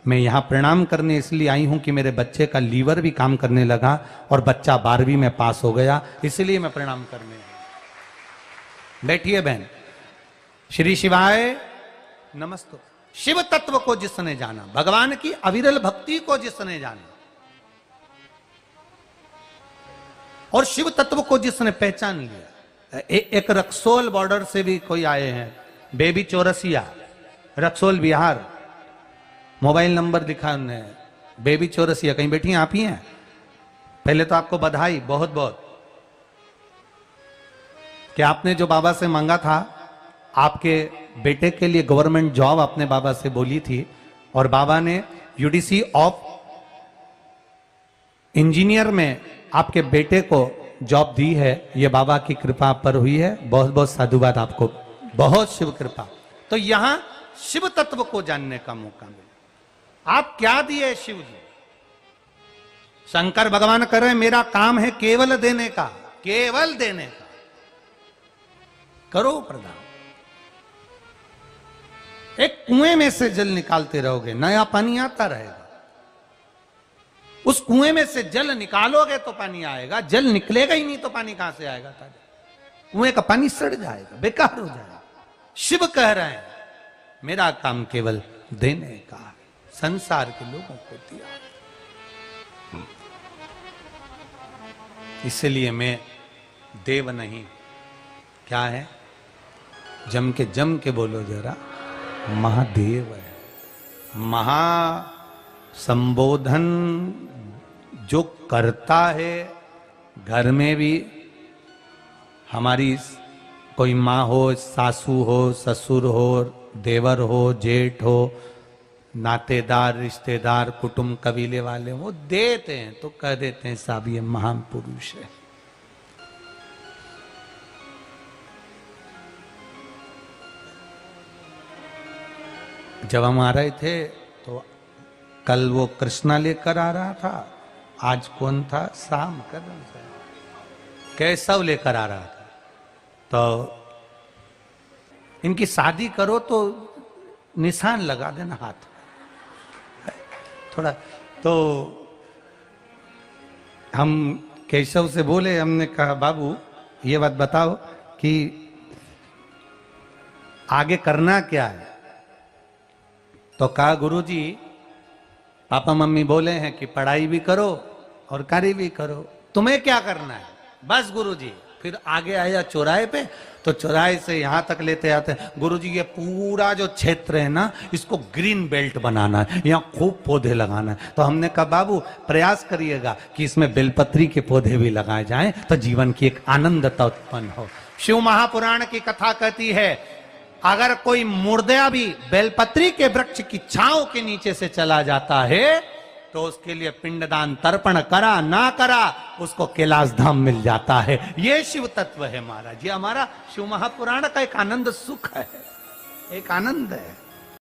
मैं यहाँ प्रणाम करने इसलिए आई हूँ कि मेरे बच्चे का लीवर भी काम करने लगा और बच्चा 12वीं में पास हो गया। इसलिए मैं प्रणाम करने आई। बैठिए बहन। श्री शिवाय नमस्ते। शिव तत्व को जिसने जाना, भगवान की अविरल भक्ति को जिसने जाना और शिव तत्व को जिसने पहचान लिया। एक रक्सौल बॉर्डर से भी कोई आए हैं, baby Chaurasia, Raxaul Bihar. Mobile number लिखा उन्होंने, बेबी चौरसिया। कहीं बैठी हैं? आप ही हैं? पहले तो आपको बधाई बहुत बहुत कि आपने जो बाबा से मांगा था, आपके बेटे के लिए गवर्नमेंट जॉब आपने बाबा से बोली थी और बाबा ने यूडीसी ऑफ इंजीनियर में आपके बेटे को जॉब दी है। ये बाबा की कृपा पर हुई है। बहुत बहुत साधुवाद आपको, बहुत शिव कृपा। तो यहां शिव तत्व को जानने का मौका मिला। आप क्या दिए शिव जी? शंकर भगवान कह रहे हैं मेरा काम है केवल देने का, केवल देने का। करो प्रदान। एक कुएं में से जल निकालते रहोगे, नया पानी आता रहेगा। उस कुएं में से जल निकालोगे तो पानी आएगा, जल निकलेगा ही नहीं तो पानी कहां से आएगा? कुएं का पानी सड़ जाएगा, बेकार हो जाएगा। शिव कह रहे हैं मेरा काम केवल देने का है, संसार के लोगों को दिया। इसलिए मैं देव नहीं, क्या है? जम के बोलो जरा, महादेव है। महा संबोधन जो करता है, घर में भी हमारी कोई माँ हो, सासू हो, ससुर हो, देवर हो, जेठ हो, नातेदार, रिश्तेदार, कुटुंब, कबीले वाले वो देते हैं तो कह देते हैं साहब ये महान पुरुष है। जब हम आ रहे थे तो कल वो कृष्णा लेकर आ रहा था, आज कौन था? शाम कदम से कैसव लेकर आ रहा था। तो इनकी शादी करो तो निशान लगा देना हाथ थोड़ा। तो हम केशव से बोले, हमने कहा बाबू ये बात बताओ कि आगे करना क्या है। तो कहा गुरुजी पापा मम्मी बोले हैं कि पढ़ाई भी करो और कार्य भी करो, तुम्हें क्या करना है। बस गुरुजी। फिर आगे आया चौराहे पे, तो चौराहे से यहां तक लेते आते हैं, गुरुजी ये पूरा जो क्षेत्र है ना इसको ग्रीन बेल्ट बनाना है, यहाँ खूब पौधे लगाना है। तो हमने कहा बाबू प्रयास करिएगा कि इसमें बेलपत्री के पौधे भी लगाए जाएं, तो जीवन की एक आनंदता उत्पन्न हो। शिव महापुराण की कथा कहती है अगर कोई मुर्दा भी बेलपत्री के वृक्ष की छांव के नीचे से चला जाता है तो उसके लिए पिंडदान तर्पण करा ना करा उसको कैलाश धाम मिल जाता है। ये शिव तत्व है महाराज, ये हमारा शिव महापुराण का एक आनंद सुख है, एक आनंद है।